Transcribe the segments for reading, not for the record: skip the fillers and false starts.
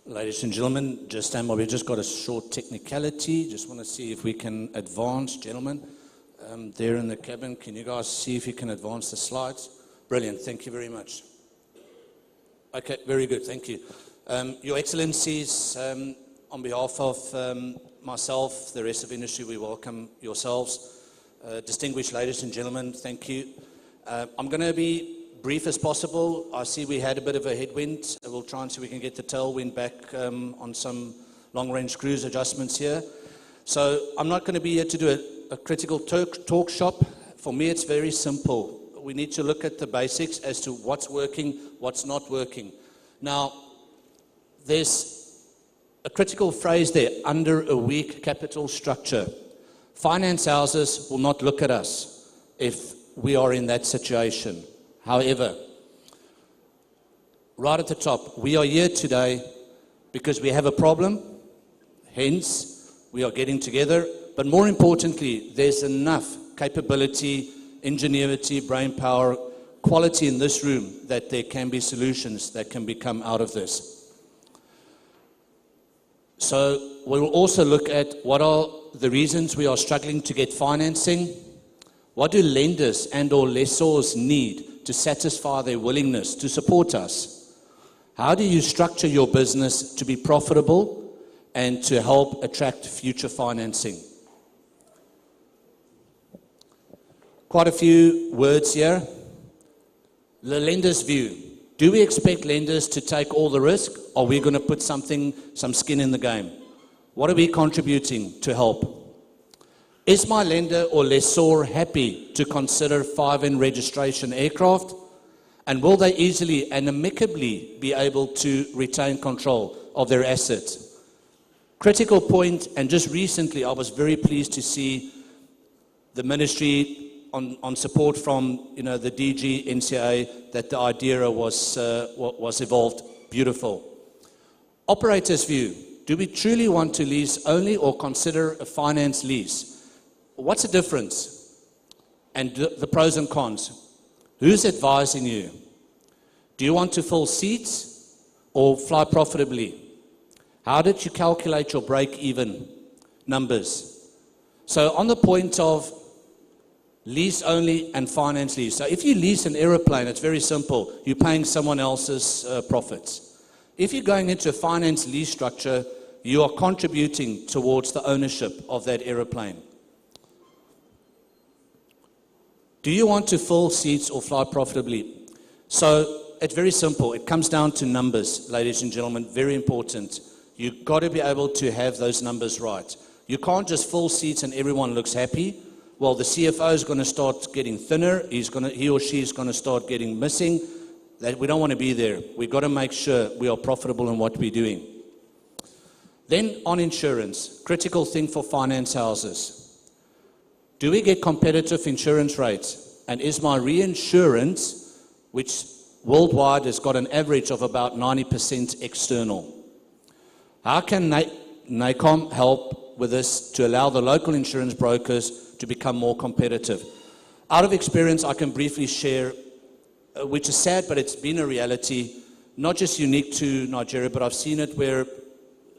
Ladies and gentlemen, just stand by. We've just got a short technicality. Just want to see if we can advance, gentlemen. There in the cabin, can you guys see if you can advance the slides? Brilliant, thank you very much. Okay, very good, thank you. Your Excellencies, on behalf of myself, the rest of the industry, we welcome yourselves. Distinguished ladies and gentlemen, thank you. I'm going to be brief as possible. I see we had a bit of a headwind. We'll try and see if we can get the tailwind back on some long-range cruise adjustments here. So I'm not going to be here to do a critical talk shop. For me, it's very simple. We need to look at the basics as to what's working, what's not working. Now, there's a critical phrase there, under a weak capital structure. Finance houses will not look at us if we are in that situation. However, right at the top, we are here today because we have a problem, hence we are getting together, but more importantly, there's enough capability, ingenuity, brain power, quality in this room that there can be solutions that can become out of this. So we will also look at what are the reasons we are struggling to get financing. What do lenders and or lessors need to satisfy their willingness to support us? How do you structure your business to be profitable and to help attract future financing? Quite a few words here. The lender's view. Do we expect lenders to take all the risk, or are we going to put some skin in the game? What are we contributing to help? Is my lender or lessor happy to consider 5N registration aircraft? And will they easily and amicably be able to retain control of their assets? Critical point, and just recently I was very pleased to see the ministry on support from the DG NCA that the idea was evolved. Beautiful. Operator's view. Do we truly want to lease only or consider a finance lease? What's the difference? And the pros and cons. Who's advising you? Do you want to fill seats or fly profitably? How did you calculate your break-even numbers? So on the point of lease only and finance lease. So if you lease an aeroplane, it's very simple. You're paying someone else's profits. If you're going into a finance lease structure, you are contributing towards the ownership of that aeroplane. Do you want to fill seats or fly profitably? So it's very simple. It comes down to numbers, ladies and gentlemen, very important. You've got to be able to have those numbers right. You can't just fill seats and everyone looks happy. Well, the CFO is going to start getting thinner. He or she is going to start getting missing. That we don't want to be there. We've got to make sure we are profitable in what we're doing. Then on insurance, critical thing for finance houses. Do we get competitive insurance rates? And is my reinsurance, which worldwide has got an average of about 90% external? How can NACOM help with this to allow the local insurance brokers to become more competitive? Out of experience, I can briefly share, which is sad, but it's been a reality, not just unique to Nigeria, but I've seen it where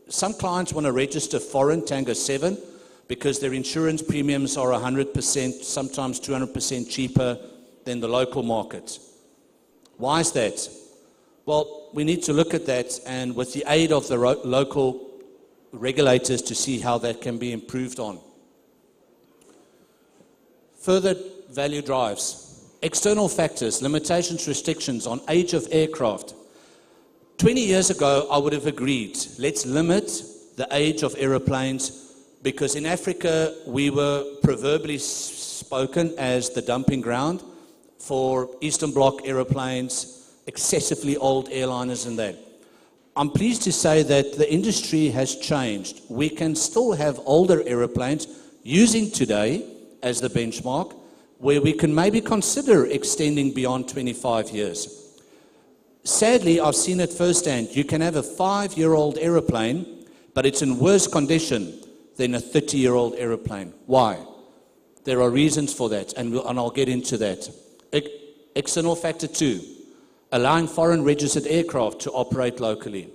some clients want to register foreign Tango 7 because their insurance premiums are 100%, sometimes 200% cheaper than the local market. Why is that? Well, we need to look at that, and with the aid of the local regulators to see how that can be improved on. Further value drives. External factors, limitations, restrictions on age of aircraft. 20 years ago, I would have agreed, let's limit the age of aeroplanes, because in Africa, we were proverbially spoken as the dumping ground for Eastern Bloc aeroplanes, excessively old airliners and that. I'm pleased to say that the industry has changed. We can still have older aeroplanes using today as the benchmark, where we can maybe consider extending beyond 25 years. Sadly, I've seen it firsthand. You can have a 5-year-old aeroplane, but it's in worse condition than a 30-year-old aeroplane. Why? There are reasons for that, and I'll get into that. External factor 2, allowing foreign registered aircraft to operate locally.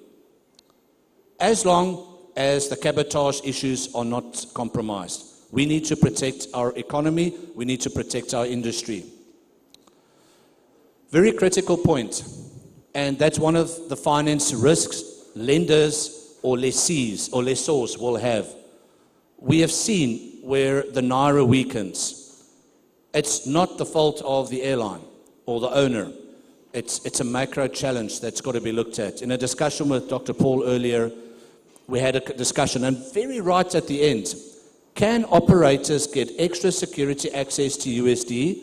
as long as the cabotage issues are not compromised. We need to protect our economy. We need to protect our industry. Very critical point, and that's one of the finance risks lenders or lessees or lessors will have. We have seen where the Naira weakens. It's not the fault of the airline or the owner. It's a macro challenge that's got to be looked at. In a discussion with Dr. Paul earlier, we had a discussion, and very right at the end, can operators get extra security access to USD,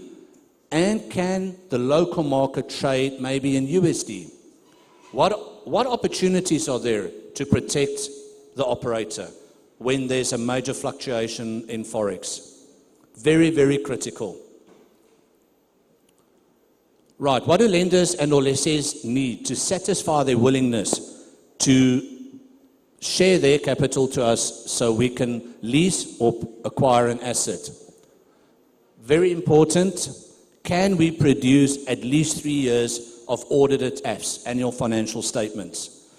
and can the local market trade maybe in USD? What opportunities are there to protect the operator when there's a major fluctuation in Forex? Very, very critical. Right, what do lenders and or lessors need to satisfy their willingness to share their capital to us so we can lease or acquire an asset? Very important, can we produce at least 3 years of audited AFS, annual financial statements?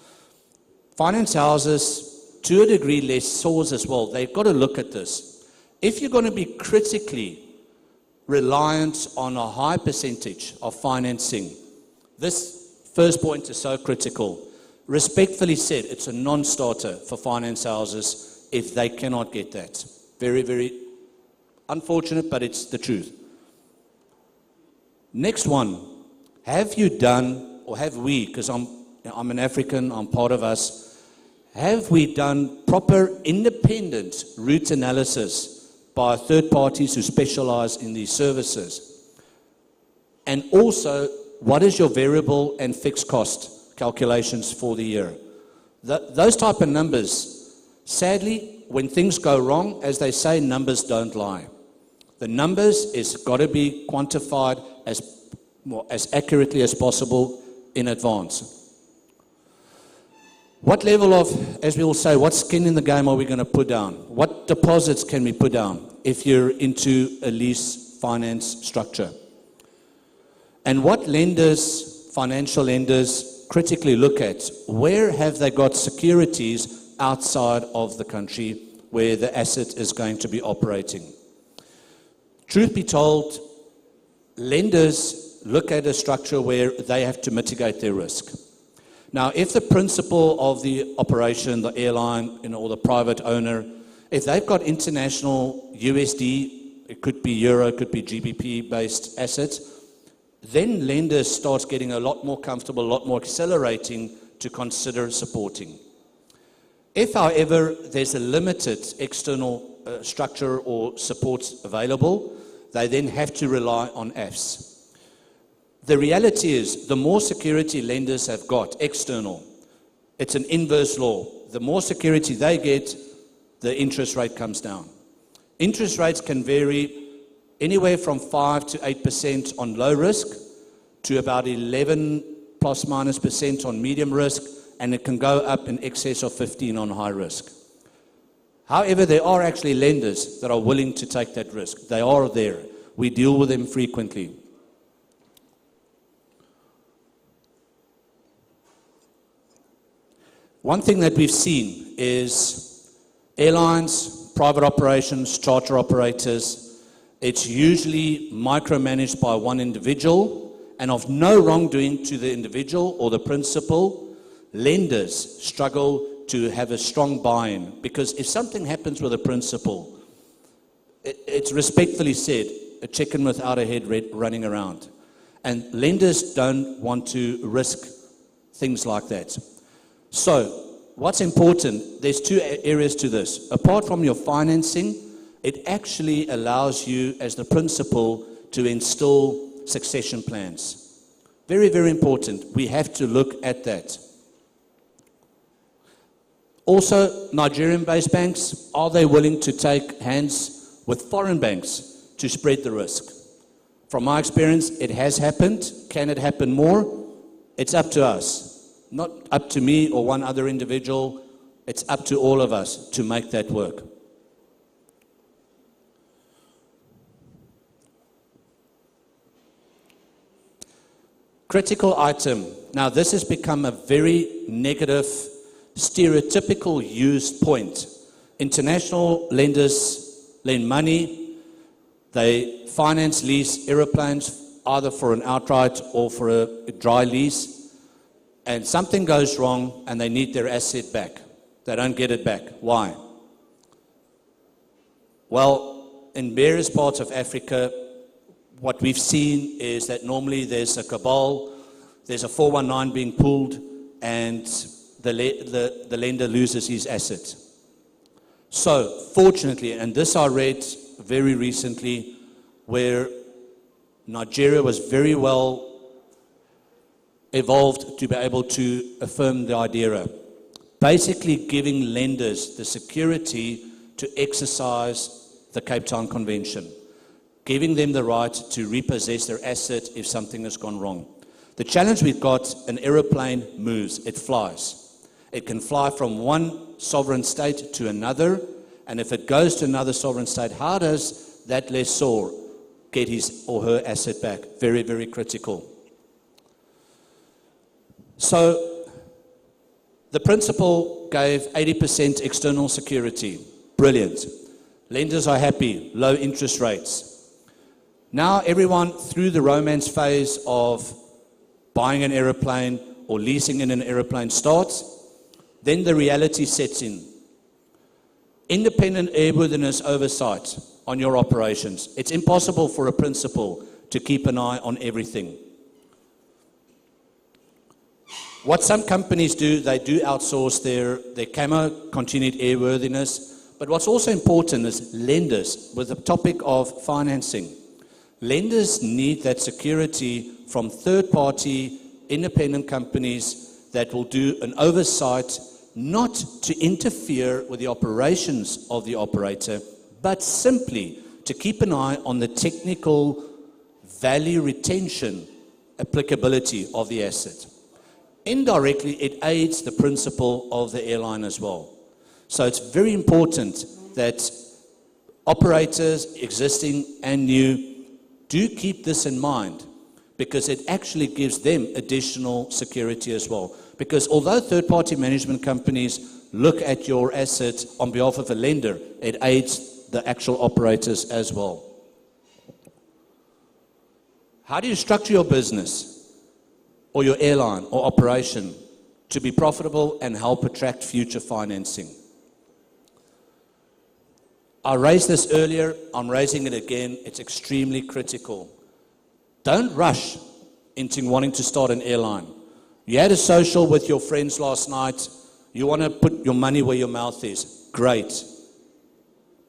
Finance houses, to a degree, lessors as well, they've got to look at this. If you're going to be critically reliant on a high percentage of financing, this first point is so critical. Respectfully said, it's a non-starter for finance houses if they cannot get that. Very, very unfortunate, but it's the truth. Next one, have you done, or have we, because I'm an African, I'm part of us, have we done proper independent route analysis by third parties who specialize in these services? And also, what is your variable and fixed cost calculations for the year? Those type of numbers, sadly, when things go wrong, as they say, numbers don't lie. The numbers is got to be quantified as accurately as possible in advance. What level of, as we will say, what skin in the game are we going to put down? What deposits can we put down if you're into a lease finance structure? And what lenders, financial lenders, critically look at? Where have they got securities outside of the country where the asset is going to be operating? Truth be told, lenders look at a structure where they have to mitigate their risk. Now, if the principal of the operation, the airline, or the private owner, if they've got international USD, it could be euro, it could be GBP-based assets, then lenders start getting a lot more comfortable, a lot more accelerating to consider supporting. If, however, there's a limited external structure or support available, they then have to rely on AFS. The reality is, the more security lenders have got external, it's an inverse law. The more security they get, the interest rate comes down. Interest rates can vary anywhere from 5 to 8% on low risk to about 11 plus minus % on medium risk, and it can go up in excess of 15 on high risk. However, there are actually lenders that are willing to take that risk. They are there. We deal with them frequently. One thing that we've seen is airlines, private operations, charter operators, it's usually micromanaged by one individual and of no wrongdoing to the individual or the principal. Lenders struggle to have a strong buy-in because if something happens with a principal, it's respectfully said, a chicken without a head running around. And lenders don't want to risk things like that. So, what's important, there's two areas to this. Apart from your financing, it actually allows you as the principal to instill succession plans. Very, very important. We have to look at that. Also, Nigerian-based banks, are they willing to take hands with foreign banks to spread the risk? From my experience, it has happened. Can it happen more? It's up to us. Not up to me or one other individual. It's up to all of us to make that work. Critical item. Now, this has become a very negative stereotypical use point. International lenders lend money, they finance lease aeroplanes either for an outright or for a dry lease, and something goes wrong and they need their asset back. They don't get it back. Why? Well, in various parts of Africa, what we've seen is that normally there's a cabal, there's a 419 being pulled, and the lender loses his asset. So, fortunately, and this I read very recently, where Nigeria was very well evolved to be able to affirm the idea. Basically giving lenders the security to exercise the Cape Town Convention, giving them the right to repossess their asset if something has gone wrong. The challenge we've got, an aeroplane moves, it flies. It can fly from one sovereign state to another, and if it goes to another sovereign state, how does that lessor get his or her asset back? Very, very critical. So, the principal gave 80% external security. Brilliant. Lenders are happy, low interest rates. Now everyone through the romance phase of buying an aeroplane or leasing in an aeroplane starts, then the reality sets in. Independent airworthiness oversight on your operations. It's impossible for a principal to keep an eye on everything. What some companies do, they do outsource their camo, continued airworthiness. But what's also important is lenders, with the topic of financing. Lenders need that security from third-party independent companies that will do an oversight, not to interfere with the operations of the operator, but simply to keep an eye on the technical value retention applicability of the asset. Indirectly, it aids the principle of the airline as well. So it's very important that operators, existing and new, do keep this in mind, because it actually gives them additional security as well. Because although third-party management companies look at your asset on behalf of the lender, it aids the actual operators as well. How do you structure your business or your airline or operation to be profitable and help attract future financing? I raised this earlier, I'm raising it again, it's extremely critical. Don't rush into wanting to start an airline. You had a social with your friends last night, you want to put your money where your mouth is. Great.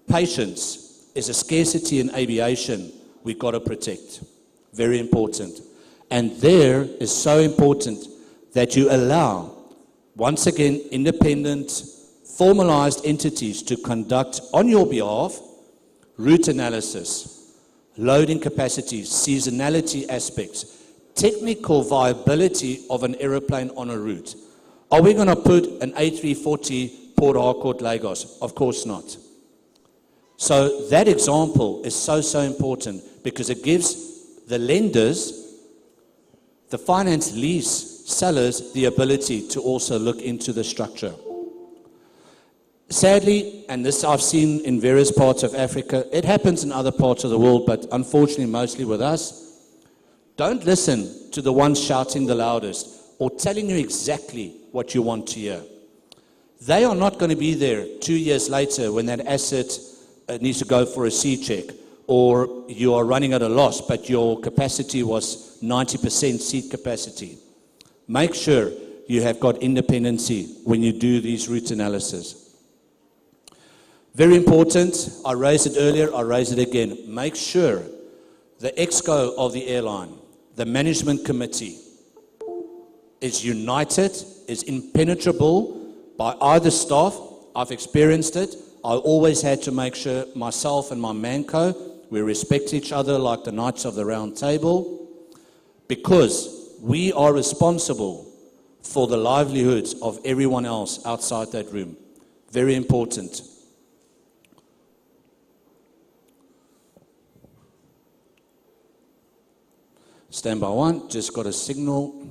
Patience is a scarcity in aviation we've got to protect. Very important. And there is so important that you allow, once again, independent, formalized entities to conduct on your behalf route analysis, loading capacities, seasonality aspects, technical viability of an aeroplane on a route. Are we going to put an A340 Port Harcourt Lagos? Of course not. So that example is so important, because it gives the lenders, the finance lease sellers, the ability to also look into the structure. Sadly, and this I've seen in various parts of Africa, it happens in other parts of the world, but unfortunately mostly with us, don't listen to the ones shouting the loudest or telling you exactly what you want to hear. They are not going to be there 2 years later when that asset needs to go for a C check, or you are running at a loss, but your capacity was 90% seat capacity. Make sure you have got independency when you do these route analysis. Very important, I raised it earlier, I raise it again. Make sure the exco of the airline, the management committee, is united, is impenetrable by either staff. I've experienced it. I always had to make sure myself and my manco, we respect each other like the Knights of the Round Table, because we are responsible for the livelihoods of everyone else outside that room. Very important. Stand by one, just got a signal.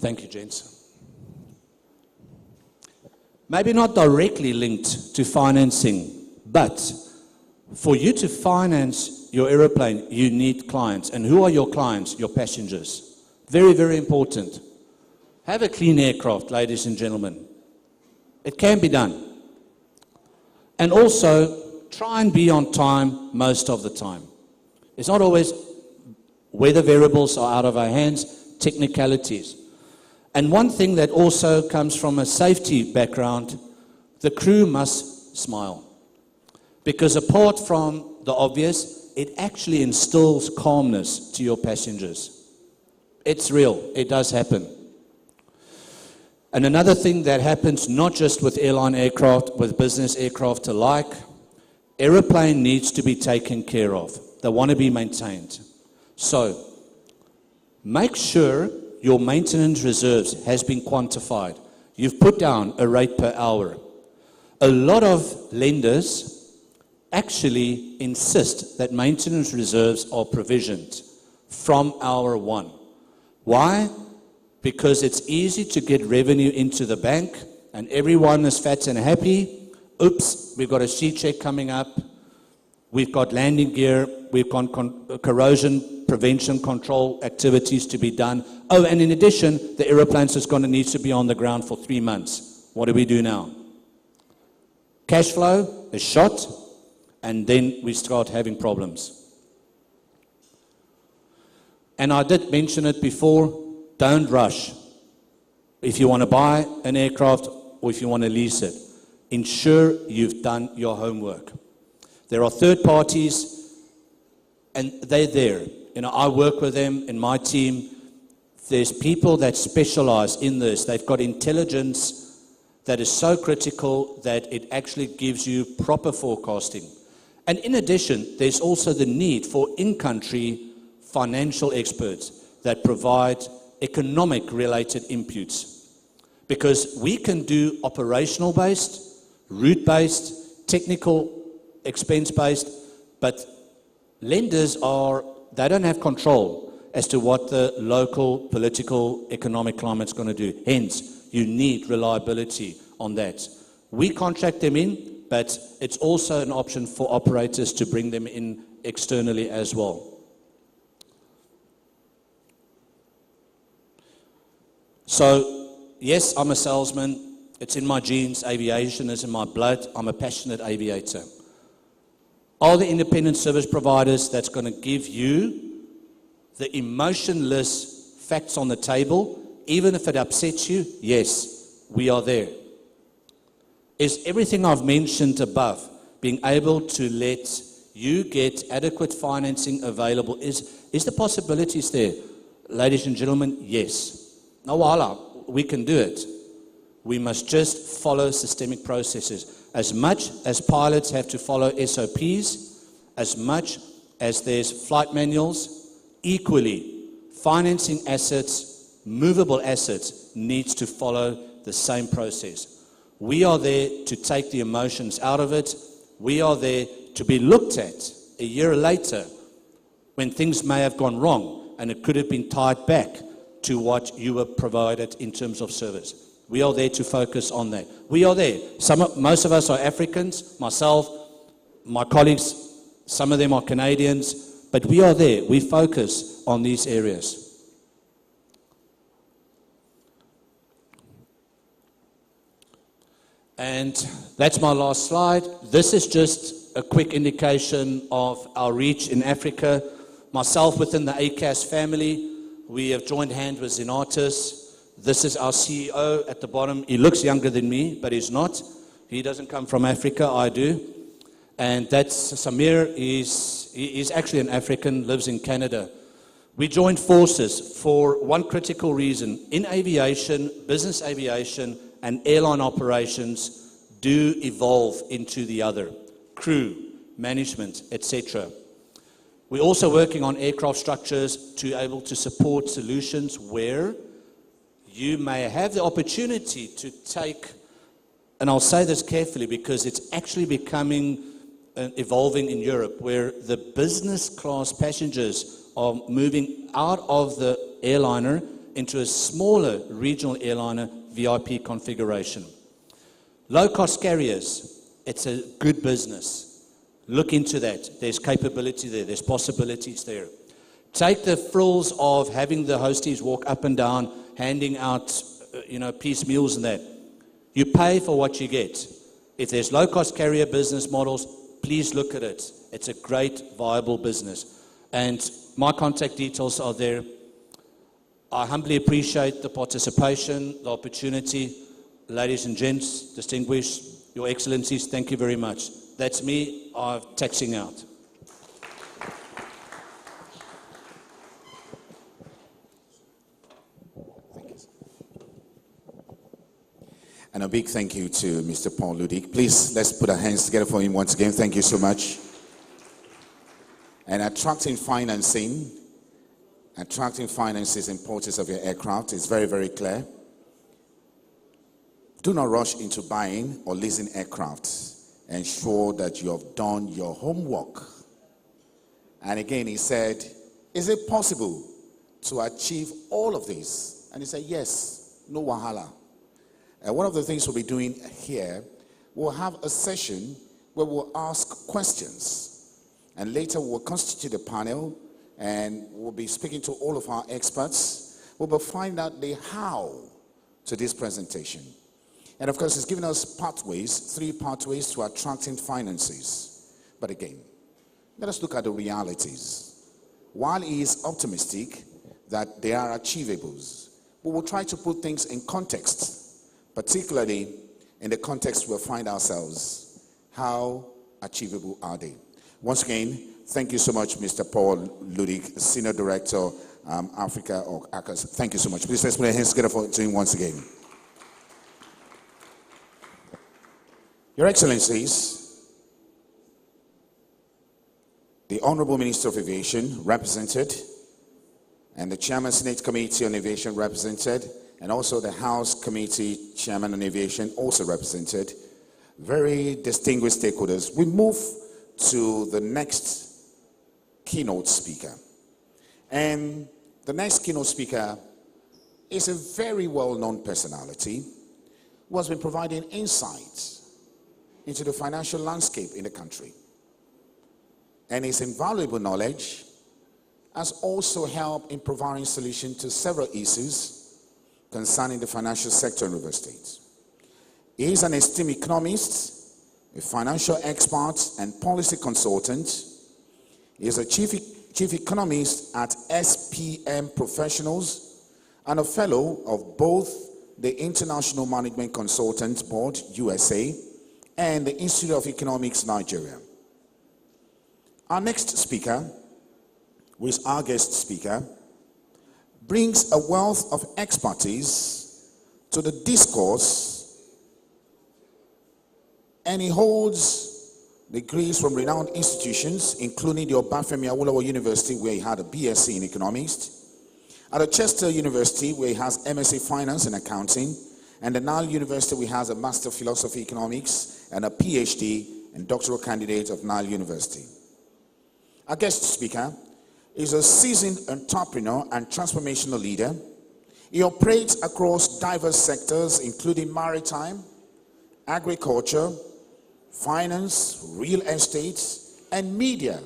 Thank you, gents. Maybe not directly linked to financing, but for you to finance your aeroplane, you need clients. And who are your clients? Your passengers. Very, very important. Have a clean aircraft, ladies and gentlemen. It can be done. And also, try and be on time most of the time. It's not always weather variables are out of our hands, technicalities. And one thing that also comes from a safety background, the crew must smile. Because apart from the obvious, it actually instills calmness to your passengers. It's real. It does happen. And another thing that happens, not just with airline aircraft, with business aircraft alike, aeroplane needs to be taken care of. They want to be maintained. So, make sure your maintenance reserves has been quantified. You've put down a rate per hour. A lot of lenders actually insist that maintenance reserves are provisioned from hour one. Why? Because it's easy to get revenue into the bank and everyone is fat and happy. Oops, we've got a C-check coming up. We've got landing gear. We've got corrosion prevention control activities to be done. Oh, and in addition, the aeroplane is going to need to be on the ground for 3 months. What do we do now? Cash flow is shot, and then we start having problems. And I did mention it before, don't rush. If you want to buy an aircraft or if you want to lease it, ensure you've done your homework. There are third parties, and they're there. You know, I work with them in my team. There's people that specialize in this. They've got intelligence that is so critical that it actually gives you proper forecasting. And in addition, there's also the need for in-country financial experts that provide economic-related inputs. Because we can do operational-based, route-based, technical expense-based, but lenders they don't have control as to what the local political economic climate's going to do. Hence, you need reliability on that. We contract them in, but it's also an option for operators to bring them in externally as well. So, yes, I'm a salesman. It's in my genes. Aviation is in my blood. I'm a passionate aviator. Are the independent service providers that's going to give you the emotionless facts on the table, even if it upsets you? Yes, we are there. Is everything I've mentioned above, being able to let you get adequate financing available, is the possibilities there? Ladies and gentlemen, yes. No wala, we can do it. We must just follow systemic processes. As much as pilots have to follow SOPs, as much as there's flight manuals, equally, financing assets, movable assets, needs to follow the same process. We are there to take the emotions out of it. We are there to be looked at a year later when things may have gone wrong and it could have been tied back to what you were provided in terms of service. We are there to focus on that. We are there. Most of us are Africans, myself, my colleagues, some of them are Canadians, but we are there. We focus on these areas. And that's my last slide. This is just a quick indication of our reach in Africa. Myself within the ACAS family, we have joined hands with Zinatus. This is our CEO at the bottom. He looks younger than me, but he's not. He doesn't come from Africa, I do. And that's Samir. He's actually an African, lives in Canada. We joined forces for one critical reason. In aviation, business aviation, and airline operations do evolve into the other. Crew, management, etc. We're also working on aircraft structures to be able to support solutions where you may have the opportunity to take, and I'll say this carefully because it's actually becoming evolving in Europe, where the business class passengers are moving out of the airliner into a smaller regional airliner VIP configuration. Low-cost carriers, it's a good business. Look into that. There's capability there. There's possibilities there. Take the frills of having the hosties walk up and down, handing out, piece meals and that. You pay for what you get. If there's low-cost carrier business models, please look at it. It's a great, viable business. And my contact details are there. I humbly appreciate the participation, the opportunity. Ladies and gents, distinguished, Your Excellencies, thank you very much. That's me. I'm taxing out. And a big thank you to Mr. Paul Ludik. Please, let's put our hands together for him once again. Thank you so much. And attracting finances, importers of your aircraft is very, very clear. Do not rush into buying or leasing aircraft. Ensure that you have done your homework. And again, he said, is it possible to achieve all of this? And he said, yes, no wahala. And one of the things we'll be doing here, we'll have a session where we'll ask questions. And later we'll constitute a panel and we'll be speaking to all of our experts. We'll find out the how to this presentation. And of course, it's given us pathways, 3 pathways to attracting finances. But again, let us look at the realities. While he is optimistic that they are achievables, we will try to put things in context, particularly in the context we'll find ourselves. How achievable are they? Once again, thank you so much, Mr. Paul Ludik, Senior Director, Africa or ACAS. Thank you so much. Please let's put our hands together for him once again. Your Excellencies, the Honorable Minister of Aviation represented, and the Chairman Senate Committee on Aviation represented, and also the House Committee Chairman on Aviation also represented, very distinguished stakeholders. We move to the next keynote speaker. And the next keynote speaker is a very well-known personality who has been providing insights into the financial landscape in the country. And his invaluable knowledge has also helped in providing solutions to several issues concerning the financial sector in River State. He is an esteemed economist, a financial expert and policy consultant. He is a chief economist at SPM Professionals and a fellow of both the International Management Consultants Board, USA, and the Institute of Economics, Nigeria. Our next speaker, who is our guest speaker, brings a wealth of expertise to the discourse, and he holds degrees from renowned institutions, including the Obafemi Awolowo University, where he had a BSc in Economics, at the Chester University, where he has MSc Finance and Accounting, and the Nile University, where he has a Master of Philosophy Economics and a PhD and doctoral candidate of Nile University. Our guest speaker is a seasoned entrepreneur and transformational leader. He operates across diverse sectors, including maritime, agriculture, finance, real estate, and media.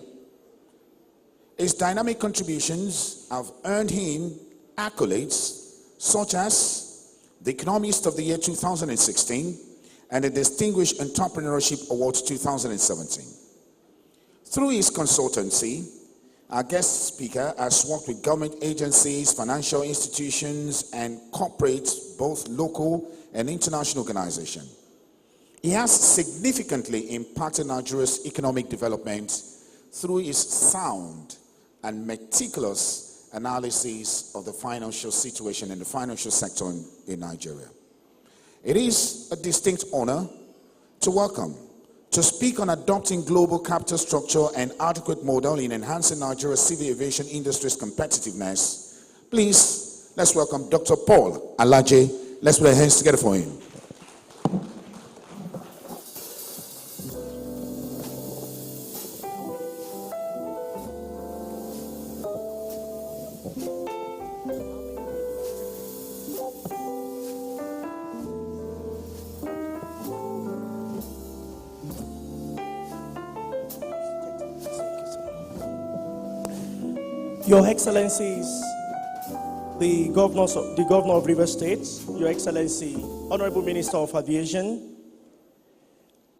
His dynamic contributions have earned him accolades such as the Economist of the Year 2016 and the Distinguished Entrepreneurship Award 2017. Through his consultancy, our guest speaker has worked with government agencies, financial institutions, and corporates, both local and international organizations. He has significantly impacted Nigeria's economic development through his sound and meticulous analysis of the financial situation in the financial sector in Nigeria. It is a distinct honor to welcome, to speak on adopting global capital structure and adequate model in enhancing Nigeria's civil aviation industry's competitiveness. Please, let's welcome Dr. Paul Alaje. Let's put our hands together for him. Your Excellencies, the Governor of Rivers State, Your Excellency, Honorable Minister of Aviation,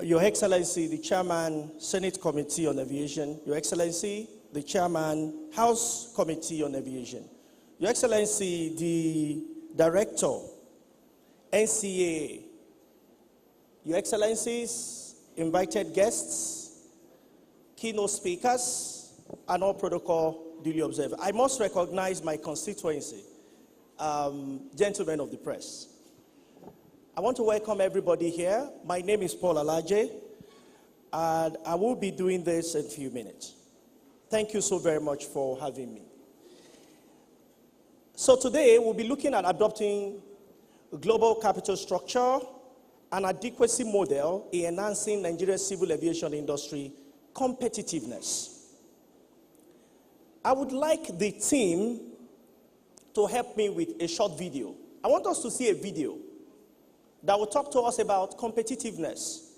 Your Excellency, the Chairman, Senate Committee on Aviation, Your Excellency, the Chairman, House Committee on Aviation, Your Excellency, the Director, NCAA, Your Excellencies, invited guests, keynote speakers, and all protocol duly observed. I must recognize my constituency, gentlemen of the press. I want to welcome everybody here. My name is Paul Alaje, and I will be doing this in a few minutes. Thank you so very much for having me. So today, we'll be looking at adopting a global capital structure and adequacy model in enhancing Nigeria's civil aviation industry competitiveness. I would like the team to help me with a short video. I want us to see a video that will talk to us about competitiveness.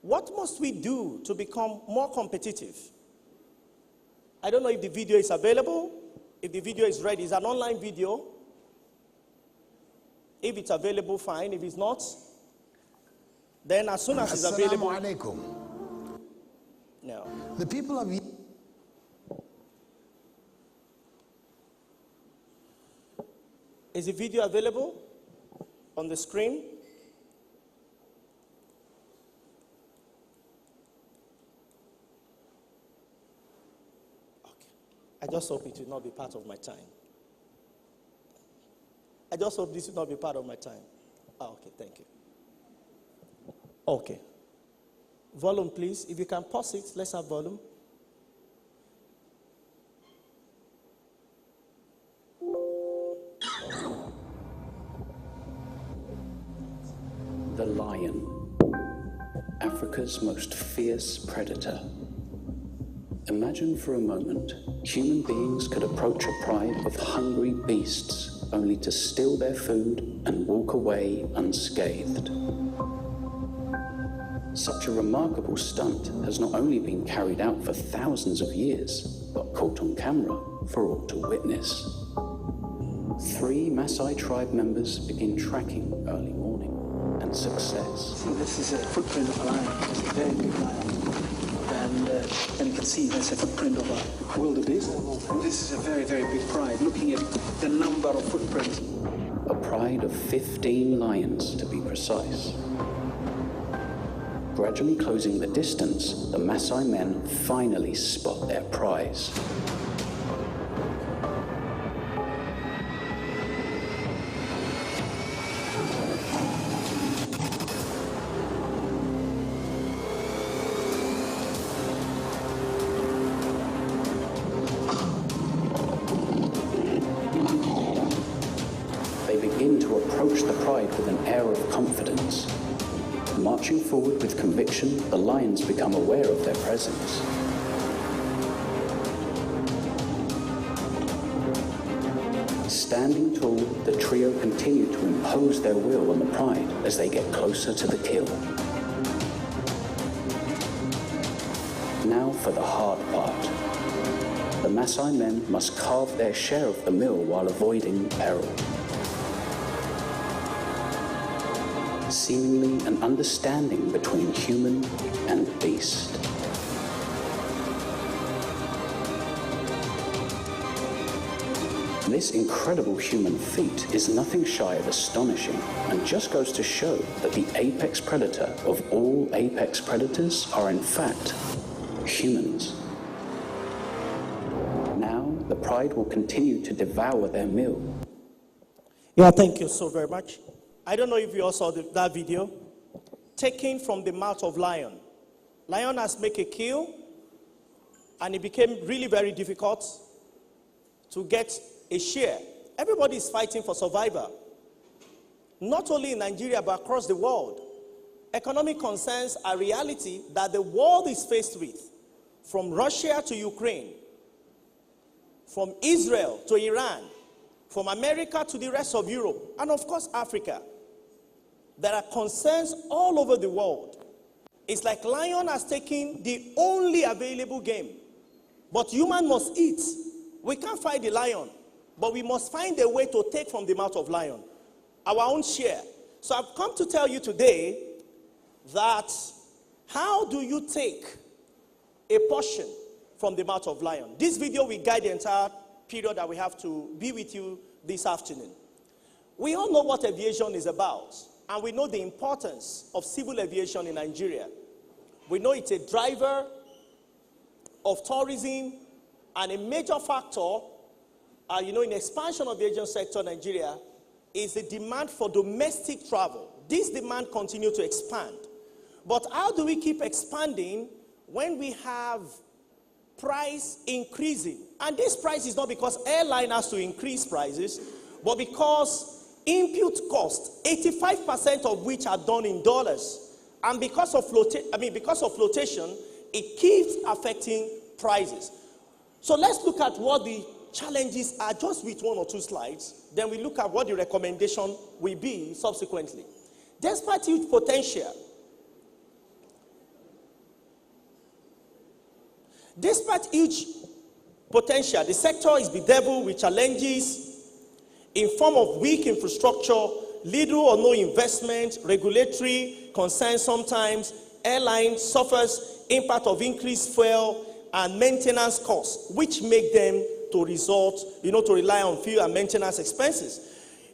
What must we do to become more competitive? I don't know if the video is available. If the video is ready, it's an online video. If it's available, fine. If it's not, then as soon as it's available. Assalamu alaikum. No. The people of Is the video available on the screen? Okay. I just hope it will not be part of my time. I just hope this will not be part of my time. Oh, okay, thank you. Okay. Volume, please. If you can pause it, let's have volume. The lion, Africa's most fierce predator. Imagine for a moment, human beings could approach a pride of hungry beasts only to steal their food and walk away unscathed. Such a remarkable stunt has not only been carried out for thousands of years, but caught on camera for all to witness. 3 Maasai tribe members begin tracking early morning and success. See, this is a footprint of a lion. It's a very big lion. And you can see there's a footprint of a wildebeest. And this is a very, very big pride, looking at the number of footprints. A pride of 15 lions, to be precise. Gradually closing the distance, the Maasai men finally spot their prize. They begin to approach the pride with an air of confidence. Marching forward with conviction, the lions become aware of their presence. Standing tall, the trio continue to impose their will on the pride as they get closer to the kill. Now for the hard part. The Maasai men must carve their share of the meal while avoiding peril. Seemingly an understanding between human and beast. This incredible human feat is nothing shy of astonishing and just goes to show that the apex predator of all apex predators are in fact humans. Now the pride will continue to devour their meal. Yeah, thank you so very much. I don't know if you all saw that video. Taken from the mouth of lion. Lion has made a kill, and it became really very difficult to get a share. Everybody is fighting for survival. Not only in Nigeria, but across the world. Economic concerns are a reality that the world is faced with. From Russia to Ukraine, from Israel to Iran, from America to the rest of Europe, and of course Africa. There are concerns all over the world. It's like lion has taken the only available game. But human must eat. We can't fight the lion, but we must find a way to take from the mouth of lion our own share. So I've come to tell you today that how do you take a portion from the mouth of lion? This video will guide the entire period that we have to be with you this afternoon. We all know what aviation is about, and we know the importance of civil aviation in Nigeria. We know it's a driver of tourism and a major factor, in expansion of the aviation sector in Nigeria is the demand for domestic travel. This demand continues to expand. But how do we keep expanding when we have price increasing? And this price is not because airline has to increase prices, but because input costs, 85% of which are done in dollars, and because of flotation, it keeps affecting prices. So let's look at what the challenges are just with one or two slides. Then we look at what the recommendation will be subsequently. Despite huge potential, the sector is bedeviled with challenges in form of weak infrastructure, little or no investment, regulatory concerns sometimes, airline suffers impact of increased fuel and maintenance costs, which make them to rely on fuel and maintenance expenses.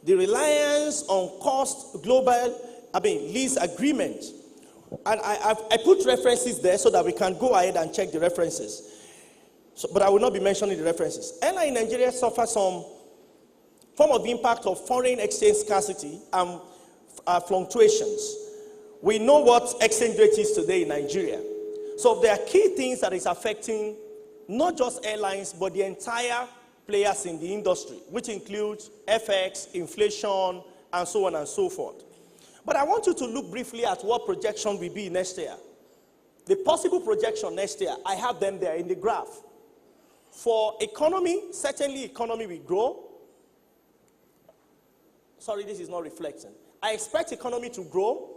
The reliance on lease agreement. And I put references there so that we can go ahead and check the references. But I will not be mentioning the references. Airline in Nigeria suffer some form of impact of foreign exchange scarcity and fluctuations. We know what exchange rate is today in Nigeria. So there are key things that is affecting not just airlines, but the entire players in the industry, which includes FX, inflation, and so on and so forth. But I want you to look briefly at what projection will be next year. The possible projection next year, I have them there in the graph. For economy, certainly economy will grow. Sorry, this is not reflecting. I expect economy to grow.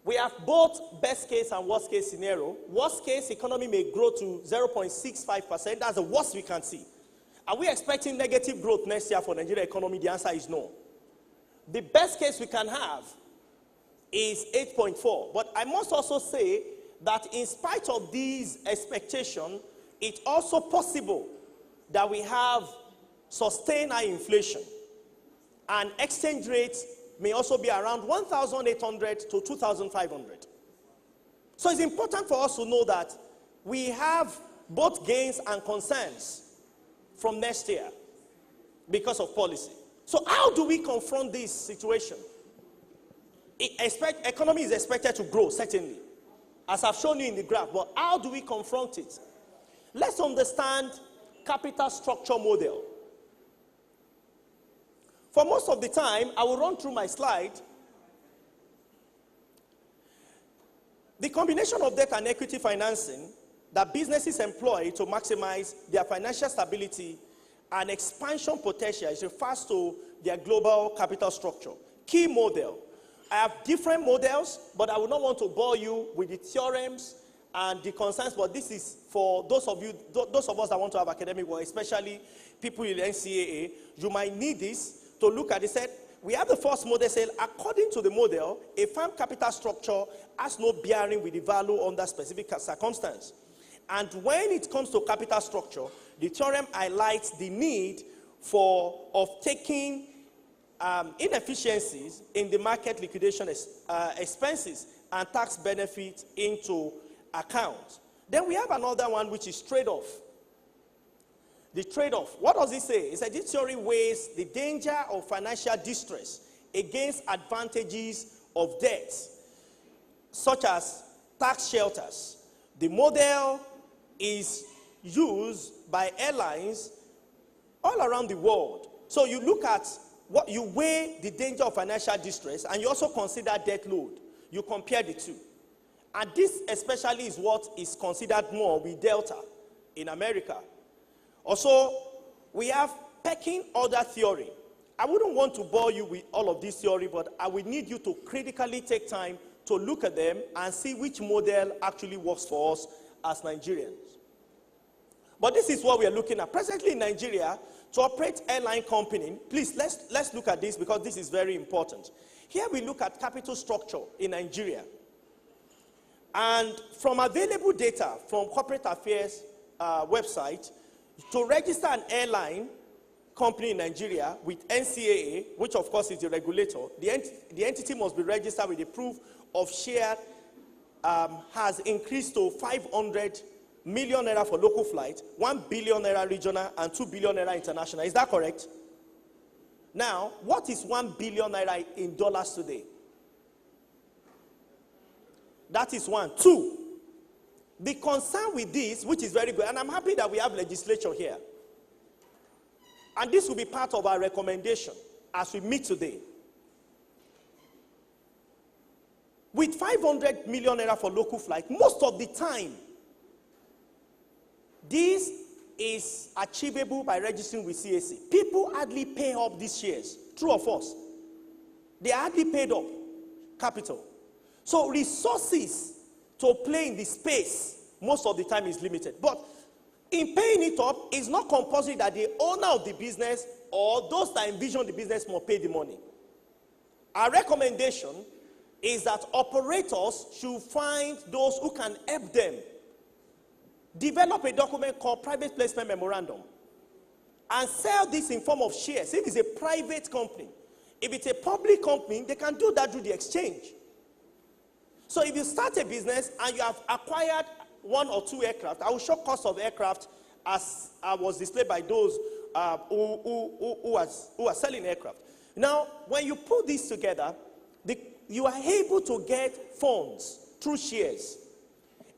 We have both best case and worst case scenario. Worst case, economy may grow to 0.65%. That's the worst we can see. Are we expecting negative growth next year for Nigeria economy? The answer is no. The best case we can have is 8.4. But I must also say that in spite of these expectations, it's also possible that we have sustained high inflation. And exchange rates may also be around 1,800 to 2,500. So it's important for us to know that we have both gains and concerns from next year because of policy. So how do we confront this situation? Economy is expected to grow, certainly, as I've shown you in the graph, but how do we confront it? Let's understand capital structure model. For most of the time, I will run through my slide. The combination of debt and equity financing that businesses employ to maximize their financial stability and expansion potential is refers to their global capital structure. Key model. I have different models, but I will not want to bore you with the theorems and the concerns, but this is for those of us that want to have academic work, especially people in NCAA. You might need this to look at it. Said we have the first model. Said according to the model, a firm capital structure has no bearing with the value under specific circumstance. And when it comes to capital structure, the theorem highlights the need of taking inefficiencies in the market liquidation expenses and tax benefits into account. Then we have another one, which is trade-off. The trade-off, what does it say? It says this theory weighs the danger of financial distress against advantages of debt, such as tax shelters. The model is used by airlines all around the world. So you look at what you weigh the danger of financial distress, and you also consider debt load. You compare the two. And this especially is what is considered more with Delta in America. Also, we have pecking order theory. I wouldn't want to bore you with all of this theory, but I will need you to critically take time to look at them and see which model actually works for us as Nigerians. But this is what we are looking at. Presently in Nigeria, to operate airline company, please, let's look at this because this is very important. Here we look at capital structure in Nigeria. And from available data from Corporate Affairs website, to register an airline company in Nigeria with NCAA, which of course is the regulator, the entity must be registered with a proof of share has increased to 500 million naira for local flight, 1 billion naira regional, and 2 billion naira international. Is that correct? Now, what is 1 billion naira in dollars today? That is one. Two, the concern with this, which is very good, and I'm happy that we have legislation here. And this will be part of our recommendation as we meet today. With 500 million naira for local flight, most of the time, this is achievable by registering with CAC. People hardly pay up these shares. True or false? They hardly paid up capital. So resources to play in the space most of the time is limited. But in paying it up, it's not compulsory that the owner of the business or those that envision the business must pay the money. Our recommendation is that operators should find those who can help them develop a document called private placement memorandum and sell this in form of shares. If it's a private company, if it's a public company, they can do that through the exchange. So if you start a business and you have acquired 1 or 2 aircraft, I will show cost of aircraft as was displayed by those who are selling aircraft. Now, when you put this together, you are able to get funds through shares.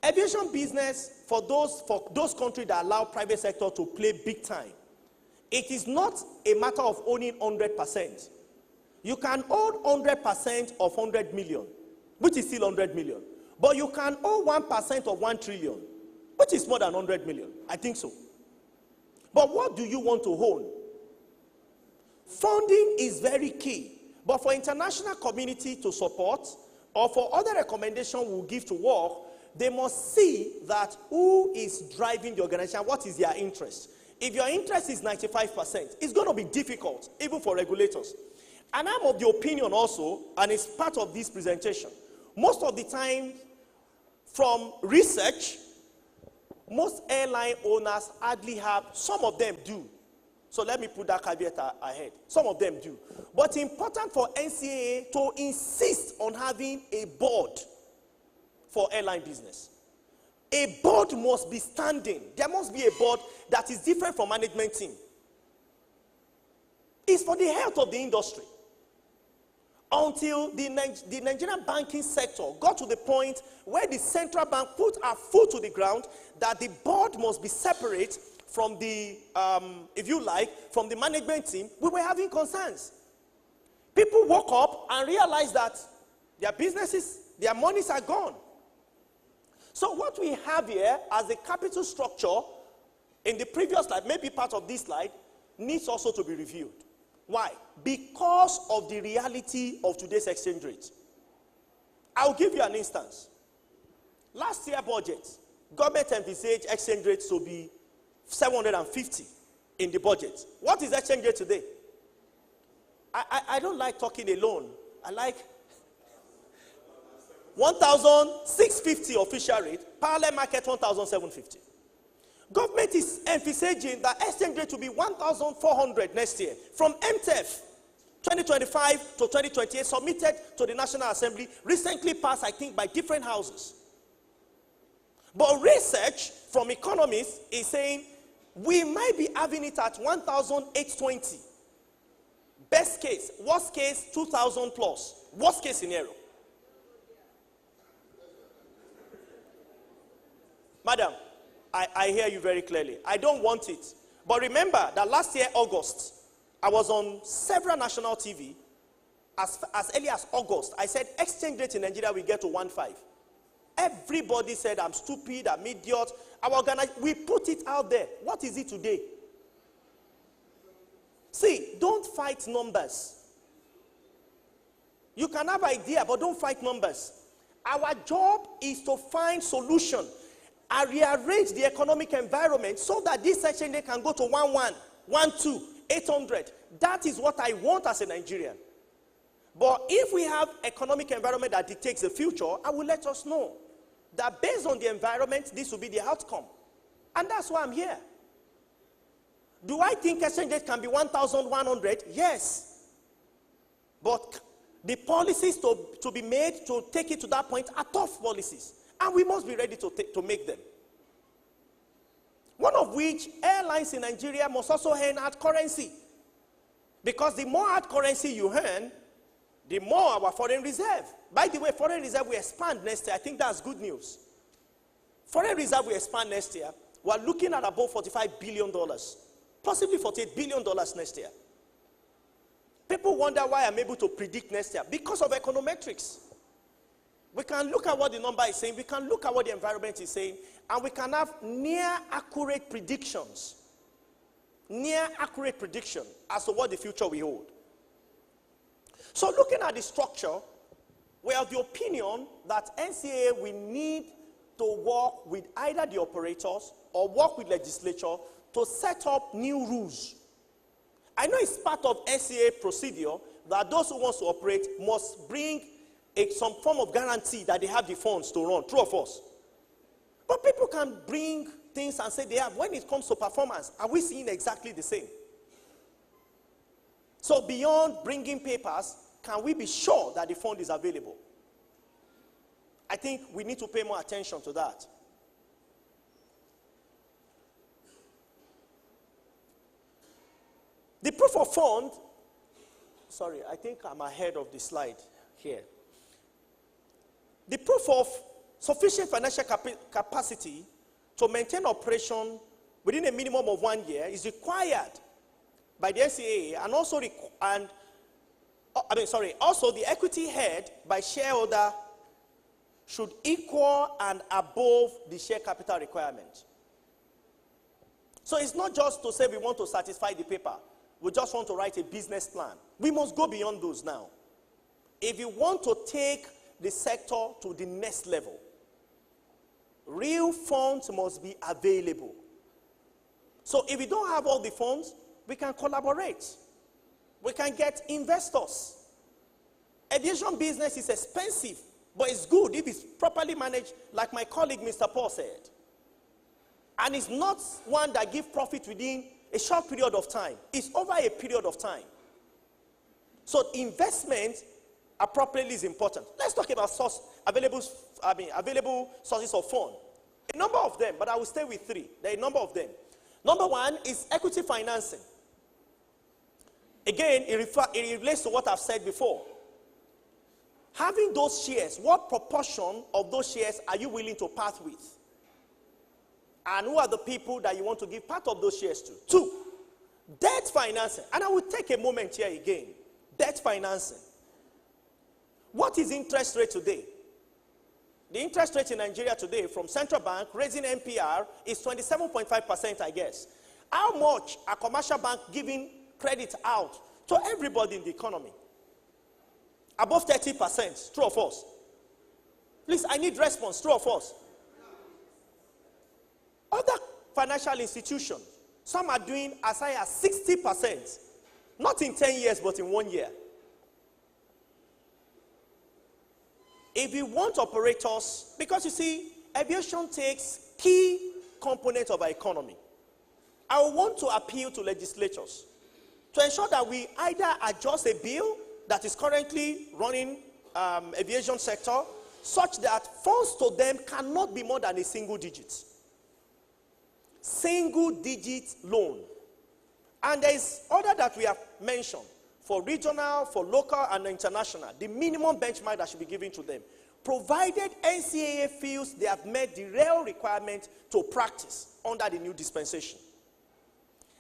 Aviation business, for those countries that allow private sector to play big time, it is not a matter of owning 100%. You can own 100% of 100 million, which is still 100 million. But you can own 1% of 1 trillion, which is more than 100 million. I think so. But what do you want to own? Funding is very key. But for international community to support, or for other recommendations we'll give to work, they must see that who is driving the organization, what is their interest. If your interest is 95%, it's going to be difficult, even for regulators. And I'm of the opinion also, and it's part of this presentation, most of the time, from research, most airline owners hardly have, some of them do. So let me put that caveat ahead. Some of them do. But it's important for NCAA to insist on having a board for airline business. A board must be standing. There must be a board that is different from management team. It's for the health of the industry. Until the Nigerian banking sector got to the point where the central bank put a foot to the ground that the board must be separate from the, if you like, from the management team, we were having concerns. People woke up and realized that their businesses, their monies are gone. So what we have here as a capital structure in the previous slide, maybe part of this slide, needs also to be reviewed. Why? Because of the reality of today's exchange rate. I'll give you an instance. Last year budget, government envisaged exchange rate to be 750 in the budget. What is exchange rate today? I don't like talking alone. I like 1,650 official rate, parallel market 1,750. Government is envisaging that exchange rate will be 1,400 next year. From MTF 2025 to 2028, submitted to the National Assembly, recently passed, I think, by different houses. But research from economists is saying we might be having it at 1,820. Best case, worst case, 2,000 plus. Worst case scenario. Madam, I hear you very clearly. I don't want it. But remember that last year, August, I was on several national TV. As early as August, I said exchange rate in Nigeria will get to 1.5. Everybody said I'm stupid, I'm idiot. We put it out there. What is it today? See, don't fight numbers. You can have idea, but don't fight numbers. Our job is to find solution. and rearrange the economic environment so that this section they can go to 11, 12, 800. That is what I want as a Nigerian. But if we have economic environment that dictates the future, I will let us know that based on the environment, this will be the outcome. And that's why I'm here. Do I think exchange rate can be 1,100? Yes. But the policies to be made to take it to that point are tough policies. And we must be ready to make them. One of which, airlines in Nigeria must also earn hard currency. Because the more hard currency you earn, the more our foreign reserve. By the way, foreign reserve will expand next year. I think that's good news. Foreign reserve will expand next year. We're looking at above $45 billion. Possibly $48 billion next year. People wonder why I'm able to predict next year. Because of econometrics. We can look at what the number is saying. We can look at what the environment is saying. And we can have near accurate predictions. Near accurate prediction as to what the future will hold. So looking at the structure, we have the opinion that NCAA will need to work with either the operators or work with legislature to set up new rules. I know it's part of NCAA procedure that those who want to operate must bring some form of guarantee that they have the funds to run, true or false. But people can bring things and say they have. When it comes to performance, are we seeing exactly the same? So beyond bringing papers, can we be sure that the fund is available? I think we need to pay more attention to that. The proof of fund, sorry, I think I'm ahead of the slide here. The proof of sufficient financial capacity to maintain operation within a minimum of 1 year is required by the NCAA and also also the equity held by shareholder should equal and above the share capital requirement. So it's not just to say we want to satisfy the paper. We just want to write a business plan. We must go beyond those now. If you want to take the sector to the next level, real funds must be available. So if we don't have all the funds, we can collaborate. We can get investors. Aviation business is expensive, but it's good if it's properly managed, like my colleague Mr. Paul said. And it's not one that gives profit within a short period of time. It's over a period of time. So investment appropriately is important. Let's talk about available sources of fund. A number of them, but I will stay with three. There are a number of them. Number one is equity financing. Again, it relates to what I've said before. Having those shares, what proportion of those shares are you willing to part with? And who are the people that you want to give part of those shares to? Two, debt financing. And I will take a moment here again. Debt financing. What is interest rate today? The interest rate in Nigeria today from central bank raising NPR is 27.5%, I guess. How much are commercial banks giving credit out to everybody in the economy? Above 30%, true or false? Please, I need response, true or false? Other financial institutions, some are doing as high as 60%. Not in 10 years, but in 1 year. If you want operators, because you see, aviation takes key components of our economy. I want to appeal to legislatures to ensure that we either adjust a bill that is currently running aviation sector such that funds to them cannot be more than a single digit. Single digit loan. And there is order that we have mentioned for regional, for local, and international. The minimum benchmark that should be given to them. Provided NCAA feels they have met the real requirement to practice under the new dispensation.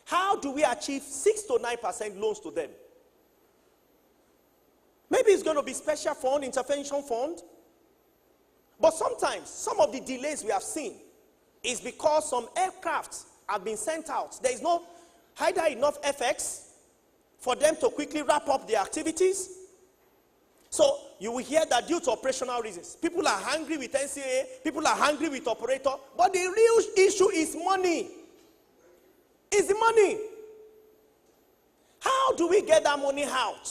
How do we achieve 6 to 9% loans to them? Maybe it's going to be special fund, intervention fund. But sometimes, some of the delays we have seen is because some aircraft have been sent out. There is no either enough FX for them to quickly wrap up their activities. So you will hear that due to operational reasons, people are hungry with NCAA, people are hungry with operator, but the real issue is money. It's the money. How do we get that money out?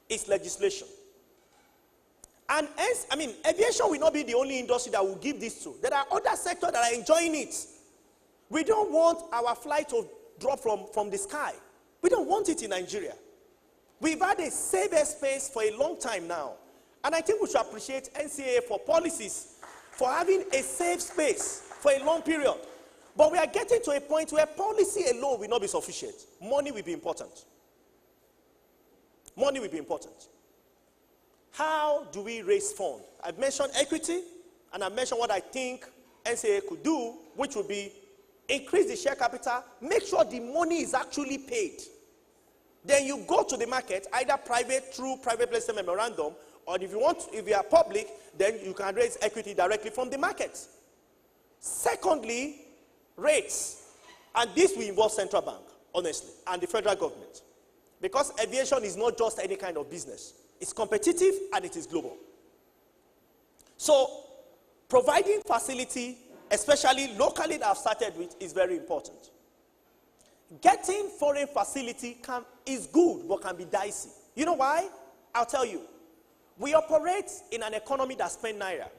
It's legislation. And hence, aviation will not be the only industry that will give this to. There are other sectors that are enjoying it. We don't want our flight to drop from the sky. We don't want it in Nigeria. We've had a safe airspace for a long time now. And I think we should appreciate NCAA for policies, for having a safe space for a long period. But we are getting to a point where policy alone will not be sufficient. Money will be important. Money will be important. How do we raise funds? I've mentioned equity, and I've mentioned what I think NCAA could do, which would be increase the share capital, make sure the money is actually paid. Then you go to the market, either private through private placement memorandum, or if you are public, then you can raise equity directly from the market. Secondly, rates. And this will involve central bank, honestly, and the federal government. Because aviation is not just any kind of business. It's competitive and it is global. So, providing facility, especially locally that I've started with, is very important. Getting foreign facility is good, but can be dicey. You know why? I'll tell you. We operate in an economy that spends naira.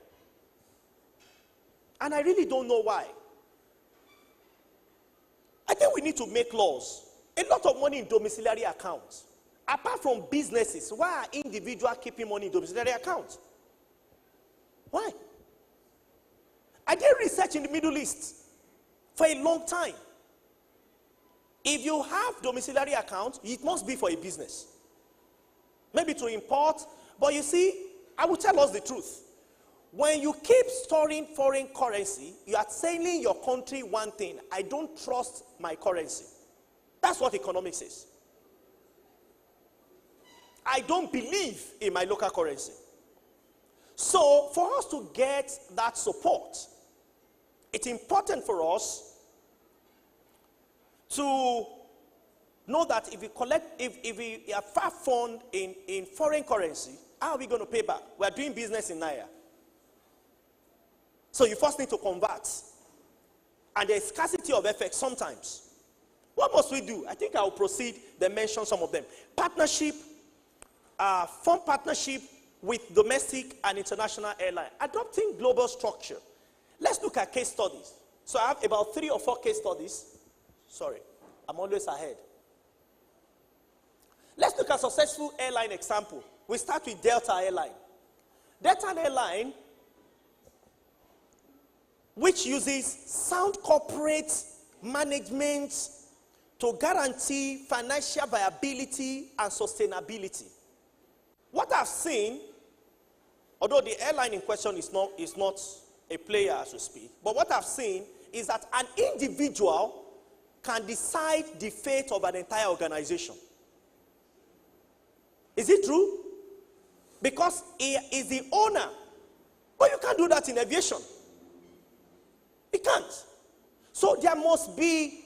And I really don't know why. I think we need to make laws. A lot of money in domiciliary accounts. Apart from businesses, why are individuals keeping money in domiciliary accounts? Why? I did research in the Middle East for a long time. If you have domiciliary accounts, it must be for a business. Maybe to import. But you see, I will tell us the truth. When you keep storing foreign currency, you are telling your country one thing: I don't trust my currency. That's what economics is. I don't believe in my local currency. So, for us to get that support, it's important for us to know that if we have far fund in foreign currency, how are we going to pay back? We are doing business in naira. So you first need to convert. And there's scarcity of FX sometimes. What must we do? I think I will proceed, then mention some of them. Partnership, form partnership with domestic and international airlines. Adopting global structure. Let's look at case studies. So I have about 3 or 4 case studies. Sorry, I'm always ahead. Let's look at successful airline example. We start with Delta Airline. Delta Airline, which uses sound corporate management to guarantee financial viability and sustainability. What I've seen, although the airline in question is not a player, as we speak, but what I've seen is that an individual can decide the fate of an entire organization. Is it true? Because he is the owner. But you can't do that in aviation. You can't. So there must be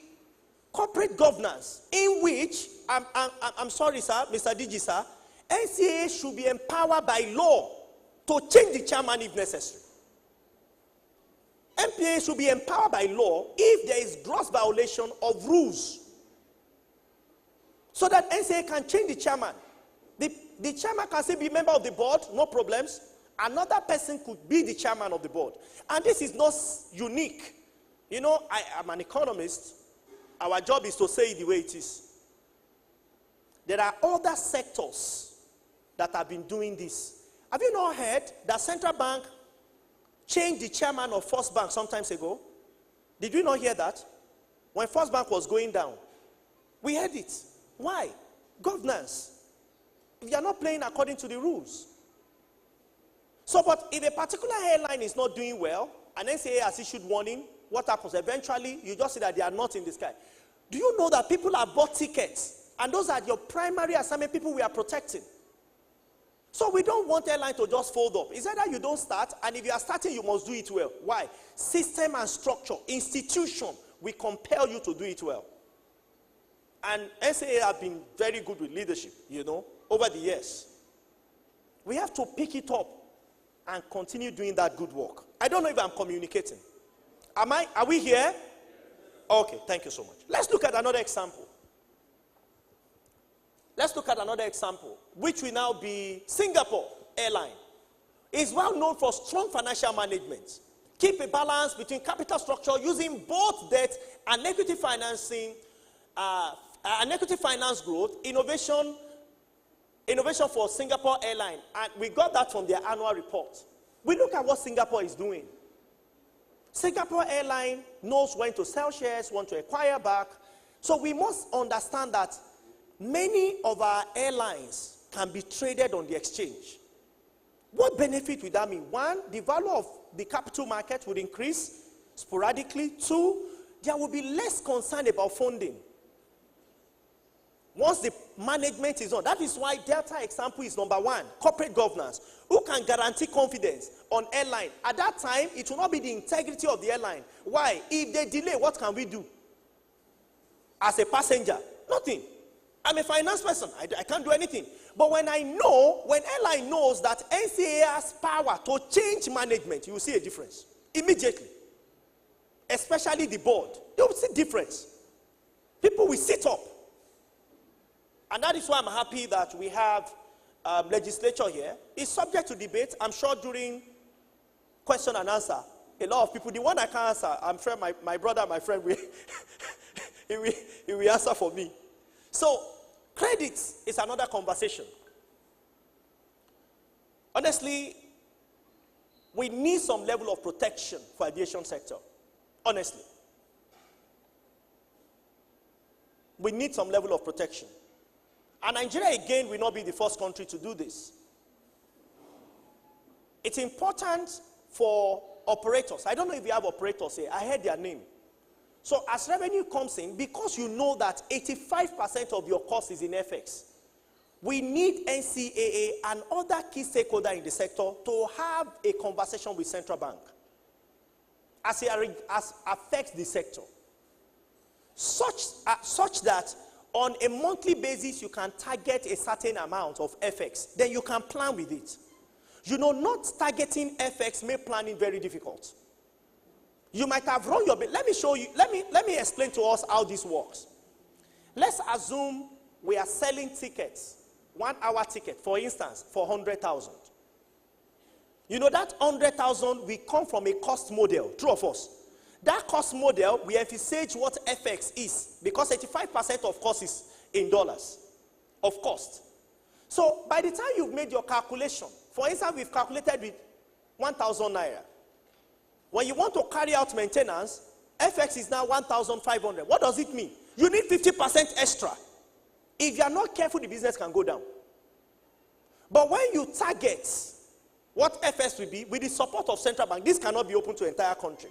corporate governance in which, I'm sorry, sir, Mr. DG, sir, NCAA should be empowered by law to change the chairman if necessary. MPA should be empowered by law if there is gross violation of rules, so that NCAA can change the chairman. The chairman can still be a member of the board, no problems. Another person could be the chairman of the board. And this is not unique. You know, I'm an economist. Our job is to say it the way it is. There are other sectors that have been doing this. Have you not heard that Central Bank changed the chairman of First Bank some time ago? Did we not hear that? When First Bank was going down, we heard it. Why? Governance. If you are not playing according to the rules. So, but if a particular airline is not doing well, and NCAA has issued warning, what happens? Eventually, you just see that they are not in the sky. Do you know that people have bought tickets? And those are your primary assignment people we are protecting. So we don't want airline to just fold up. It's either you don't start, and if you are starting, you must do it well. Why? System and structure, institution, will compel you to do it well. And NCAA have been very good with leadership, you know, over the years. We have to pick it up and continue doing that good work. I don't know if I'm communicating. Are we here? Okay, thank you so much. Let's look at another example. Let's look at another example, which will now be Singapore Airline. It's well known for strong financial management. Keep a balance between capital structure using both debt and equity financing, and equity finance growth, innovation for Singapore Airline. And we got that from their annual report. We look at what Singapore is doing. Singapore Airline knows when to sell shares, when to acquire back. So we must understand that many of our airlines can be traded on the exchange. What benefit would that mean? One, the value of the capital market would increase sporadically. Two, there will be less concern about funding. Once the management is on, that is why Delta example is number one, corporate governance. Who can guarantee confidence on airline? At that time, it will not be the integrity of the airline. Why? If they delay, what can we do? As a passenger, nothing. I'm a finance person. I can't do anything. But when airline knows that NCAA has power to change management, you will see a difference immediately. Especially the board. You will see difference. People will sit up. And that is why I'm happy that we have legislature here. It's subject to debate. I'm sure during question and answer, a lot of people, the one I can't answer, I'm sure my brother, my friend, he will answer for me. So, credits is another conversation. Honestly, we need some level of protection for the aviation sector. Honestly. We need some level of protection. And Nigeria, again, will not be the first country to do this. It's important for operators. I don't know if you have operators here. I heard their name. So as revenue comes in, because you know that 85% of your cost is in FX, we need NCAA and other key stakeholders in the sector to have a conversation with central bank as affects the sector. Such that on a monthly basis, you can target a certain amount of FX. Then you can plan with it. You know, not targeting FX make planning very difficult. You might have run your... Let me show you. Let me explain to us how this works. Let's assume we are selling tickets, 1 hour ticket, for instance, for 100,000. You know, that 100,000 will come from a cost model, true of us. That cost model, we envisage what FX is, because 85% of cost is in dollars of cost. So by the time you've made your calculation, for instance, we've calculated with 1,000 naira. When you want to carry out maintenance, FX is now 1,500. What does it mean? You need 50% extra. If you are not careful, the business can go down. But when you target what FX will be, with the support of central bank, this cannot be open to the entire country.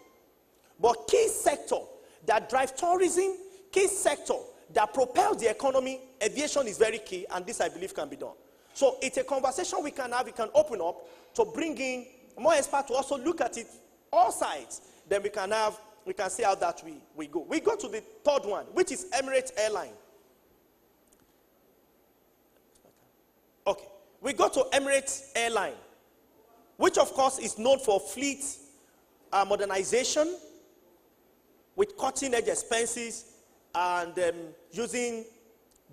But key sector that drive tourism, key sector that propels the economy, aviation is very key, and this I believe can be done. So it's a conversation we can have, we can open up to bring in more experts to also look at it, all sides. Then we can see how that we go. We go to the third one, which is Emirates Airline. Okay, we go to Emirates Airline, which of course is known for fleet modernization, with cutting-edge expenses and using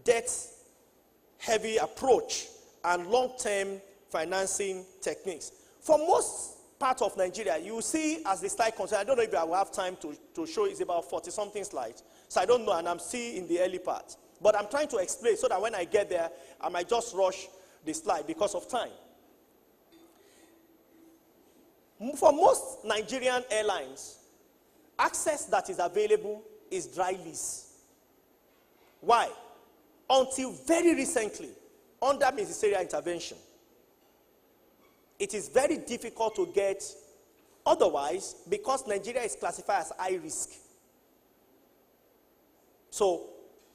debt-heavy approach and long-term financing techniques. For most parts of Nigeria, you will see as the slide concerns, I don't know if I will have time to show, it's about 40-something slides. So I don't know, and I'm still in the early part. But I'm trying to explain so that when I get there, I might just rush the slide because of time. For most Nigerian airlines, access that is available is dry lease. Why? Until very recently, under ministerial intervention, it is very difficult to get otherwise because Nigeria is classified as high risk. So,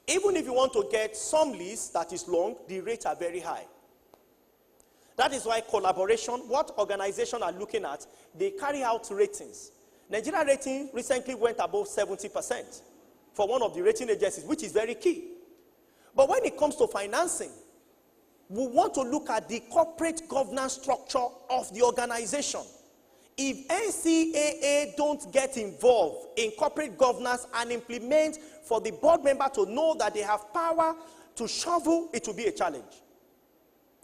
even if you want to get some lease that is long, the rates are very high. That is why collaboration, what organizations are looking at, they carry out ratings. Nigeria rating recently went above 70% for one of the rating agencies, which is very key. But when it comes to financing, we want to look at the corporate governance structure of the organization. If NCAA don't get involved in corporate governance and implement for the board member to know that they have power to shovel, it will be a challenge.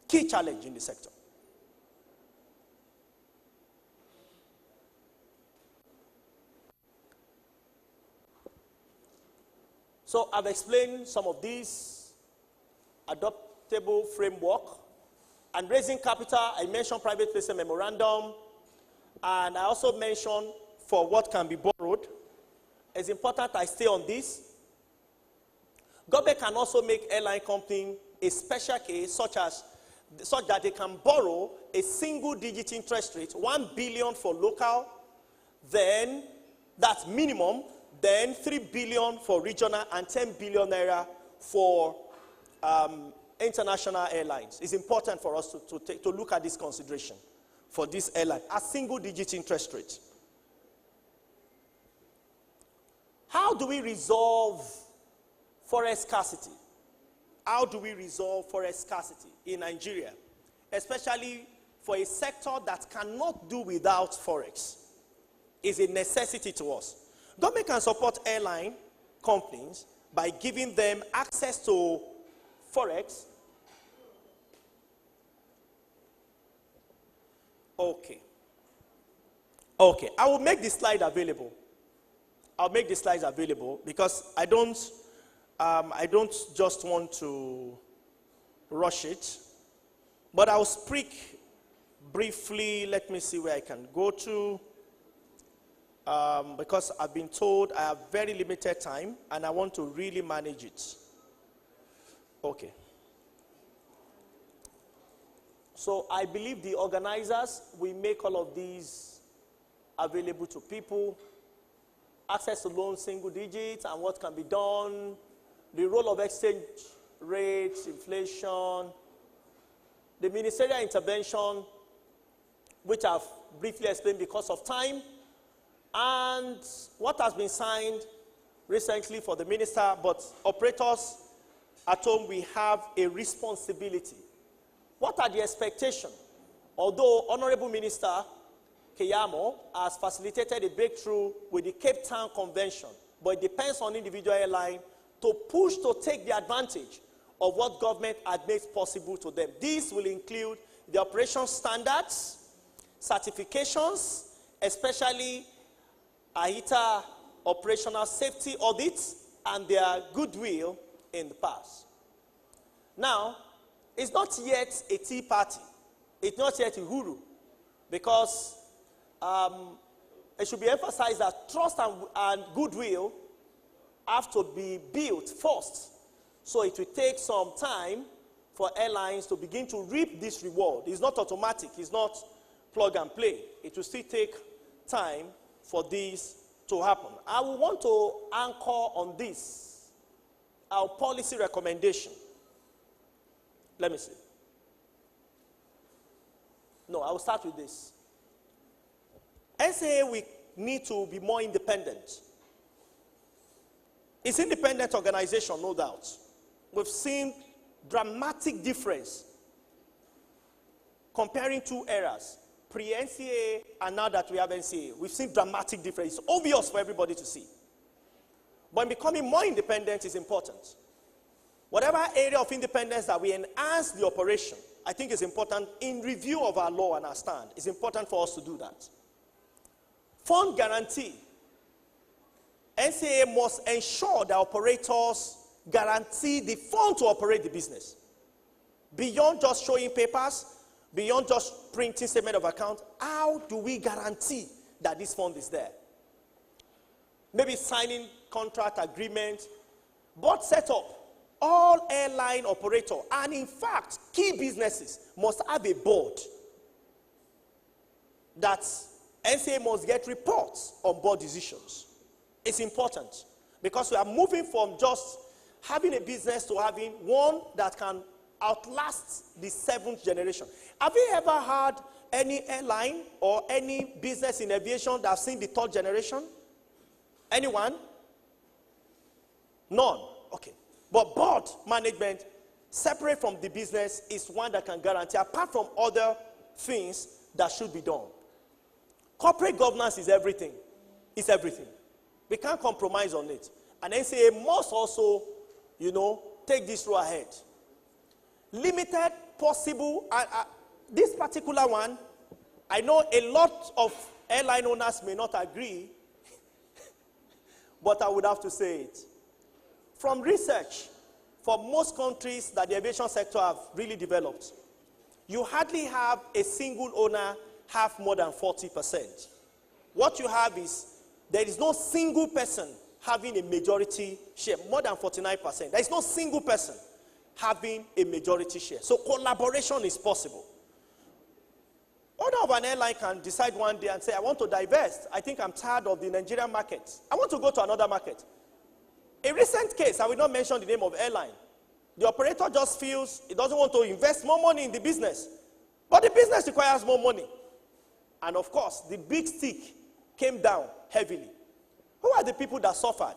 Key challenge in the sector. So I've explained some of these adoptable framework. And raising capital, I mentioned private placement memorandum. And I also mentioned for what can be borrowed. It's important I stay on this. Government can also make airline company a special case such that they can borrow a single-digit interest rate, 1 billion for local, then that's minimum, then 3 billion for regional and 10 billion naira for international airlines. It's important for us to look at this consideration for this airline, a single-digit interest rate. How do we resolve forest scarcity? How do we resolve forest scarcity in Nigeria, especially for a sector that cannot do without forex? It's a necessity to us. Government can support airline companies by giving them access to forex. Okay, I will make the slide available. I'll make the slides available because I don't just want to rush it, but I'll speak briefly. Let me see where I can go to, because I've been told I have very limited time and I want to really manage it. Okay. So I believe the organizers will make all of these available to people. Access to loans, single digits, and what can be done. The role of exchange rates, inflation. The ministerial intervention, which I've briefly explained because of time. And what has been signed recently for the minister, but operators at home, we have a responsibility. What are the expectations? Although Honorable Minister Keyamo has facilitated a breakthrough with the Cape Town Convention, but it depends on individual airline to push to take the advantage of what government has made possible to them. These will include the operation standards, certifications, especially AITA operational safety audits, and their goodwill in the past. Now, it's not yet a tea party. It's not yet a huru, because it should be emphasized that trust and goodwill have to be built first. So it will take some time for airlines to begin to reap this reward. It's not automatic. It's not plug and play. It will still take time for this to happen. I will want to anchor on this, our policy recommendation. Let me see. No, I will start with this. NCAA, we need to be more independent. It's an independent organization, no doubt. We've seen dramatic difference comparing two eras, pre-NCAA and now that we have NCAA. We've seen dramatic difference. It's obvious for everybody to see. But becoming more independent is important. Whatever area of independence that we enhance the operation, I think is important in review of our law and our stand. It's important for us to do that. Fund guarantee. NCAA must ensure that operators guarantee the fund to operate the business. Beyond just showing papers, beyond just printing statement of account, how do we guarantee that this fund is there? Maybe signing contract agreement, board setup. All airline operators, and in fact, key businesses must have a board that NCAA must get reports on board decisions. It's important because we are moving from just having a business to having one that can outlast the 7th generation. Have you ever had any airline or any business in aviation that has seen the 3rd generation? Anyone? None. Okay. But board management separate from the business, is one that can guarantee, apart from other things that should be done. Corporate governance is everything. It's everything. We can't compromise on it. And NCA must also, take this road ahead. Limited possible, this particular one, I know a lot of airline owners may not agree, but I would have to say it. From research, for most countries that the aviation sector have really developed, you hardly have a single owner have more than 40%. What you have is, there is no single person having a majority share, more than 49%. There is no single person having a majority share. So collaboration is possible. Owner of an airline can decide one day and say, I want to divest. I think I'm tired of the Nigerian market. I want to go to another market. A recent case, I will not mention the name of airline. The operator just feels he doesn't want to invest more money in the business. But the business requires more money. And of course, the big stick came down heavily. Who are the people that suffered?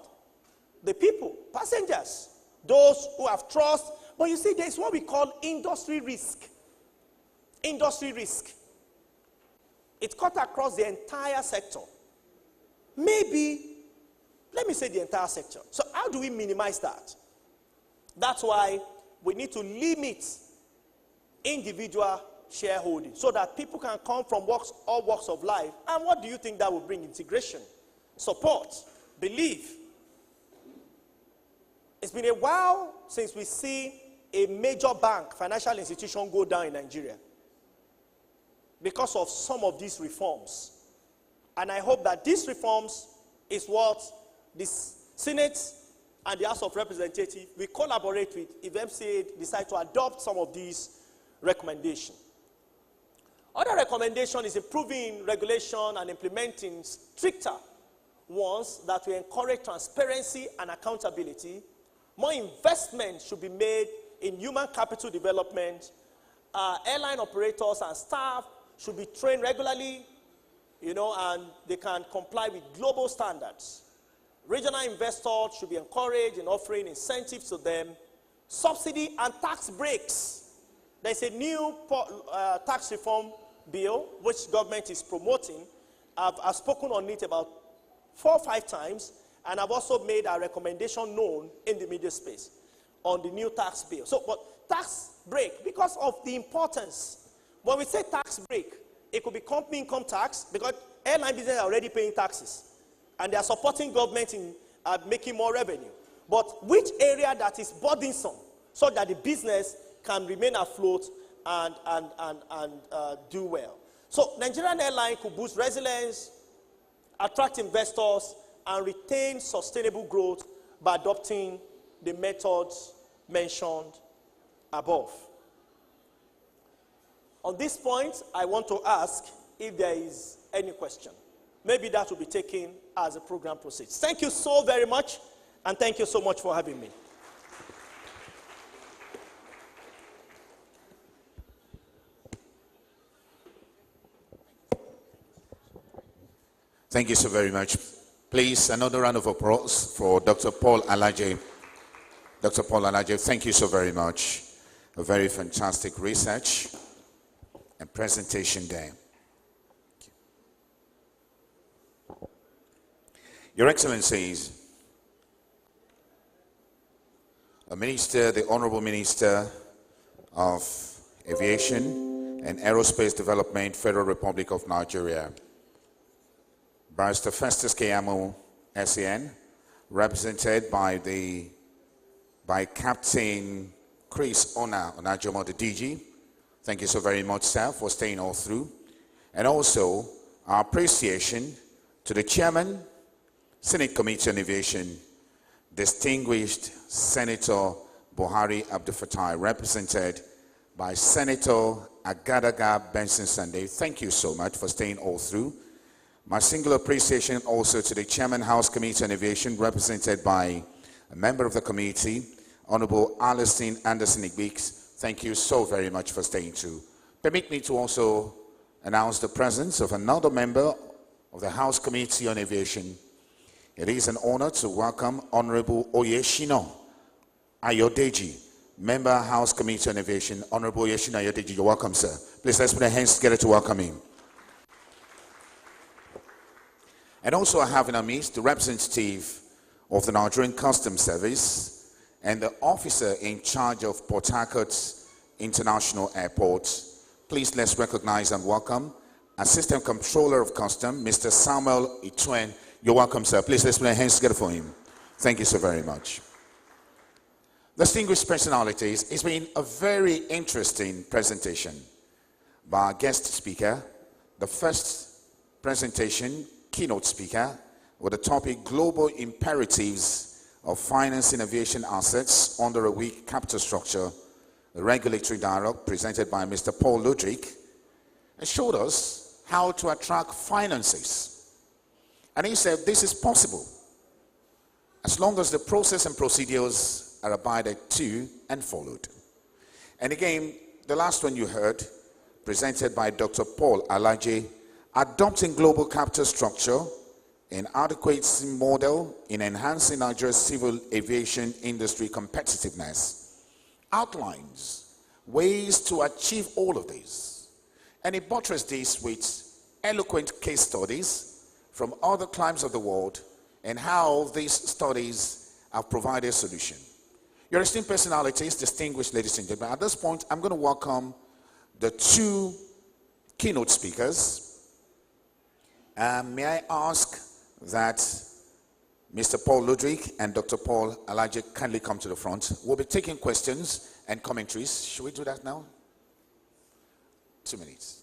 The people, passengers, those who have trust. But you see, there's what we call industry risk. Industry risk. It cut across the entire sector. Maybe, let me say the entire sector. So how do we minimize that? That's why we need to limit individual shareholding so that people can come from all walks of life. And what do you think that will bring? Integration, support, belief. It's been a while since we see a major bank, financial institution go down in Nigeria because of some of these reforms. And I hope that these reforms is what the Senate and the House of Representatives will collaborate with if MCA decide to adopt some of these recommendations. Other recommendation is improving regulation and implementing stricter ones that will encourage transparency and accountability. More investment should be made in human capital development. Airline operators and staff should be trained regularly, and they can comply with global standards. Regional investors should be encouraged in offering incentives to them. Subsidy and tax breaks. There's a new tax reform bill which government is promoting. I've spoken on it about 4 or 5 times, and I've also made a recommendation known in the media space on the new tax bill. So, but tax break, because of the importance. When we say tax break, it could be company income tax, because airline business are already paying taxes, and they are supporting government in making more revenue. But which area that is burdensome, so that the business can remain afloat and do well. So Nigerian airline could boost resilience, attract investors, and retain sustainable growth by adopting the methods mentioned above. On this point, I want to ask if there is any question. Maybe that will be taken as the program proceeds. Thank you so very much, and thank you so much for having me. Thank you so very much. Please, another round of applause for Dr. Paul Alaje. Dr. Paul Alaje, thank you so very much. A very fantastic research and presentation there. Your Excellencies, the Honorable Minister of Aviation and Aerospace Development, Federal Republic of Nigeria, Barrister Festus Keyamo, SAN, represented by Captain Chris Onajomo, the DG. Thank you so very much, sir, for staying all through. And also, our appreciation to the Chairman, Senate Committee on Aviation, distinguished Senator Buhari Abdul-Fattah, represented by Senator Agadaga Benson Sunday. Thank you so much for staying all through. My singular appreciation also to the Chairman, House Committee on Aviation, represented by a member of the committee, Honorable Alison Anderson-Igbix. Thank you so very much for staying through. Permit me to also announce the presence of another member of the House Committee on Aviation. It is an honor to welcome Honorable Oyeshino Ayodeji, Member House Committee on Aviation, Honorable Yeshina Yodeji. You're welcome, sir. Please let's put our hands together to welcome him. And also I have in our midst the representative of the Nigerian Customs Service and the officer in charge of Port Harcourt International Airport. Please let's recognize and welcome Assistant Controller of Customs, Mr. Samuel Ituen. You're welcome, sir. Please let's put our hands together for him. Thank you so very much. Distinguished personalities, it's been a very interesting presentation by our guest speaker. The first presentation, keynote speaker, with the topic Global Imperatives of Financing Aviation Assets under a Weak Capital Structure, a regulatory dialogue presented by Mr. Paul Ludwig, and showed us how to attract finances. And he said this is possible as long as the process and procedures are abided to and followed. And again, the last one you heard, presented by Dr. Paul Alaje, adopting global capital structure, an adequate model in enhancing Nigeria's civil aviation industry competitiveness, outlines ways to achieve all of this. And he buttressed this with eloquent case studies from other climes of the world and how these studies have provided solution. Your esteemed personalities, distinguished ladies and gentlemen, at this point, I'm going to welcome the two keynote speakers. May I ask that Mr. Paul Ludwig and Dr. Paul Alaje kindly come to the front. We'll be taking questions and commentaries. Should we do that now? 2 minutes.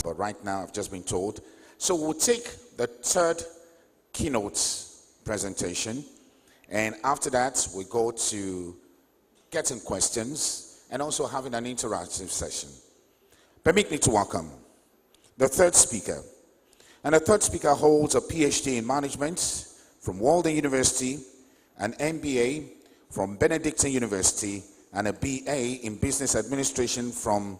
But right now, I've just been told. So we'll take the third keynote presentation, and after that, we go to getting questions and also having an interactive session. Permit me to welcome the third speaker. And the third speaker holds a PhD in management from Walden University, an MBA from Benedictine University, and a BA in business administration from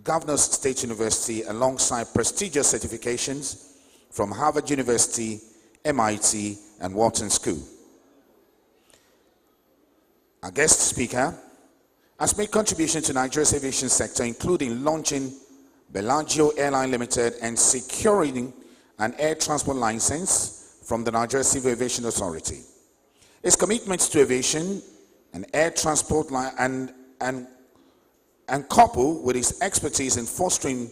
Governor's State University, alongside prestigious certifications from Harvard University, MIT, and Wharton School. Our guest speaker has made contribution to Nigeria's aviation sector, including launching Bellagio Airline Limited and securing an air transport license from the Nigeria Civil Aviation Authority. His commitments to aviation and air transport and coupled with his expertise in fostering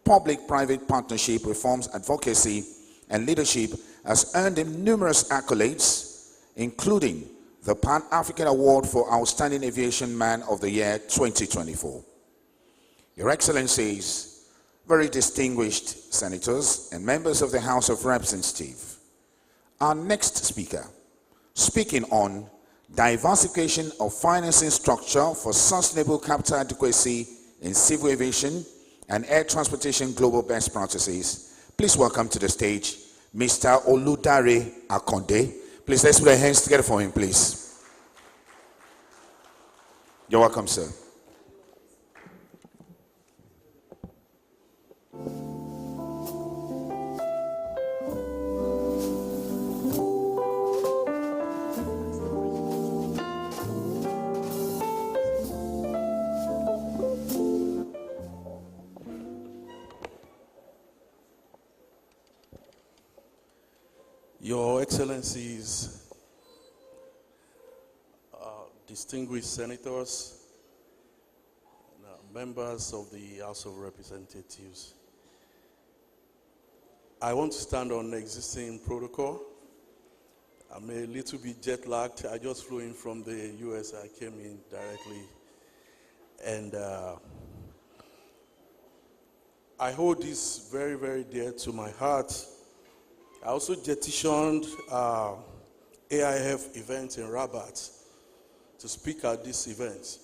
public-private partnership, reforms, advocacy, and leadership has earned him numerous accolades, including the Pan-African Award for Outstanding Aviation Man of the Year 2024. Your Excellencies, very distinguished senators and members of the House of Representatives, our next speaker, speaking on diversification of financing structure for sustainable capital adequacy in civil aviation and air transportation global best practices. Please welcome to the stage Mr. Oludare Akonde. Please let's put our hands together for him, please. You're welcome, sir. Your Excellencies, distinguished senators, members of the House of Representatives, I want to stand on existing protocol. I'm a little bit jet lagged. I just flew in from the US. I came in directly. And I hold this very, very dear to my heart. I also petitioned AIF event in Rabat to speak at this event.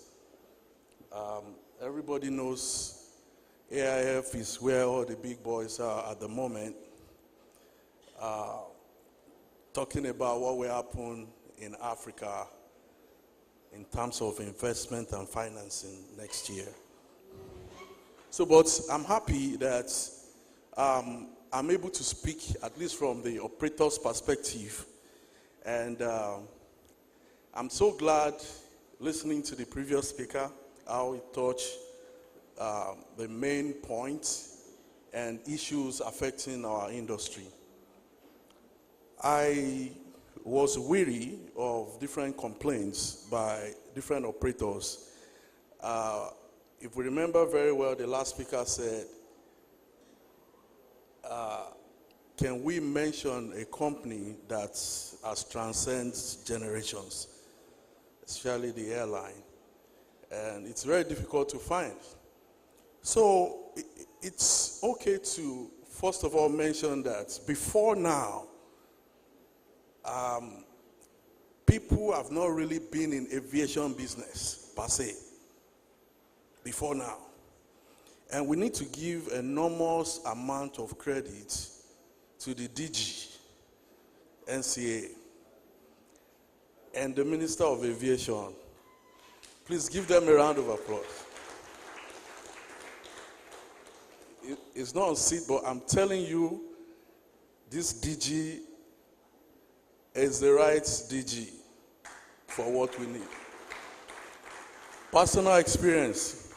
Everybody knows AIF is where all the big boys are at the moment, talking about what will happen in Africa in terms of investment and financing next year. So, but I'm happy that I'm able to speak, at least from the operator's perspective. And I'm so glad listening to the previous speaker, how he touched the main points and issues affecting our industry. I was weary of different complaints by different operators. If we remember very well, the last speaker said, can we mention a company that has transcended generations, especially the airline? And it's very difficult to find. So it's okay to, first of all, mention that before now, people have not really been in aviation business, per se, before now. And we need to give enormous amount of credit to the DG, NCA, and the Minister of Aviation. Please give them a round of applause. It's not on seat, but I'm telling you, this DG is the right DG for what we need. Personal experience.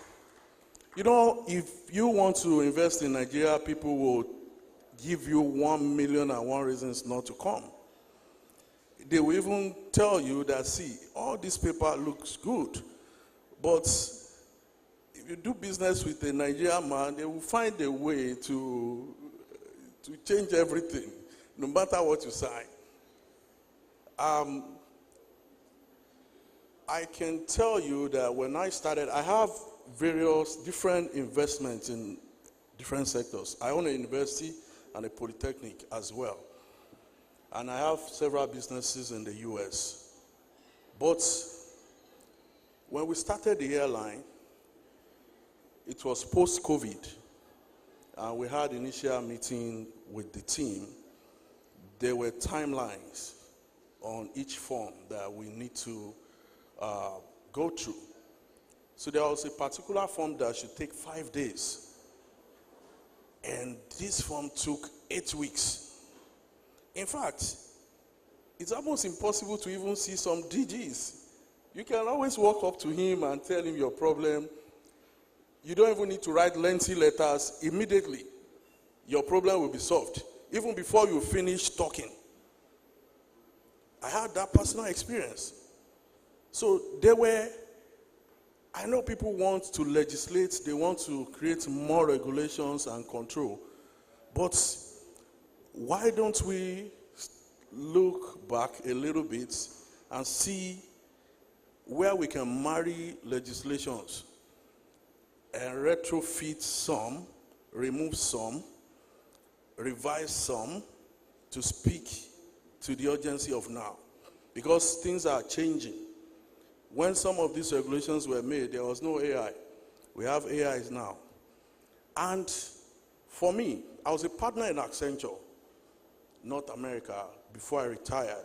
You know, if you want to invest in Nigeria, people will give you 1,000,001 reasons not to come. They will even tell you that, see, all this paper looks good, but if you do business with a Nigerian man, they will find a way to change everything, no matter what you sign. I can tell you that when I started, I have various different investments in different sectors. I own a university and a polytechnic as well. And I have several businesses in the US. But when we started the airline, it was post-COVID. And we had initial meeting with the team. There were timelines on each form that we need to go through. So there was a particular form that should take 5 days. And this form took 8 weeks. In fact, it's almost impossible to even see some DGs. You can always walk up to him and tell him your problem. You don't even need to write lengthy letters. Immediately, your problem will be solved, even before you finish talking. I had that personal experience. So I know people want to legislate, they want to create more regulations and control, but why don't we look back a little bit and see where we can marry legislations and retrofit some, remove some, revise some to speak to the urgency of now, because things are changing. When some of these regulations were made, there was no AI. We have AIs now. And for me, I was a partner in Accenture, North America, before I retired.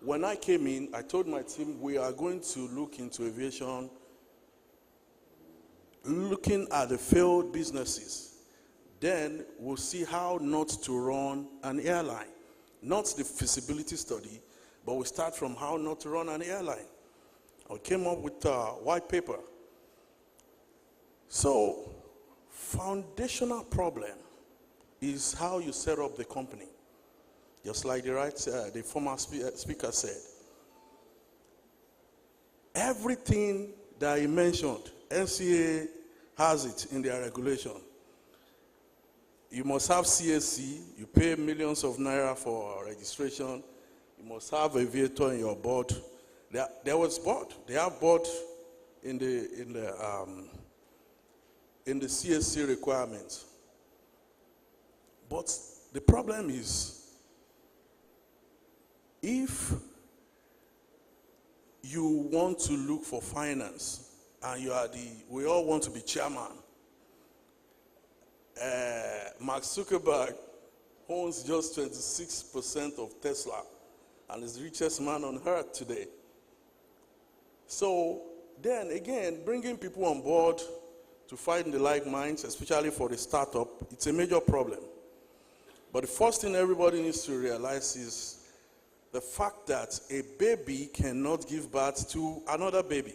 When I came in, I told my team, we are going to look into aviation, looking at the failed businesses. Then we'll see how not to run an airline. Not the feasibility study, but we start from how not to run an airline. I came up with a white paper. So, foundational problem is how you set up the company. Just like the former speaker said. Everything that he mentioned, NCA has it in their regulation. You must have CSC, you pay millions of naira for registration, you must have aviator in your board. There was board. They have board in the CSC requirements. But the problem is, if you want to look for finance, and we all want to be chairman. Mark Zuckerberg owns just 26% of Tesla and is the richest man on earth today. So then again, bringing people on board to fight in the like minds, especially for the startup, it's a major problem. But the first thing everybody needs to realize is the fact that a baby cannot give birth to another baby.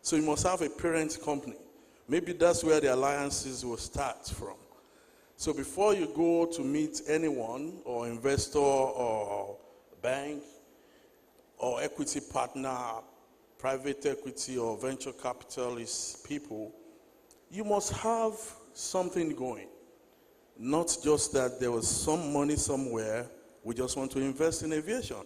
So you must have a parent company. Maybe that's where the alliances will start from. So before you go to meet anyone or investor or bank or equity partner, private equity or venture capitalist people, you must have something going. Not just that there was some money somewhere, we just want to invest in aviation.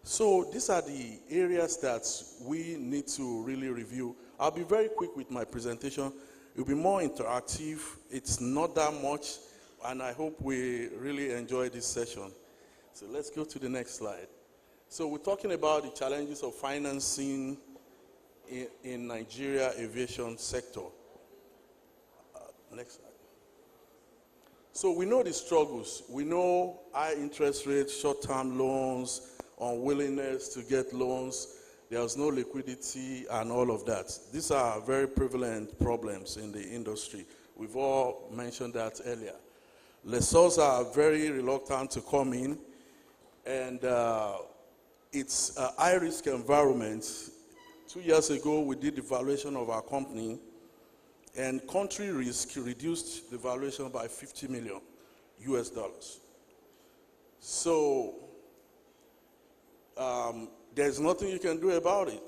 So these are the areas that we need to really review. I'll be very quick with my presentation. It will be more interactive. It's not that much, and I hope we really enjoy this session. So let's go to the next slide. So we're talking about the challenges of financing in Nigeria aviation sector. Next slide. So we know the struggles. We know high interest rates, short-term loans, unwillingness to get loans. There's no liquidity and all of that. These are very prevalent problems in the industry. We've all mentioned that earlier. Lessors are very reluctant to come in, and it's a high-risk environment. 2 years ago, we did the valuation of our company, and country risk reduced the valuation by $50 million US. So there's nothing you can do about it.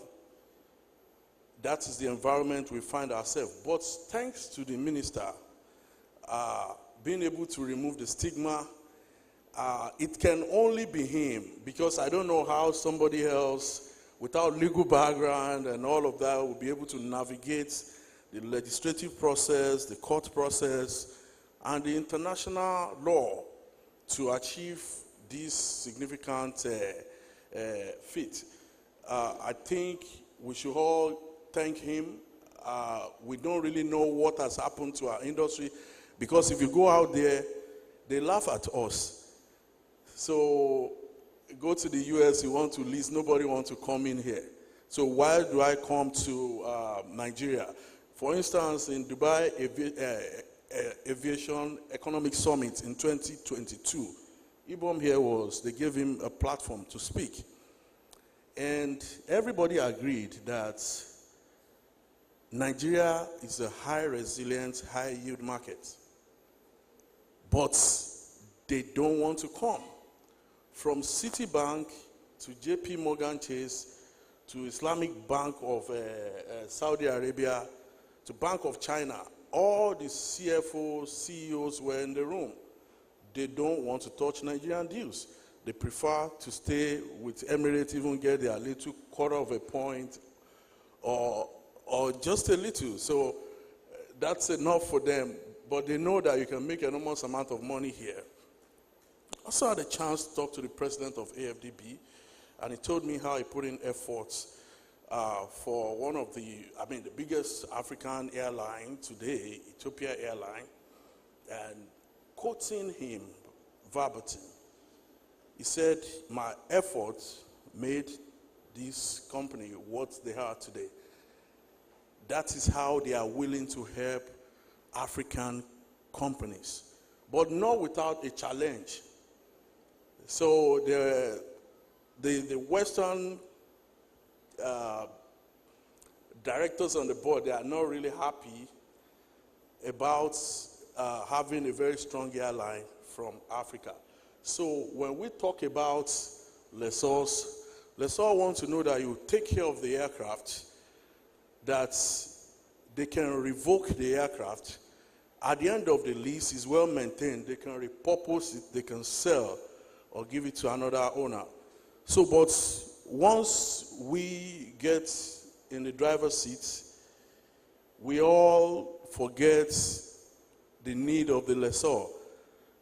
That is the environment we find ourselves. But thanks to the minister being able to remove the stigma, it can only be him, because I don't know how somebody else without legal background and all of that will be able to navigate the legislative process, the court process, and the international law to achieve this significant feat. I think we should all thank him. We don't really know what has happened to our industry, because if you go out there, they laugh at us. So go to the US, you want to lease, nobody wants to come in here. So why do I come to Nigeria? For instance, in Dubai Aviation Economic Summit in 2022, Ibom here they gave him a platform to speak. And everybody agreed that Nigeria is a high resilience, high yield market. But they don't want to come. From Citibank to JP Morgan Chase to Islamic Bank of Saudi Arabia to Bank of China, all the CFOs, CEOs were in the room. They don't want to touch Nigerian deals. They prefer to stay with Emirates, even get their little quarter of a point or just a little. So that's enough for them. But they know that you can make an enormous amount of money here. I also had a chance to talk to the president of AFDB, and he told me how he put in efforts for one of the biggest African airline today, Ethiopia Airline, and quoting him verbatim, he said, "My efforts made this company what they are today." That is how they are willing to help African companies, but not without a challenge. So the Western directors on the board, they are not really happy about having a very strong airline from Africa. So when we talk about lessors want to know that you take care of the aircraft, that they can revoke the aircraft. At the end of the lease, is well maintained. They can repurpose it, they can sell or give it to another owner. So, but once we get in the driver's seat, we all forget the need of the lessor.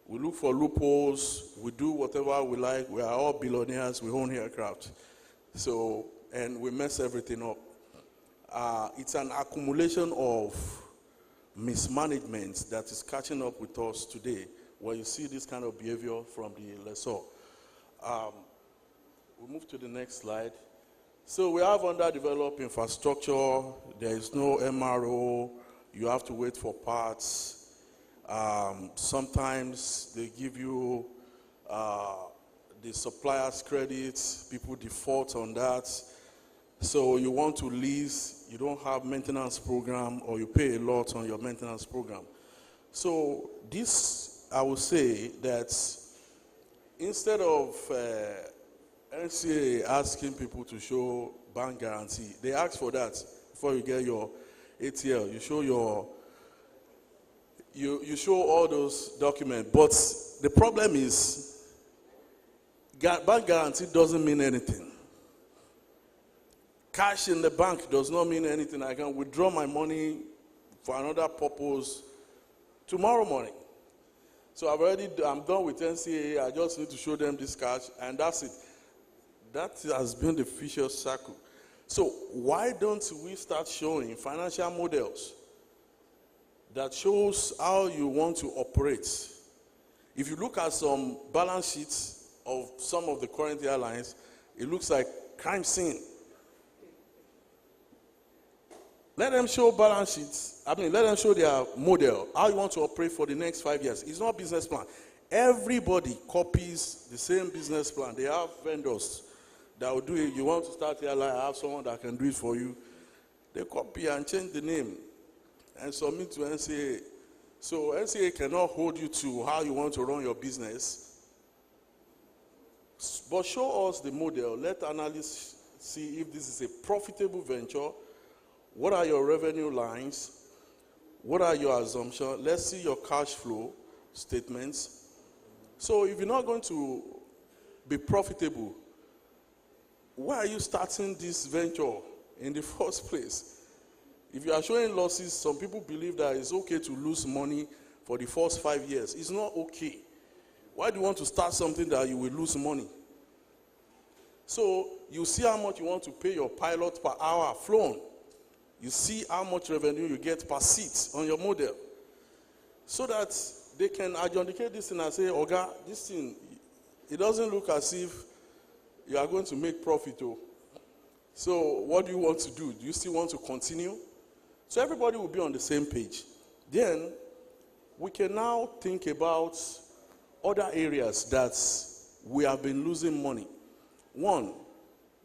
We look for loopholes, we do whatever we like, we are all billionaires, we own aircraft. So and we mess everything up. It's an accumulation of mismanagement that is catching up with us today, where you see this kind of behavior from the lessor. We'll move to the next slide. So we have underdeveloped infrastructure. There is no MRO. You have to wait for parts. Sometimes they give you the supplier's credits. People default on that. So you want to lease, you don't have maintenance program, or you pay a lot on your maintenance program. So this, I would say that instead of NCA asking people to show bank guarantee, they ask for that before you get your ATL. You show you show all those documents. But the problem is, bank guarantee doesn't mean anything. Cash in the bank does not mean anything. I can withdraw my money for another purpose tomorrow morning. So I'm done with NCA. I just need to show them this cash, and that's it. That has been the vicious circle. So why don't we start showing financial models that shows how you want to operate? If you look at some balance sheets of some of the current airlines, it looks like crime scene. Let them show balance sheets. Let them show their model, how you want to operate for the next 5 years. It's not a business plan. Everybody copies the same business plan. They have vendors that will do it. You want to start the airline, I have someone that can do it for you. They copy and change the name and submit to NCA. So NCA cannot hold you to how you want to run your business. But show us the model. Let analysts see if this is a profitable venture. What are your revenue lines? What are your assumptions? Let's see your cash flow statements. So if you're not going to be profitable, why are you starting this venture in the first place? If you are showing losses, some people believe that it's okay to lose money for the first 5 years. It's not okay. Why do you want to start something that you will lose money? So you see how much you want to pay your pilot per hour flown. You see how much revenue you get per seat on your model. So that they can adjudicate this thing and say, Oga, this thing, it doesn't look as if you are going to make profit. So what do you want to do? Do you still want to continue? So everybody will be on the same page. Then we can now think about other areas that we have been losing money. One,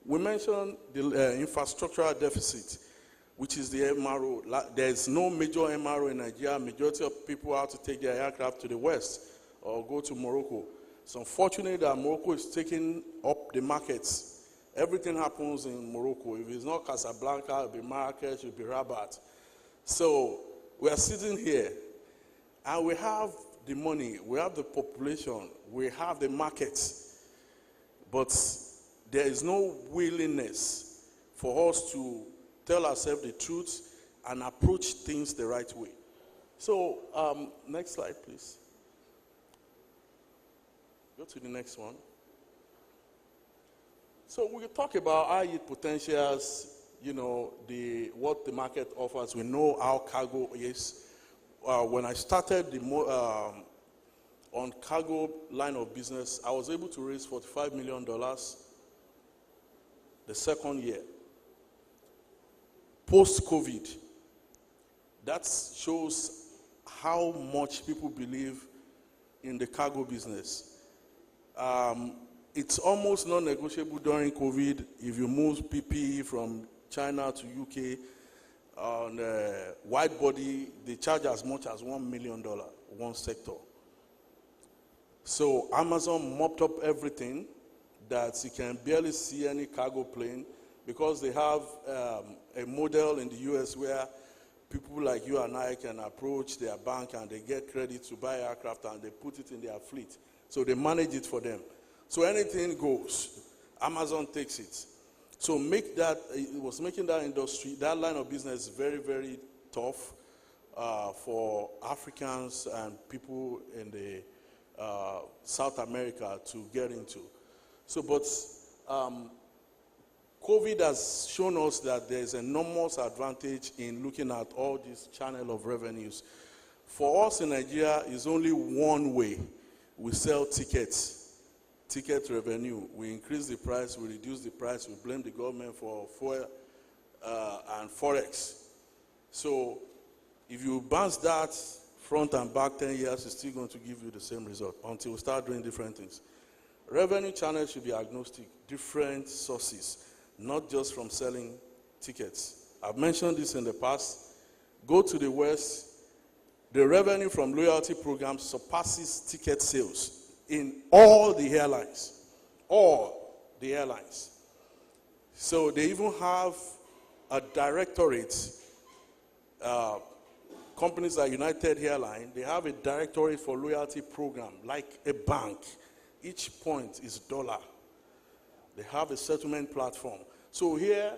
we mentioned the infrastructural deficit, which is the MRO. There's no major MRO in Nigeria. Majority of people have to take their aircraft to the west or go to Morocco. It's unfortunate that Morocco is taking up the markets. Everything happens in Morocco. If it's not Casablanca, it'll be Marrakesh, it'll be Rabat. So we are sitting here, and we have the money, we have the population, we have the markets, but there is no willingness for us to tell ourselves the truth and approach things the right way. So, next slide, please. Go to the next one. So we talk about high potentials, what the market offers. We know how cargo is. When I started on cargo line of business, I was able to raise $45 million the second year. Post-COVID, that shows how much people believe in the cargo business. It's almost non-negotiable during COVID. If you move PPE from China to UK on wide body, they charge as much as $1 million, one sector. So Amazon mopped up everything that you can barely see any cargo plane, because they have a model in the US where people like you and I can approach their bank and they get credit to buy aircraft and they put it in their fleet. So they manage it for them. So anything goes. Amazon takes it. So it was making that industry, that line of business very, very tough for Africans and people in the South America to get into. So, but COVID has shown us that there's enormous advantage in looking at all these channel of revenues. For us in Nigeria, it's only one way. We sell tickets, ticket revenue. We increase the price, we reduce the price, we blame the government for fuel and forex. So if you bounce that front and back 10 years, it's still going to give you the same result until we start doing different things. Revenue channels should be agnostic, different sources, not just from selling tickets. I've mentioned this in the past. Go to the West, the revenue from loyalty programs surpasses ticket sales in all the airlines. All the airlines. So they even have a directorate. Companies like United Airlines, they have a directorate for loyalty program, like a bank. Each point is $1. They have a settlement platform. So here,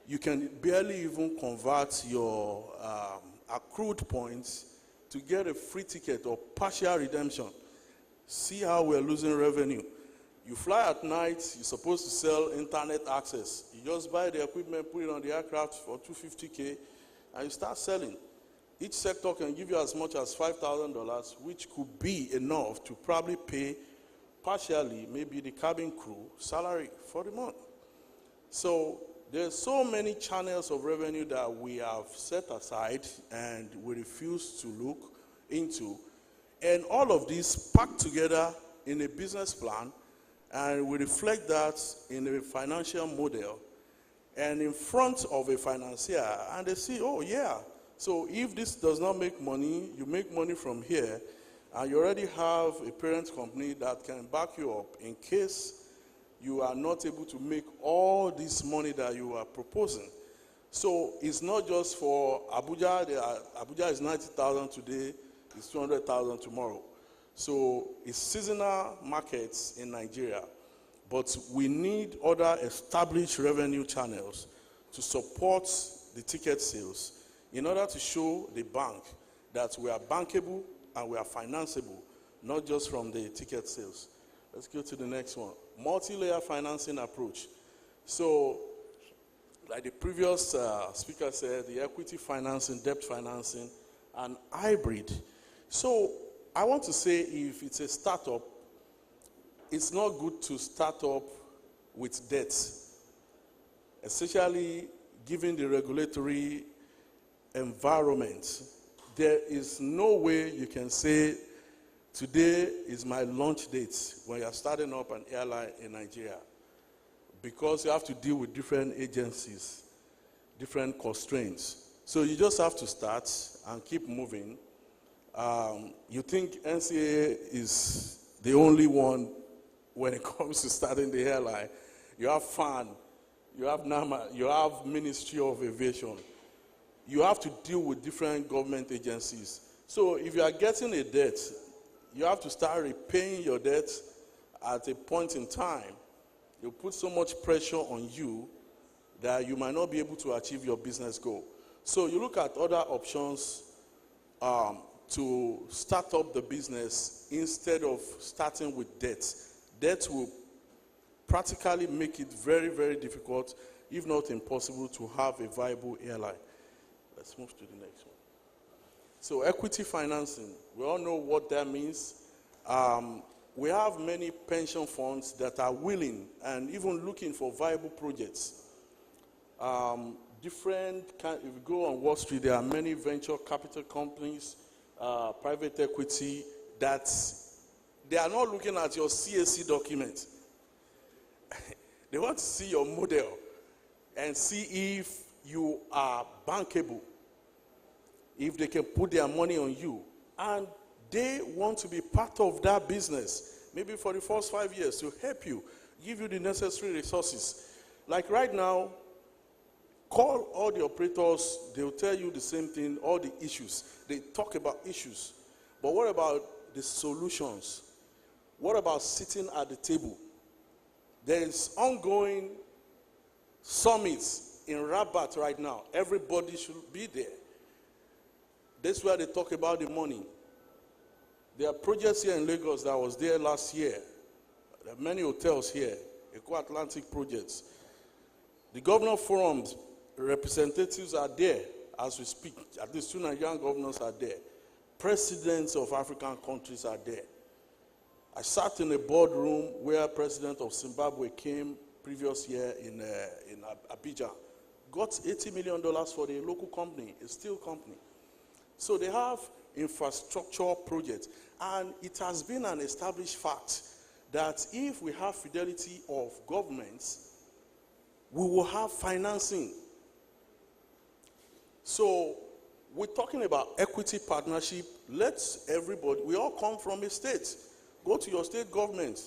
you can barely even convert your accrued points to get a free ticket or partial redemption. See how we're losing revenue. You fly at night, you're supposed to sell internet access. You just buy the equipment, put it on the aircraft for $250K, and you start selling. Each sector can give you as much as $5,000, which could be enough to probably pay partially maybe the cabin crew salary for the month. So there's so many channels of revenue that we have set aside and we refuse to look into. And all of these packed together in a business plan, and we reflect that in a financial model and in front of a financier, and they see, oh yeah, so if this does not make money, you make money from here, and you already have a parent company that can back you up in case you are not able to make all this money that you are proposing. So it's not just for Abuja. Abuja is 90,000 today, it's 200,000 tomorrow. So it's seasonal markets in Nigeria, but we need other established revenue channels to support the ticket sales in order to show the bank that we are bankable and we are financeable, not just from the ticket sales. Let's go to the next one. Multi-layer financing approach. So, like the previous speaker said, the equity financing, debt financing, and hybrid. So, I want to say if it's a startup, it's not good to start up with debt, especially given the regulatory environment. There is no way you can say, today is my launch date when you're starting up an airline in Nigeria, because you have to deal with different agencies, different constraints. So you just have to start and keep moving. You think NCAA is the only one when it comes to starting the airline. You have FAN, you have NAMA, you have Ministry of Aviation. You have to deal with different government agencies. So if you are getting a debt, you have to start repaying your debt at a point in time. You put so much pressure on you that you might not be able to achieve your business goal. So you look at other options to start up the business instead of starting with debt. Debt will practically make it very, very difficult, if not impossible, to have a viable airline. Let's move to the next one. So equity financing, we all know what that means. We have many pension funds that are willing and even looking for viable projects. If you go on Wall Street, there are many venture capital companies, private equity, that they are not looking at your CAC document. They want to see your model and see if you are bankable, if they can put their money on you. And they want to be part of that business, maybe for the first 5 years, to help you, give you the necessary resources. Like right now, call all the operators, they'll tell you the same thing, all the issues. They talk about issues. But what about the solutions? What about sitting at the table? There is ongoing summits in Rabat right now. Everybody should be there. That's where they talk about the money. There are projects here in Lagos that was there last year. There are many hotels here, Eco-Atlantic projects. The governor forums representatives are there as we speak. At least 2 Nigerian governors are there. Presidents of African countries are there. I sat in a boardroom where President of Zimbabwe came previous year in Abidjan. Got $80 million for the local company, a steel company. So they have infrastructure projects. And it has been an established fact that if we have fidelity of governments, we will have financing. So we're talking about equity partnership. Let's everybody, we all come from a state. Go to your state government,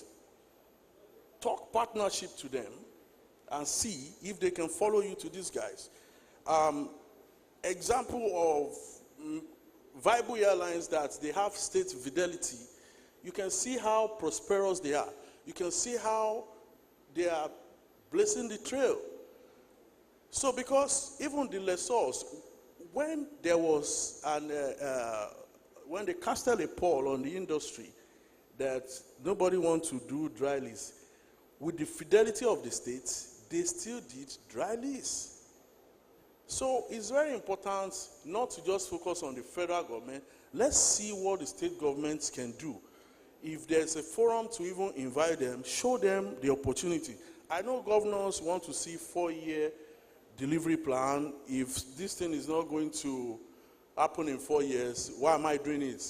talk partnership to them, and see if they can follow you to these guys. Example of viable airlines that they have state fidelity. You can see how prosperous they are. You can see how they are blazing the trail. So because even the lessors, when there was when they casted a poll on the industry that nobody wants to do dry lease, with the fidelity of the states, they still did dry lease. So it's very important not to just focus on the federal government. Let's see what the state governments can do. If there's a forum to even invite them, show them the opportunity. I know governors want to see 4-year delivery plan. If this thing is not going to happen in 4 years, why am I doing it?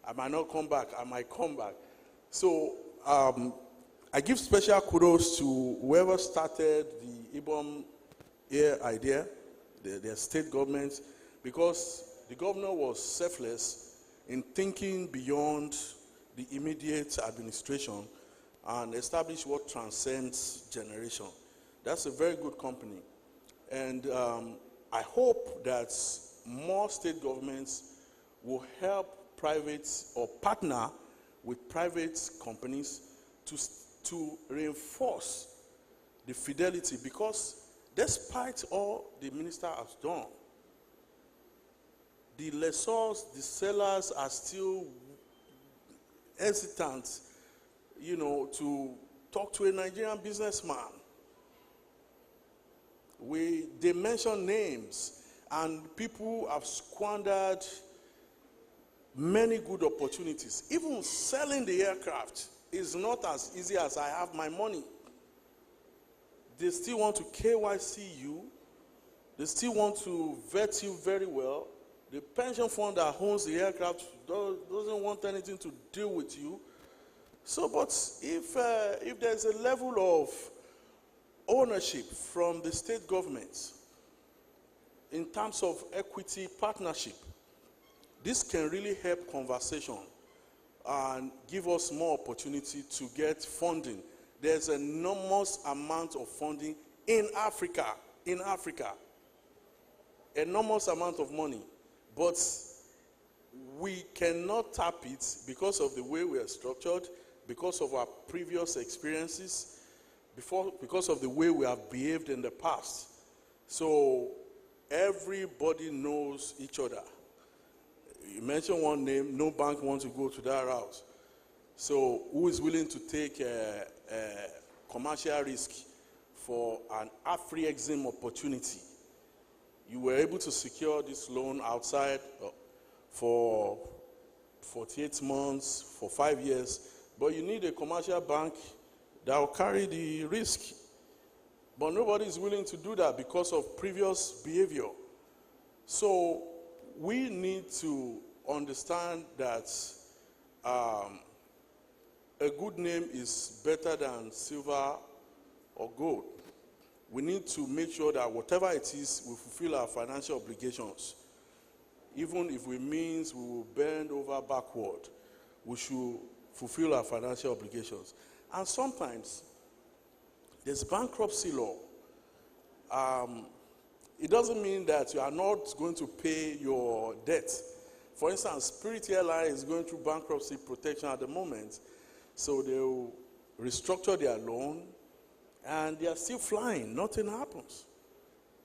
I might not come back. I might come back. So I give special kudos to whoever started the IBOM Air idea, their state government, because the governor was selfless in thinking beyond the immediate administration and establish what transcends generation. That's a very good company. And I hope that more state governments will help private or partner with private companies to reinforce the fidelity, because despite all the minister has done, the lessors, the sellers are still hesitant, to talk to a Nigerian businessman. They mention names, and people have squandered many good opportunities. Even selling the aircraft is not as easy as I have my money. They still want to KYC you. They still want to vet you very well. The pension fund that owns the aircraft doesn't want anything to do with you. So, but if there's a level of ownership from the state governments in terms of equity partnership, this can really help conversation and give us more opportunity to get funding. There's an enormous amount of funding in Africa, enormous amount of money, but we cannot tap it because of the way we are structured, because of our previous experiences, because of the way we have behaved in the past. So everybody knows each other. You mention one name, no bank wants to go to that route. So who is willing to take a commercial risk for an Afri-Exim opportunity? You were able to secure this loan outside for 48 months, for 5 years, but you need a commercial bank that will carry the risk. But nobody is willing to do that because of previous behavior. So we need to understand that a good name is better than silver or gold. We need to make sure that whatever it is, we fulfill our financial obligations. Even if it means we will bend over backward, we should fulfill our financial obligations. And sometimes there's bankruptcy law. It doesn't mean that you are not going to pay your debt. For instance, Spirit Airlines is going through bankruptcy protection at the moment, so they will restructure their loan, and they are still flying. Nothing happens.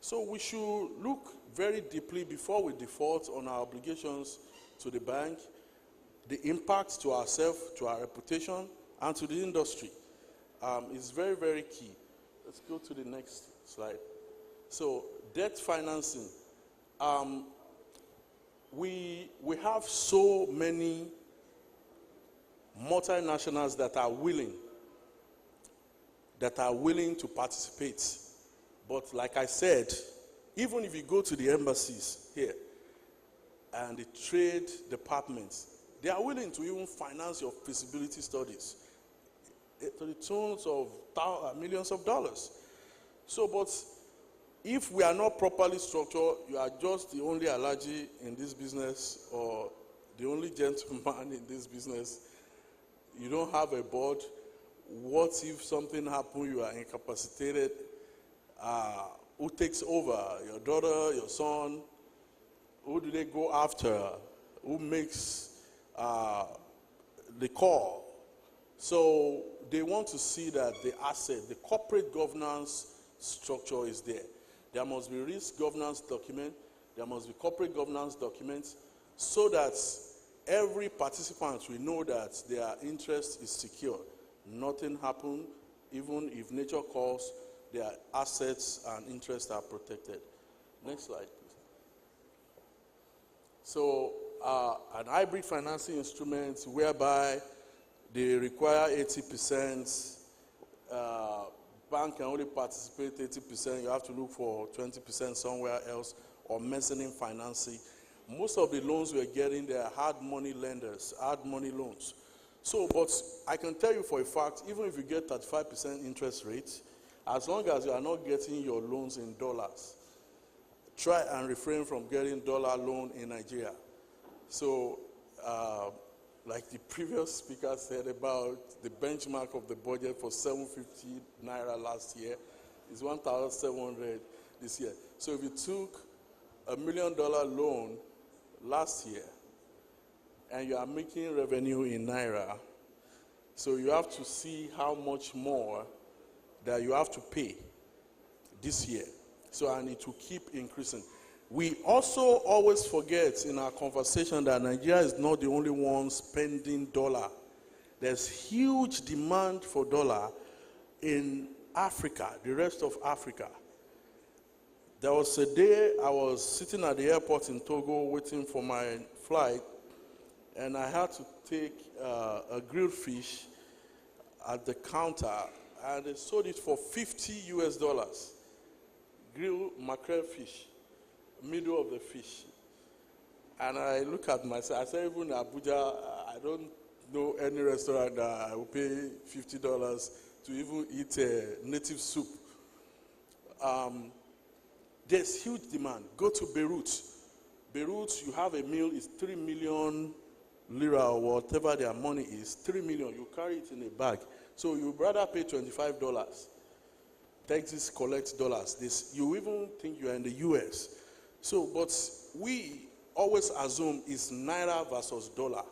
So we should look very deeply before we default on our obligations to the bank, the impact to ourselves, to our reputation, and to the industry. Is very, very key. Let's go to the next slide. So debt financing. We have so many multinationals that are willing to participate. But like I said, even if you go to the embassies here and the trade departments, they are willing to even finance your feasibility studies to the tunes of millions of dollars. So, but if we are not properly structured, you are just the only allergy in this business or the only gentleman in this business. You don't have a board. What if something happens, you are incapacitated? Who takes over? Your daughter, your son? Who do they go after? Who makes the call? So they want to see that the asset, the corporate governance structure is there. There must be risk governance document. There must be corporate governance documents so that every participant will know that their interest is secure. Nothing happens, even if nature calls, their assets and interests are protected. Next slide, please. So an hybrid financing instrument whereby they require 80%, bank can only participate 80%, you have to look for 20% somewhere else, or mezzanine financing. Most of the loans we're getting, they are hard money lenders, hard money loans. So, but I can tell you for a fact, even if you get 35% interest rate, as long as you are not getting your loans in dollars, try and refrain from getting dollar loan in Nigeria. So, like the previous speaker said about the benchmark of the budget for 750 naira last year is 1,700 this year. So if you took $1 million loan last year and you are making revenue in naira, so you have to see how much more that you have to pay this year. So, and it will keep increasing. We also always forget in our conversation that Nigeria is not the only one spending dollar. There's huge demand for dollar in Africa, the rest of Africa. There was a day I was sitting at the airport in Togo waiting for my flight, and I had to take a grilled fish at the counter, and they sold it for $50 US. Grilled mackerel fish, middle of the fish. And I look at myself, I said, even in Abuja, I don't know any restaurant that I will pay $50 to even eat a native soup. There's huge demand. Go to Beirut. Beirut, you have a meal, it's 3 million lira or whatever their money is, 3 million, you carry it in a bag. So you'd rather pay $25. Texas collects dollars. You even think you're in the US. So, but we always assume it's naira versus dollar.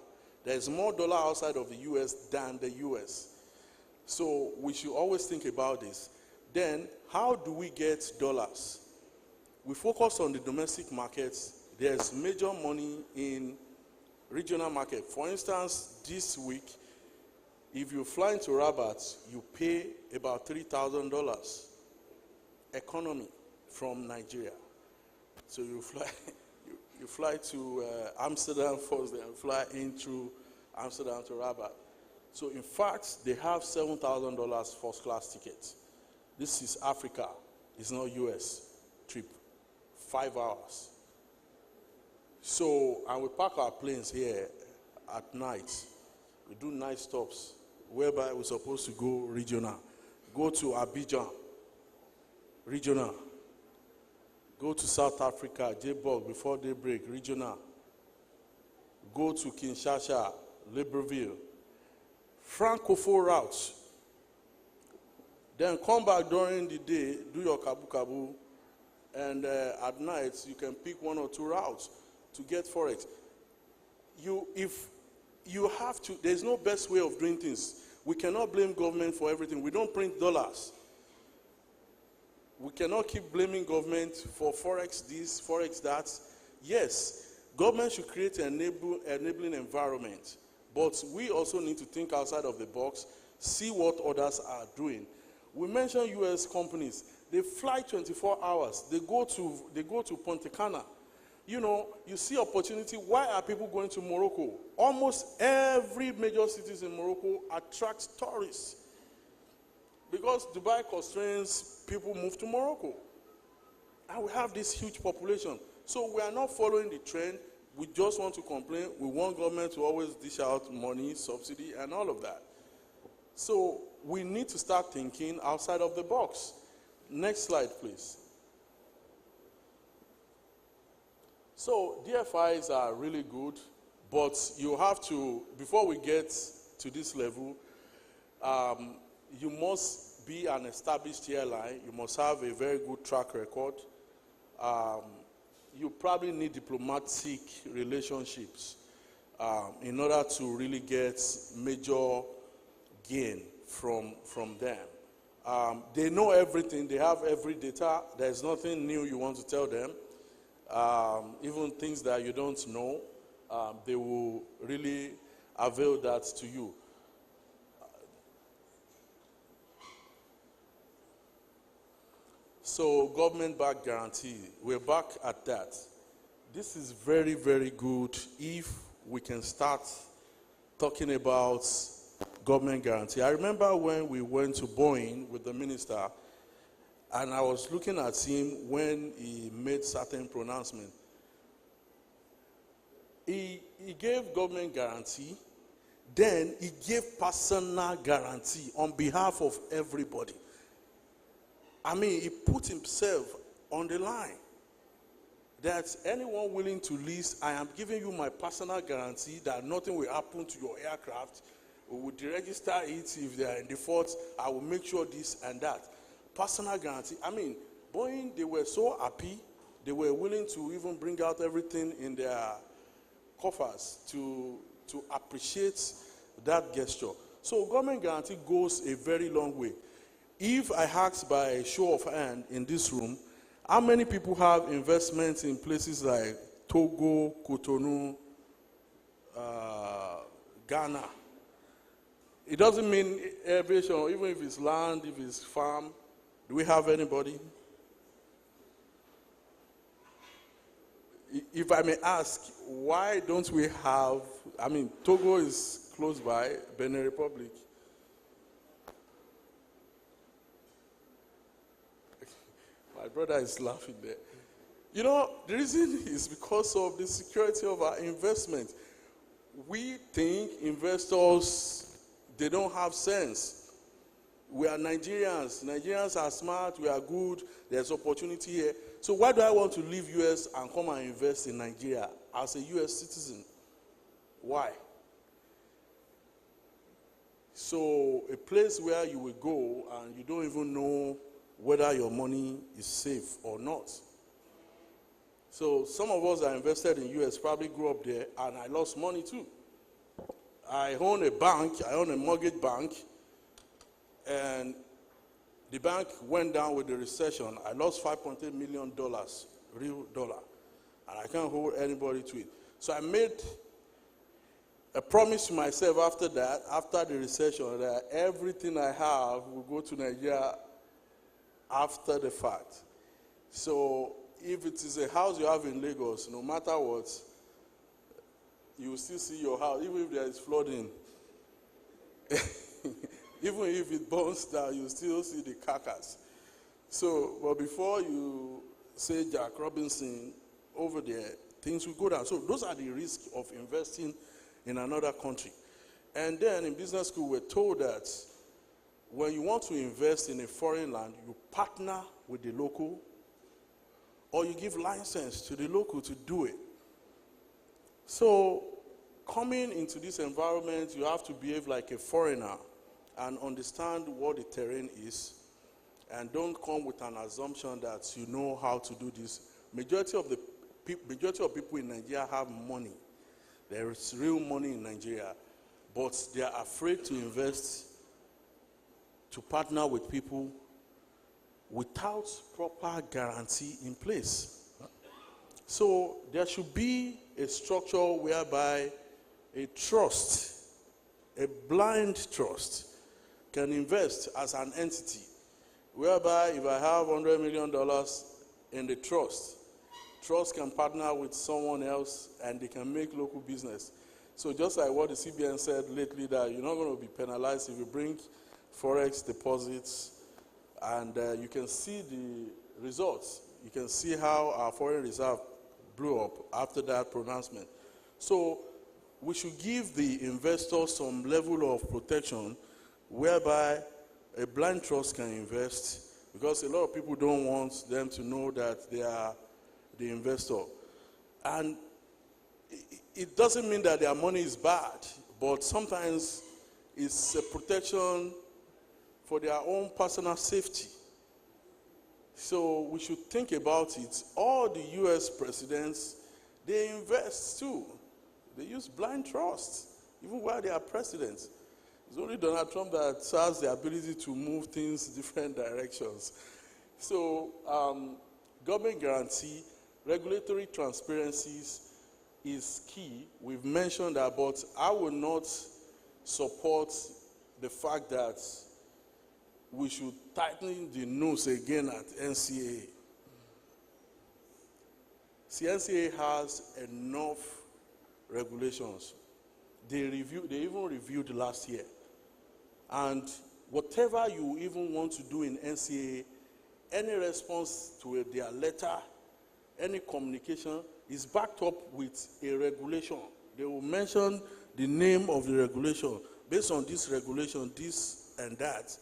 There's more dollar outside of the US than the US. So we should always think about this. Then, how do we get dollars? We focus on the domestic markets. There's major money in regional market. For instance, this week, if you fly into Rabat, you pay about $3,000 economy from Nigeria. So you fly to Amsterdam first, then fly in through Amsterdam to Rabat. So in fact, they have $7,000 first class tickets. This is Africa. It's not US trip. 5 hours. So, and we park our planes here at night. We do night stops, whereby we're supposed to go regional. Go to Abidjan, regional. Go to South Africa, Joburg, before daybreak, regional. Go to Kinshasa, Libreville. Francophone routes. Then come back during the day, do your kabu-kabu, and at night you can pick 1 or 2 routes to get Forex. If you have to, there's no best way of doing things. We cannot blame government for everything. We don't print dollars. We cannot keep blaming government for Forex this, Forex that. Yes, government should create an enabling environment, but we also need to think outside of the box, see what others are doing. We mentioned US companies. They fly 24 hours. They go to Ponte Cana. You know, you see opportunity. Why are people going to Morocco? Almost every major cities in Morocco attracts tourists. Because Dubai constraints, people move to Morocco. And we have this huge population. So we are not following the trend. We just want to complain. We want government to always dish out money, subsidy, and all of that. So we need to start thinking outside of the box. Next slide, please. So DFIs are really good, but you have to, before we get to this level, you must be an established airline. You must have a very good track record. You probably need diplomatic relationships in order to really get major gain from them. They know everything. They have every data. There's nothing new you want to tell them. Even things that you don't know, they will really avail that to you. So government-backed guarantee, we're back at that. This is very, very good if we can start talking about government guarantee. I remember when we went to Boeing with the minister, and I was looking at him when he made certain pronouncement. He gave government guarantee, then he gave personal guarantee on behalf of everybody. I mean, he put himself on the line. That anyone willing to lease, I am giving you my personal guarantee that nothing will happen to your aircraft. We will deregister it if they are in default. I will make sure this and that. Personal guarantee. I mean, Boeing, they were so happy, they were willing to even bring out everything in their coffers to appreciate that gesture. So government guarantee goes a very long way. If I ask by a show of hand in this room, how many people have investments in places like Togo, Cotonou, Ghana? It doesn't mean aviation, even if it's land, if it's farm. Do we have anybody? If I may ask, why don't we have, I mean, Togo is close by, Benin Republic. My brother is laughing there. You know, the reason is because of the security of our investment. We think investors, they don't have sense. We are Nigerians. Nigerians are smart. We are good. There's opportunity here. So why do I want to leave US and come and invest in Nigeria as a US citizen? Why? So a place where you will go and you don't even know whether your money is safe or not. So some of us that invested in US probably grew up there, and I lost money too. I own a bank, I own a mortgage bank, and the bank went down with the recession. I lost $5.8 million, real dollar, and I can't hold anybody to it. So I made a promise to myself after that, after the recession, that everything I have will go to Nigeria after the fact. So if it is a house you have in Lagos, no matter what, you will still see your house, even if there is flooding. Even if it burns down, you still see the carcass. So, but before you say Jack Robinson over there, things will go down. So those are the risks of investing in another country. And then in business school, we're told that when you want to invest in a foreign land, you partner with the local, or you give license to the local to do it. So coming into this environment, you have to behave like a foreigner and understand what the terrain is, and don't come with an assumption that you know how to do this. Majority of people in Nigeria have money. There is real money in Nigeria, but they are afraid to invest, to partner with people without proper guarantee in place. So there should be a structure whereby a trust, a blind trust, can invest as an entity whereby if I have $100 million in the trust can partner with someone else and they can make local business. So just like what the CBN said lately, that you're not going to be penalized if you bring forex deposits, and you can see the results. You can see how our foreign reserve blew up after that pronouncement. So we should give the investors some level of protection whereby a blind trust can invest, because a lot of people don't want them to know that they are the investor. And it doesn't mean that their money is bad, but sometimes it's a protection for their own personal safety. So we should think about it. All the US presidents, they invest too. They use blind trust, even while they are presidents. It's only Donald Trump that has the ability to move things different directions. So government guarantee, regulatory transparencies is key. We've mentioned that, but I will not support the fact that we should tighten the noose again at NCAA. See, NCAA has enough regulations. They even reviewed last year. And whatever you even want to do in NCAA, any response to their letter, any communication is backed up with a regulation. They will mention the name of the regulation. Based on this regulation, this and that,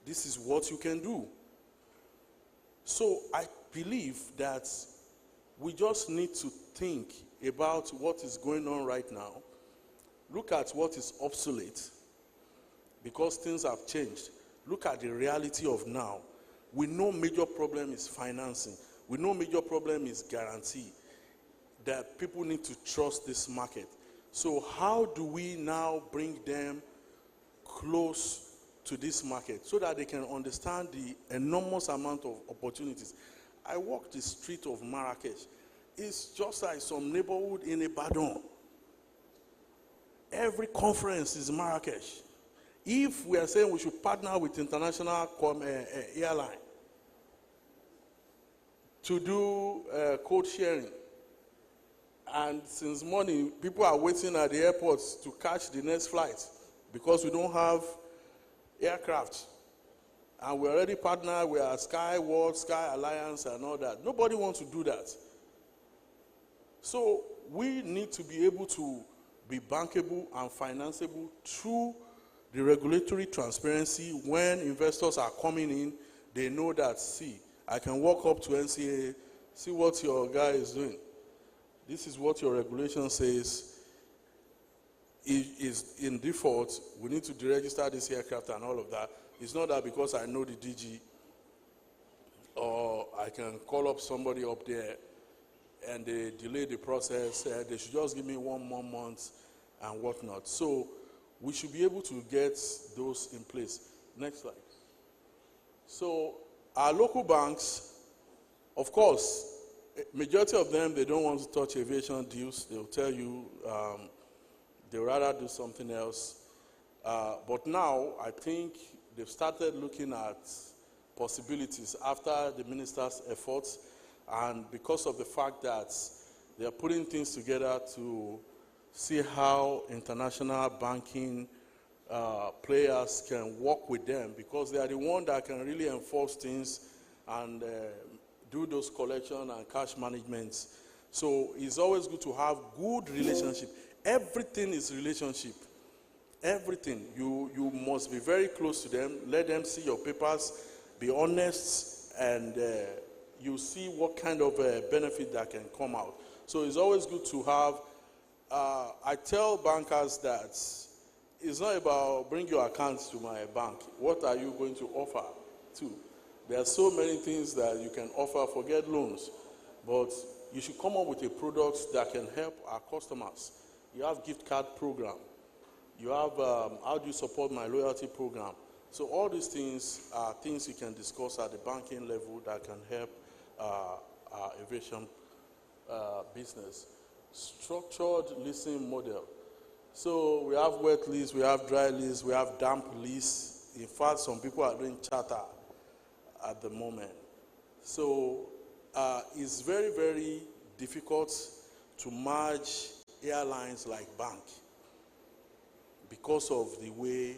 this is what you can do. So I believe that we just need to think about what is going on right now. Look at what is obsolete, because things have changed. Look at the reality of now. We know major problem is financing. We know major problem is guarantee, that people need to trust this market. So how do we now bring them close to this market so that they can understand the enormous amount of opportunities? I walk the street of Marrakesh. It's just like some neighborhood in Ibadan. Every conference is Marrakesh. If we are saying we should partner with international airline to do code sharing, and since morning people are waiting at the airports to catch the next flight because we don't have aircraft, and we already partnered with our Sky World, Sky Alliance and all that. Nobody wants to do that. So we need to be able to be bankable and financeable through the regulatory transparency. When investors are coming in, they know that, see, I can walk up to NCAA, see what your guy is doing. This is what your regulation says. It is in default. We need to deregister this aircraft and all of that. It's not that because I know the DG, or I can call up somebody up there and they delay the process. They should just give me 1 more month and whatnot. So we should be able to get those in place. Next slide. So our local banks, of course, majority of them, they don't want to touch aviation deals. They'll tell you they'd rather do something else. But now, I think they've started looking at possibilities after the minister's efforts, and because of the fact that they are putting things together to see how international banking players can work with them, because they are the ones that can really enforce things and do those collection and cash management. So it's always good to have good relationship. Everything is relationship. Everything. You must be very close to them. Let them see your papers. Be honest, and you see what kind of benefit that can come out. So it's always good to have. I tell bankers that it's not about bring your accounts to my bank. What are you going to offer to? There are so many things that you can offer. Forget loans, but you should come up with a product that can help our customers. You have gift card program. You have how do you support my loyalty program? So all these things are things you can discuss at the banking level that can help our aviation business. Structured leasing model. So we have wet lease, we have dry lease, we have damp lease. In fact, some people are doing charter. at the moment. So it's very, very difficult to merge airlines like bank because of the way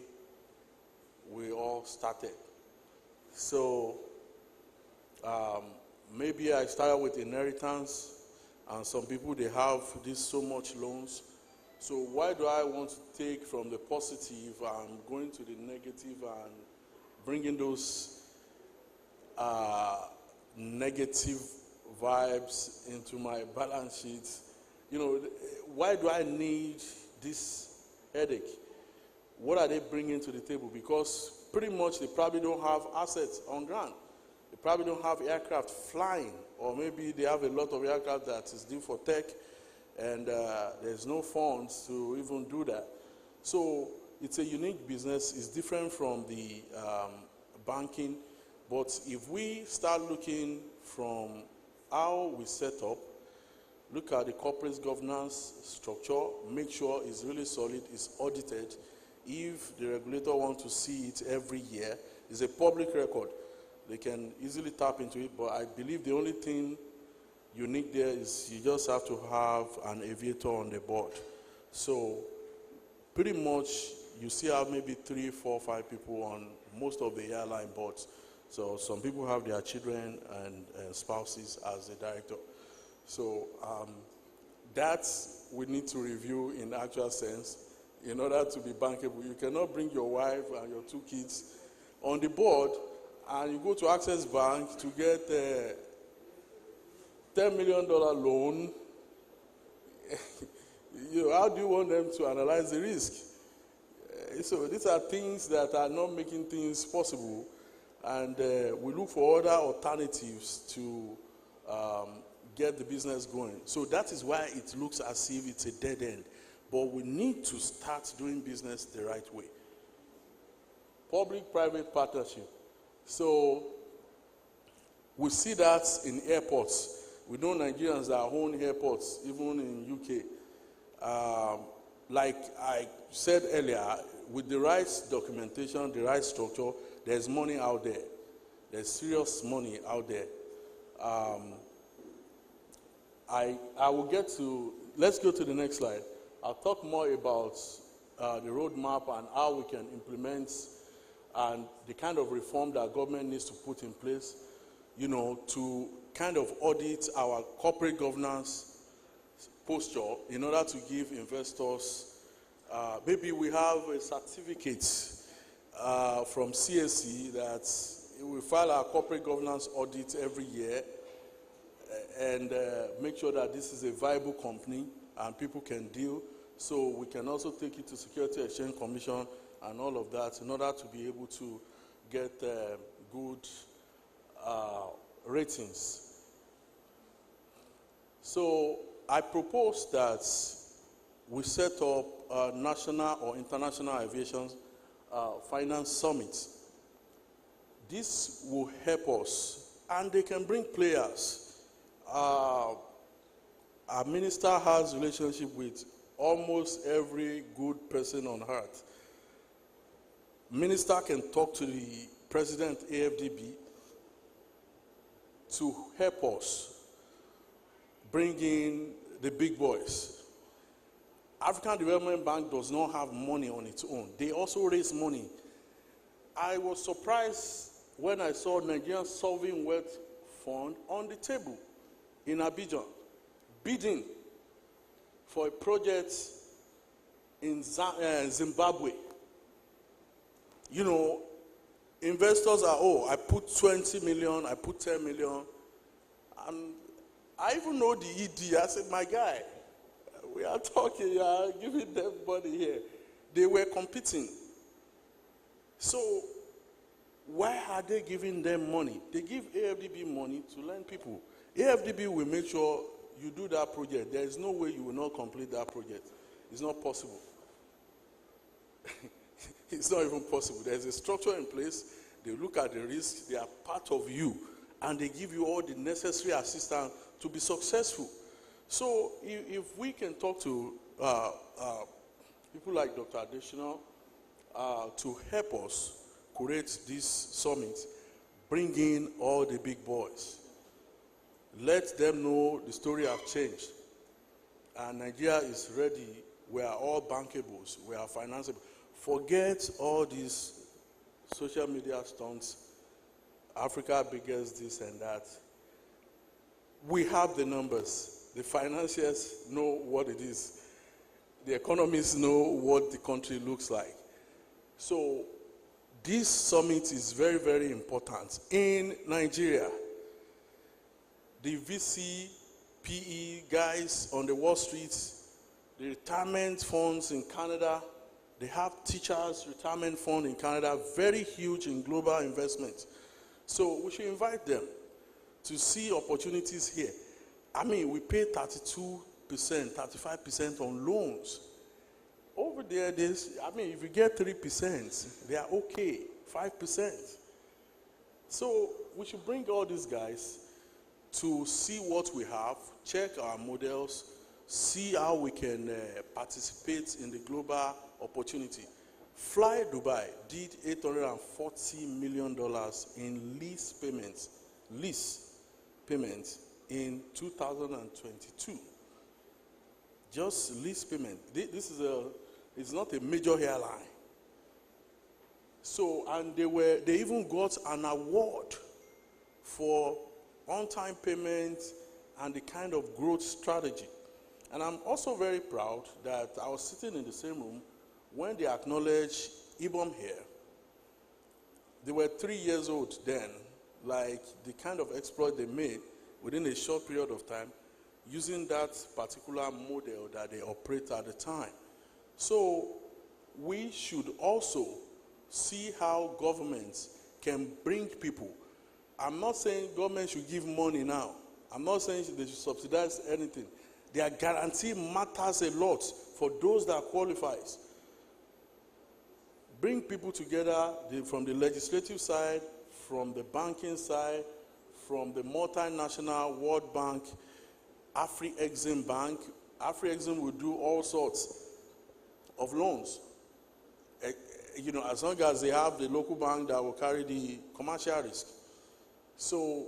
we all started. So maybe I started with inheritance, and some people, they have this so much loans. So why do I want to take from the positive and going to the negative and bringing those negative vibes into my balance sheet? You know, why do I need this headache? What are they bringing to the table? Because pretty much they probably don't have assets on ground. They probably don't have aircraft flying, or maybe they have a lot of aircraft that is due for tech, and there's no funds to even do that. So it's a unique business. It's different from the banking. But if we start looking from how we set up, look at the corporate governance structure, make sure it's really solid, it's audited. If the regulator wants to see it every year, it's a public record. They can easily tap into it, but I believe the only thing unique there is you just have to have an aviator on the board. So pretty much you see have maybe 3, 4, 5 people on most of the airline boards. So some people have their children and spouses as the director. So that we need to review in actual sense in order to be bankable. You cannot bring your wife and your 2 kids on the board and you go to Access Bank to get a $10 million loan. How do you want them to analyze the risk? So these are things that are not making things possible. And we look for other alternatives to get the business going. So that is why it looks as if it's a dead end. But we need to start doing business the right way. Public-private partnership. So we see that in airports. We know Nigerians that own airports, even in UK. Like I said earlier, with the right documentation, the right structure, there's money out there. There's serious money out there. I will get to, let's go to the next slide. I'll talk more about the roadmap and how we can implement and the kind of reform that government needs to put in place, to kind of audit our corporate governance posture in order to give investors, maybe we have a certificate from CSC that we file our corporate governance audit every year and make sure that this is a viable company and people can deal. So we can also take it to Security Exchange Commission and all of that in order to be able to get good ratings. So I propose that we set up a national or international aviation finance summit. This will help us, and they can bring players. Our minister has relationship with almost every good person on earth. Minister can talk to the president AFDB to help us bring in the big boys. African Development Bank does not have money on its own. They also raise money. I was surprised when I saw Nigerian Sovereign Wealth Fund on the table in Abidjan, bidding for a project in Zimbabwe. Investors are, I put 20 million, I put 10 million. And I even know the ED. I said, my guy, we are talking, you are giving them money here. They were competing. So why are they giving them money? They give AFDB money to lend people. AFDB will make sure you do that project. There is no way you will not complete that project. It's not possible. It's not even possible. There's a structure in place. They look at the risk. They are part of you. And they give you all the necessary assistance to be successful. So if we can talk to people like Dr. Additional to help us create this summit, bring in all the big boys. Let them know the story have changed. And Nigeria is ready. We are all bankables. We are financeable. Forget all these social media stunts. Africa biggest this and that. We have the numbers. The financiers know what it is. The economists know what the country looks like. So this summit is very, very important. In Nigeria, the VC, PE guys on the Wall Street, the retirement funds in Canada, they have teachers' retirement fund in Canada, very huge in global investment. So we should invite them to see opportunities here. I mean, we pay 32%, 35% on loans. Over there, if you get 3%, they are okay, 5%. So we should bring all these guys to see what we have, check our models, see how we can participate in the global opportunity. Fly Dubai did $840 million in lease payments in 2022. Just lease payment. It's not a major airline. So, and they even got an award for on-time payment and the kind of growth strategy. And I'm also very proud that I was sitting in the same room when they acknowledged Ibom here. They were 3 years old then, like the kind of exploit they made within a short period of time using that particular model that they operate at the time. So we should also see how governments can bring people. I'm not saying government should give money now. I'm not saying they should subsidize anything. Their guarantee matters a lot for those that qualifies. Bring people together from the legislative side, from the banking side, from the multinational World Bank, Afri-Exim Bank. Afri-Exim will do all sorts of loans. As long as they have the local bank that will carry the commercial risk. So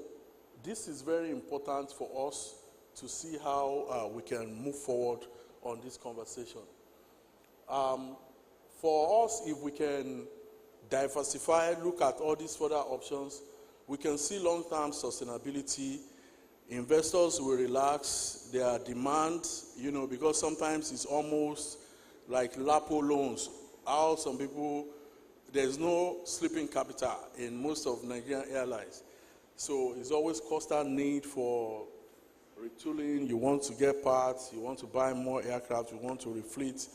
this is very important for us to see how we can move forward on this conversation. For us, if we can diversify, look at all these further options, we can see long-term sustainability. Investors will relax their demand, because sometimes it's almost like LAPO loans. How some people, there's no sleeping capital in most of Nigerian airlines. So it's always constant need for retooling. You want to get parts, you want to buy more aircraft, you want to refleet,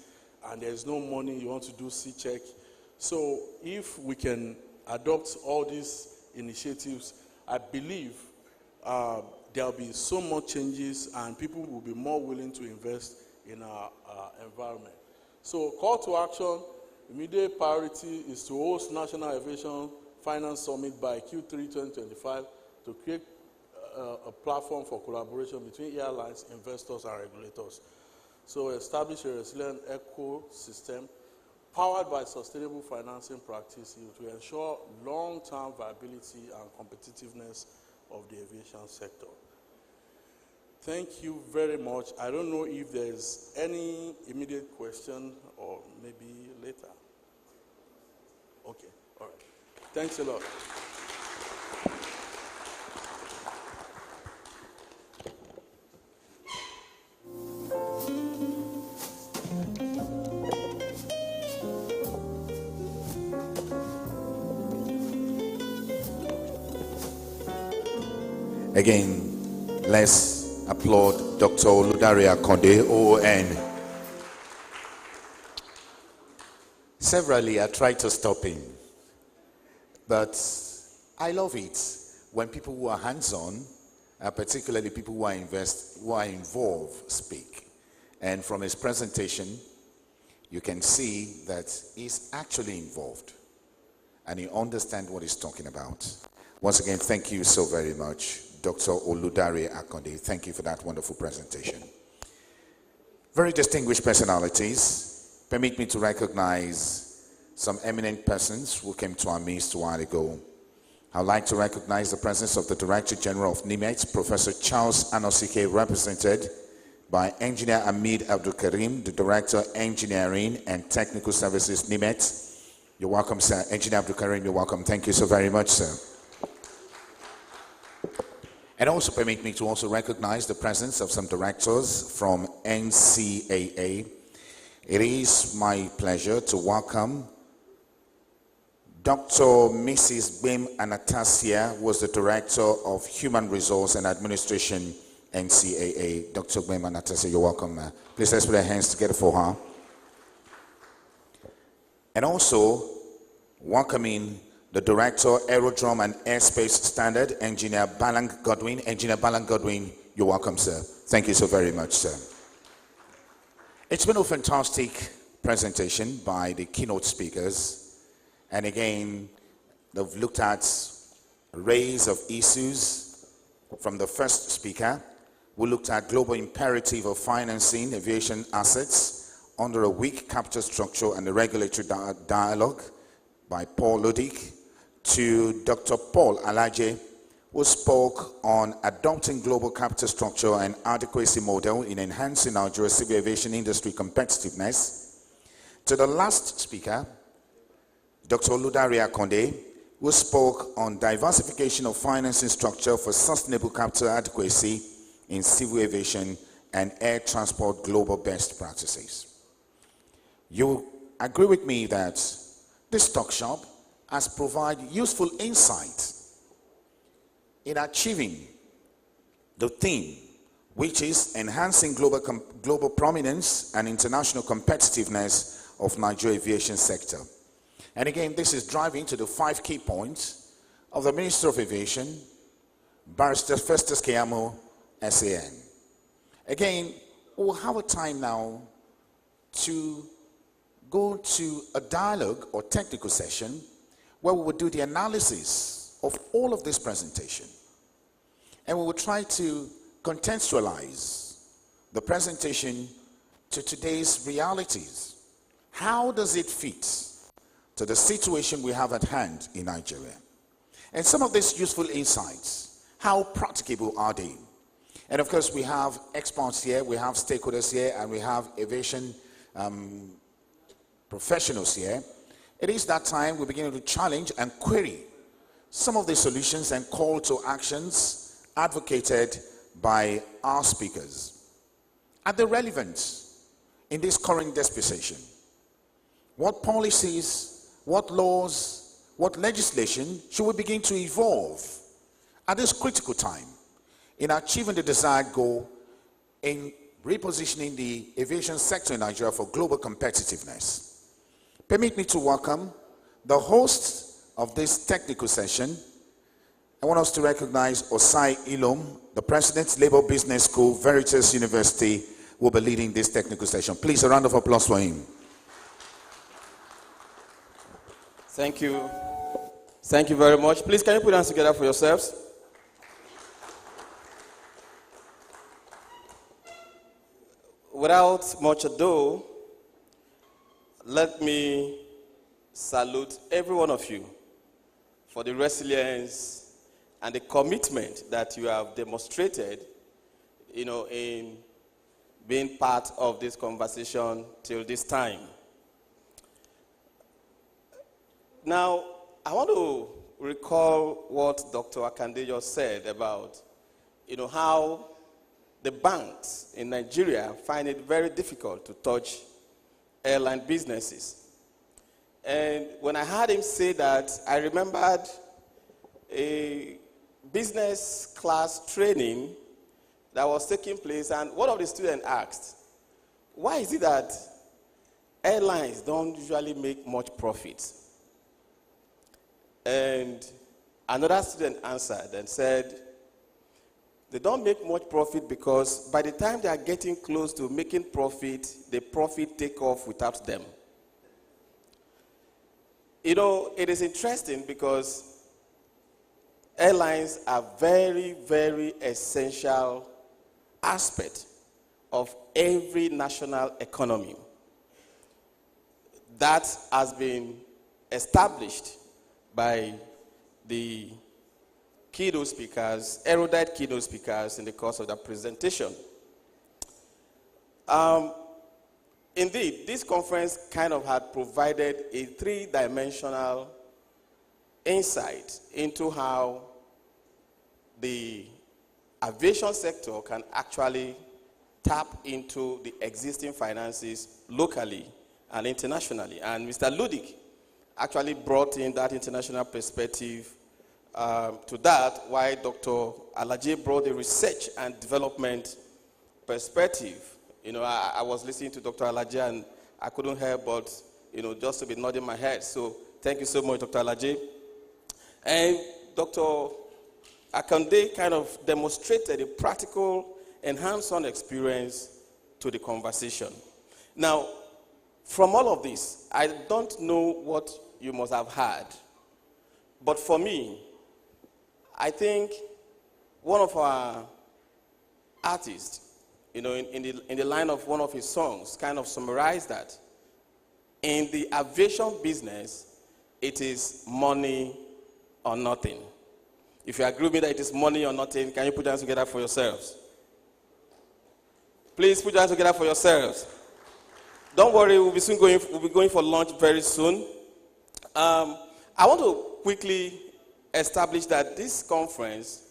and there's no money, you want to do C-check. So if we can adopt all these initiatives, I believe there will be so much changes and people will be more willing to invest in our environment. So call to action, immediate priority is to host National Aviation Finance Summit by Q3 2025 to create a platform for collaboration between airlines, investors, and regulators. So establish a resilient ecosystem powered by sustainable financing practices to ensure long-term viability and competitiveness of the aviation sector. Thank you very much. I don't know if there's any immediate question or maybe later. Okay, all right. Thanks a lot. Again, let's applaud Dr. Oludare Akonde, OON. Severally, I tried to stop him, but I love it when people who are hands-on, particularly people who are involved, speak. And from his presentation, you can see that he's actually involved and he understands what he's talking about. Once again, thank you so very much, Dr. Oludare Akonde. Thank you for that wonderful presentation. Very distinguished personalities. Permit me to recognize some eminent persons who came to our midst a while ago. I'd like to recognize the presence of the Director General of NIMET, Professor Charles Anosike, represented by Engineer Hamid Abdul Karim, the Director Engineering and Technical Services, NIMET. You're welcome, sir. Engineer Abdul Karim, you're welcome. Thank you so very much, sir. And also permit me to also recognize the presence of some directors from NCAA. It is my pleasure to welcome Dr. Mrs. Bim Anastasia, who was the Director of Human Resource and Administration, NCAA. Dr. Bim Anastasia, you're welcome. Please let's put our hands together for her. And also welcoming the Director, Aerodrome and Airspace Standard, Engineer Balang Godwin. Engineer Balang Godwin, you're welcome, sir. Thank you so very much, sir. It's been a fantastic presentation by the keynote speakers. And again, they've looked at arrays of issues from the first speaker. We looked at global imperative of financing aviation assets under a weak capital structure and a regulatory dialogue by Paul Ludick, to Dr. Paul Alaje, who spoke on adopting global capital structure and adequacy model in enhancing Nigeria's civil aviation industry competitiveness, to the last speaker, Dr. Oludare Akonde, who spoke on diversification of financing structure for sustainable capital adequacy in civil aviation and air transport global best practices. You agree with me that this talk shop has provided useful insight in achieving the theme, which is enhancing global prominence and international competitiveness of Nigerian aviation sector. And again, this is driving to the 5 key points of the Minister of Aviation, Barrister Festus Keyamo, SAN. Again, we'll have a time now to go to a dialogue or technical session where we will do the analysis of all of this presentation. And we will try to contextualize the presentation to today's realities. How does it fit to the situation we have at hand in Nigeria? And some of these useful insights, how practicable are they? And of course, we have experts here, we have stakeholders here, and we have aviation professionals here. It is that time we begin to challenge and query some of the solutions and call to actions advocated by our speakers. Are they relevant in this current dispensation? What policies, what laws, what legislation should we begin to evolve at this critical time in achieving the desired goal in repositioning the aviation sector in Nigeria for global competitiveness? Permit me to welcome the host of this technical session. I want us to recognize Osai Ilom, the President, Labour Business School, Veritas University, will be leading this technical session. Please, a round of applause for him. Thank you. Thank you very much. Please, can you put your hands together for yourselves? Without much ado, let me salute every one of you for the resilience and the commitment that you have demonstrated, in being part of this conversation till this time. Now, I want to recall what Dr. Akande just said about, how the banks in Nigeria find it very difficult to touch airline businesses. And when I heard him say that, I remembered a business class training that was taking place, and one of the students asked, why is it that airlines don't usually make much profit? And another student answered and said, they don't make much profit because by the time they are getting close to making profit, the profit take off without them. It is interesting because airlines are very, very essential aspect of every national economy. That has been established by the keynote speakers, erudite keynote speakers in the course of the presentation. Indeed, this conference kind of had provided a three-dimensional insight into how the aviation sector can actually tap into the existing finances locally and internationally. And Mr. Ludik actually brought in that international perspective to that, while Dr. Alaje brought the research and development perspective. You know, I was listening to Dr. Alaje and I couldn't help but, you know, just to be nodding my head. So thank you so much, Dr. Alaje. And Dr. Akande kind of demonstrated a practical and hands-on experience to the conversation. Now, from all of this, I don't know what you must have heard, but for me, I think one of our artists, you know, in the line of one of his songs, kind of summarized that. In the aviation business, it is money or nothing. If you agree with me that it is money or nothing, can you put your hands together for yourselves? Please put your hands together for yourselves. Don't worry, we'll be going for lunch very soon. I want to quickly establish that this conference,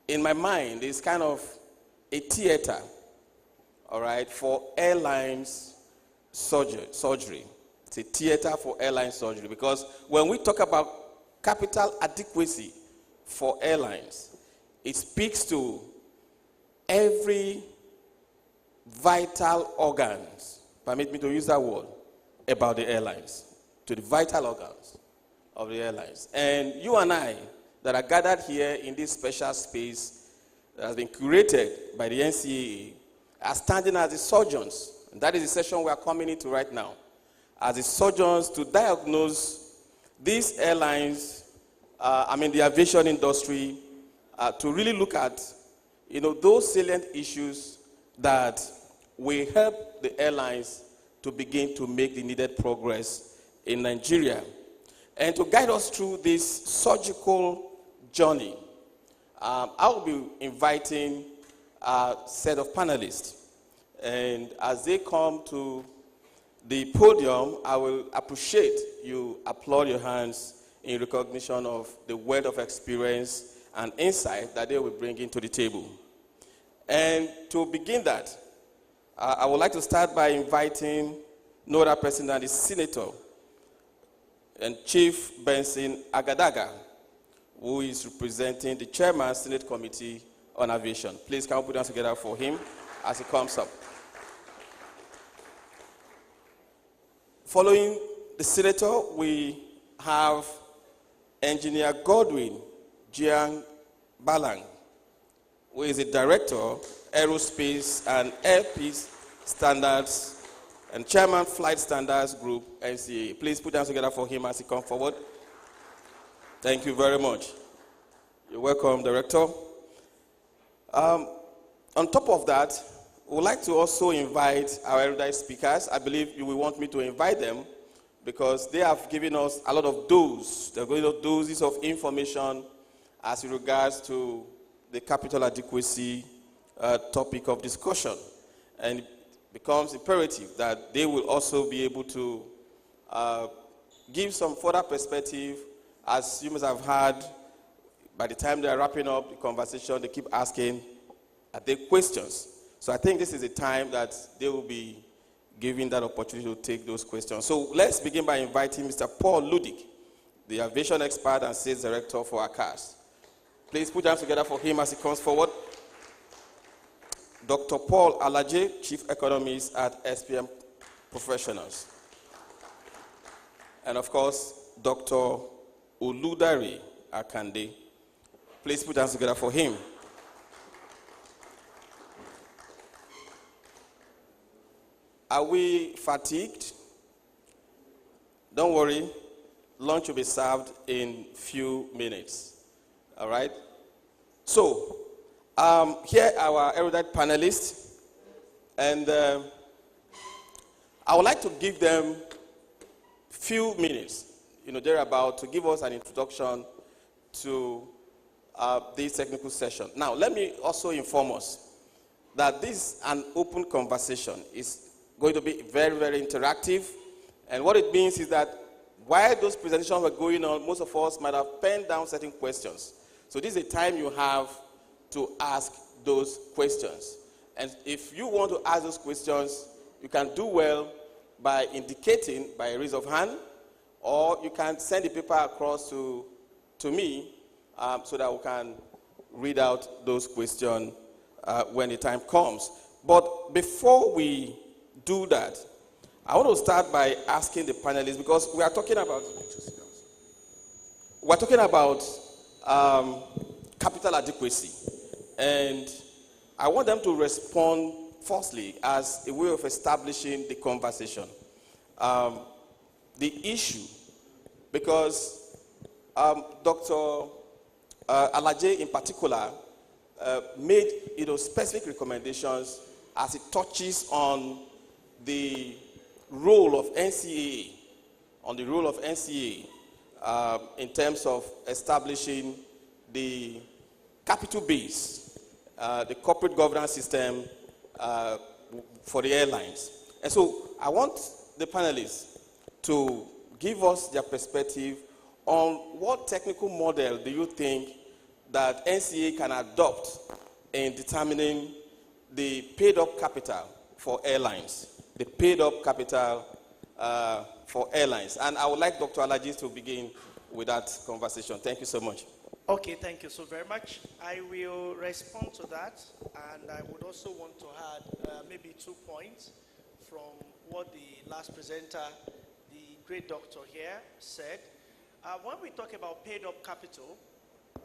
in my mind, is kind of a theater, all right, for airlines surgery. It's a theater for airline surgery, because when we talk about capital adequacy for airlines, it speaks to every vital organs, permit me to use that word, about the airlines, to the vital organs of the airlines. And you and I that are gathered here in this special space that has been curated by the NCAA are standing as the surgeons, and that is the session we are coming into right now, as the surgeons to diagnose these airlines, the aviation industry, to really look at, you know, those salient issues that will help the airlines to begin to make the needed progress in Nigeria. And to guide us through this surgical journey, I will be inviting a set of panelists. And as they come to the podium, I will appreciate you applaud your hands in recognition of the wealth of experience and insight that they will bring into the table. And to begin that, I would like to start by inviting no other person than the Senator and Chief Benson Agadaga, who is representing the Chairman, Senate Committee on Aviation. Please, can we put hands together for him as he comes up? Following the Senator, we have Engineer Godwin Jiang Balang, who is the Director, Aerospace and Airpeace Standards and Chairman, Flight Standards Group, NCAA. Please put hands together for him as he comes forward. Thank you very much. You're welcome, Director. On top of that, we would like to also invite our erudite speakers. I believe you will want me to invite them because they have given us a lot of doses. They're going to doses of information as regards to the capital adequacy topic of discussion. And it becomes imperative that they will also be able to give some further perspective. As you must have heard, by the time they are wrapping up the conversation, they keep asking, are there questions? So I think this is a time that they will be given that opportunity to take those questions. So let's begin by inviting Mr. Paul Ludik, the aviation expert and sales director for ACAS. Please put your hands together for him as he comes forward. Dr. Paul Alaje, Chief Economist at SPM Professionals. And of course, Dr. Oludare Akande. Please put your hands together for him. Are we fatigued? Don't worry, lunch will be served in few minutes. All right? So, here are our erudite panelists, and I would like to give them few minutes, thereabout, to give us an introduction to this technical session. Now, let me also inform us that this is an open conversation. It's going to be very, very interactive. And what it means is that while those presentations were going on, most of us might have penned down certain questions. So this is a time you have to ask those questions. And if you want to ask those questions, you can do well by indicating by a raise of hand, or you can send the paper across to me so that we can read out those questions when the time comes. But before we do that, I want to start by asking the panelists, because we are talking about capital adequacy, and I want them to respond firstly as a way of establishing the conversation, the issue, because Dr. Alaje in particular made specific recommendations as it touches on the role of NCAA, in terms of establishing the capital base, the corporate governance system for the airlines. And so I want the panelists to give us their perspective on what technical model do you think that NCAA can adopt in determining the paid-up capital for airlines, for airlines. And I would like Dr. Alaji to begin with that conversation. Thank you so much. Okay, thank you so very much. I will respond to that, and I would also want to add maybe 2 points from what the last presenter, the great doctor here, said. When we talk about paid-up capital,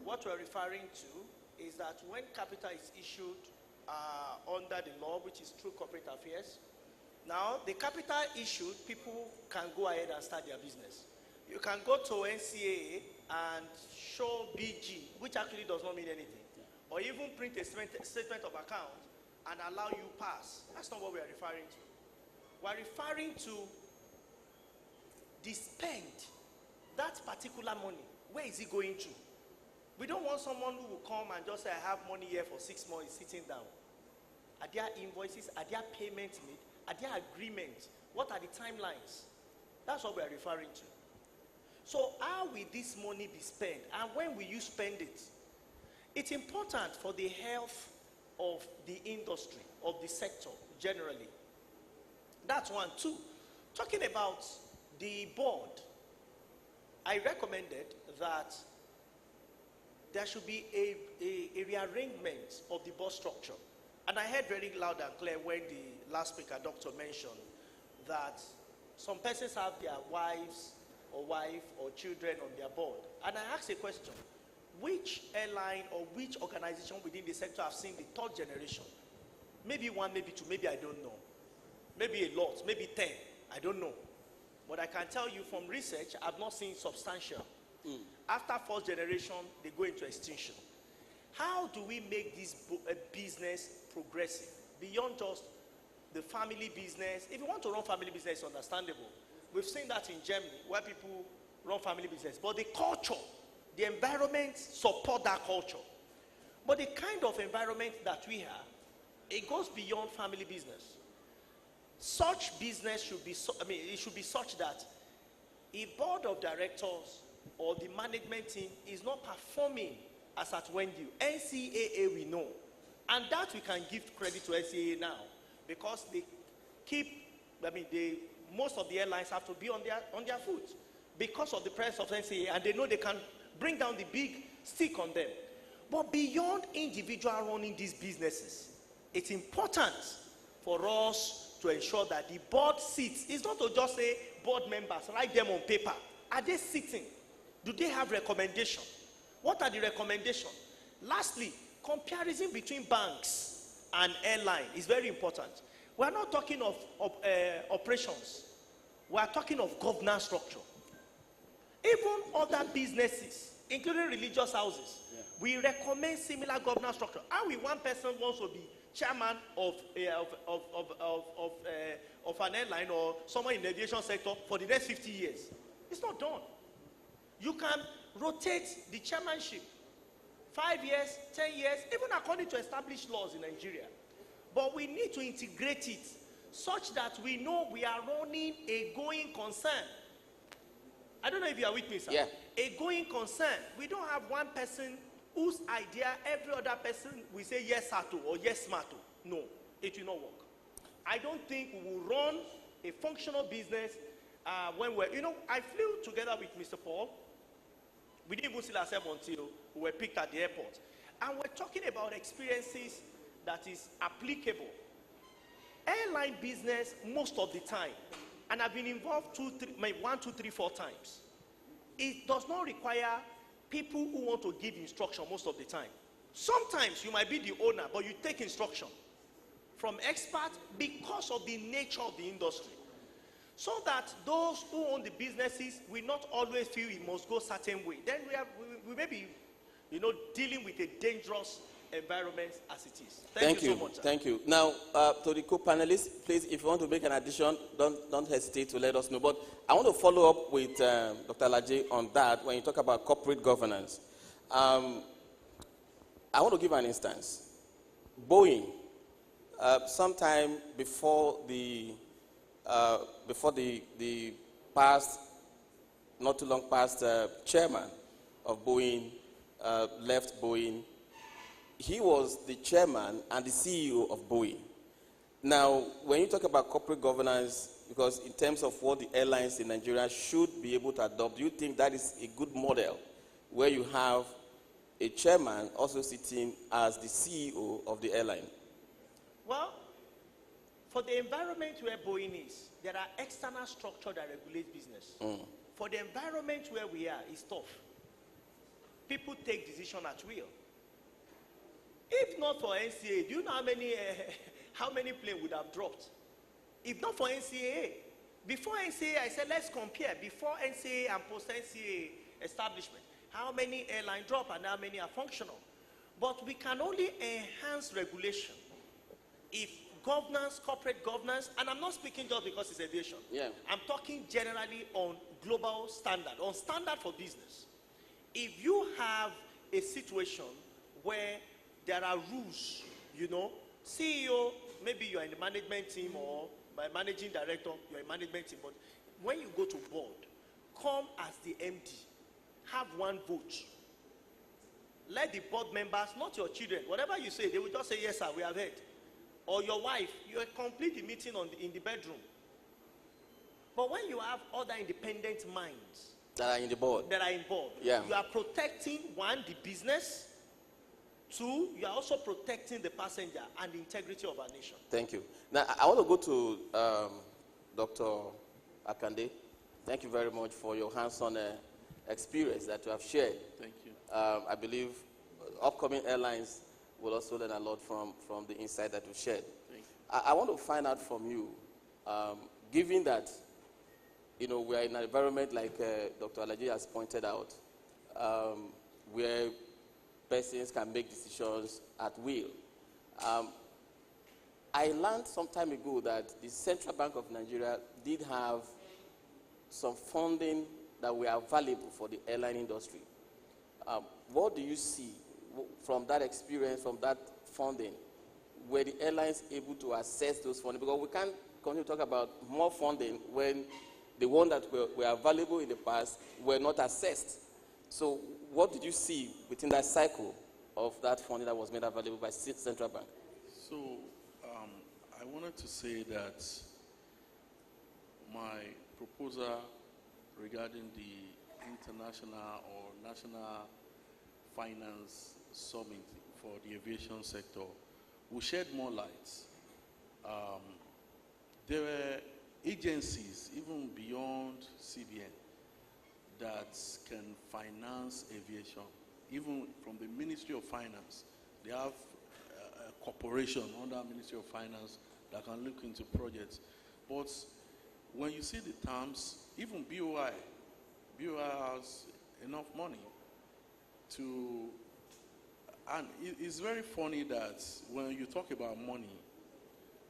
what we're referring to is that when capital is issued under the law, which is through corporate affairs, now the capital issued, people can go ahead and start their business. You can go to NCAA and show BG, which actually does not mean anything, or even print a statement of account and allow you pass. That's not what we are referring to. We're referring to the spend, that particular money. Where is it going to? We don't want someone who will come and just say, I have money here for 6 months sitting down. Are there invoices? Are there payments made? Are there agreements? What are the timelines? That's what we are referring to. So how will this money be spent? And when will you spend it? It's important for the health of the industry, of the sector generally. That's 1. 2, talking about the board, I recommended that there should be a rearrangement of the board structure. And I heard very loud and clear when the last speaker, doctor, mentioned that some persons have their wife or children on their board. And I asked a question, which airline or which organization within the sector have seen the 3rd generation? Maybe 1, maybe 2, maybe I don't know. Maybe a lot, maybe 10, I don't know. But I can tell you from research, I've not seen substantial. After 4th generation, they go into extinction. How do we make this business progressive beyond just the family business? If you want to run family business, it's understandable. We've seen that in Germany, where people run family business. But the culture, the environment support that culture. But the kind of environment that we have, it goes beyond family business. Such business should be, it should be such that a board of directors or the management team is not performing as at when due. NCAA we know. And that we can give credit to NCAA now, because they keep, most of the airlines have to be on their foot because of the presence of NCAA, and they know they can bring down the big stick on them. But beyond individual running these businesses, it's important for us to ensure that the board sits. It's not to just say board members, write them on paper. Are they sitting? Do they have recommendation? What are the recommendations? Lastly, comparison between banks and airline is very important. We are not talking of operations. We are talking of governance structure. Even other businesses, including religious houses, we recommend similar governance structure. How will one person wants to be chairman of an airline or someone in the aviation sector for the next 50 years? It's not done. You can rotate the chairmanship 5 years, 10 years, even according to established laws in Nigeria. But we need to integrate it such that we know we are running a going concern. I don't know if you are with me, sir. Yeah. A going concern. We don't have one person whose idea every other person will say yes sir to or yes ma to. No, it will not work. I don't think we will run a functional business when we're, I flew together with Mr. Paul. We didn't even see ourselves until we were picked at the airport. And we're talking about experiences that is applicable. Airline business most of the time, and I've been involved 1, 2, 3, 4 times. It does not require people who want to give instruction most of the time. Sometimes you might be the owner, but you take instruction from experts because of the nature of the industry. So that those who own the businesses will not always feel it must go a certain way. Then we may be, dealing with a dangerous environment as it is. Thank you so much, sir. Thank you. Now, to the co-panelists, please, if you want to make an addition, don't hesitate to let us know. But I want to follow up with Dr. Laje on that when you talk about corporate governance. I want to give an instance. Boeing, sometime before the past, not too long past, chairman of Boeing left Boeing, he was the chairman and the CEO of Boeing. Now, when you talk about corporate governance, because in terms of what the airlines in Nigeria should be able to adopt, do you think that is a good model where you have a chairman also sitting as the CEO of the airline? Well, for the environment where Boeing is, there are external structures that regulate business. For the environment where we are, it's tough. People take decisions at will. If not for NCAA, do you know how many planes would have dropped? If not for NCAA. Before NCAA, I said, let's compare. Before NCAA and post-NCAA establishment, how many airlines drop and how many are functional? But we can only enhance regulation if governance, corporate governance, and I'm not speaking just because it's aviation. Yeah. I'm talking generally on global standard, on standard for business. If you have a situation where there are rules, CEO, maybe you're in the management team or by managing director, you're in management team, but when you go to board, come as the MD, have one vote. Let the board members, not your children, whatever you say, they will just say, yes, sir, we have heard. Or your wife, you complete the meeting in the bedroom. But when you have other independent minds that are in the board, you are protecting, one, the business. 2, you are also protecting the passenger and the integrity of our nation. Thank you. Now, I want to go to Dr. Akande. Thank you very much for your hands-on experience that you have shared. Thank you. I believe upcoming airlines will also learn a lot from the insight that you shared. Thank you. I want to find out from you, given that, we are in an environment like Dr. Alaji has pointed out, where persons can make decisions at will. I learned some time ago that the Central Bank of Nigeria did have some funding that were available for the airline industry. What do you see from that experience, from that funding? Were the airlines able to access those funding? Because we can't continue to talk about more funding when the ones that were available in the past were not assessed. So what did you see within that cycle of that funding that was made available by Central Bank? So I wanted to say that my proposal regarding the international or national finance summit for the aviation sector will shed more light. There were agencies, even beyond CBN, that can finance aviation. Even from the Ministry of Finance, they have a corporation under Ministry of Finance that can look into projects. But when you see the terms, even BOI has enough money to, and it's very funny that when you talk about money,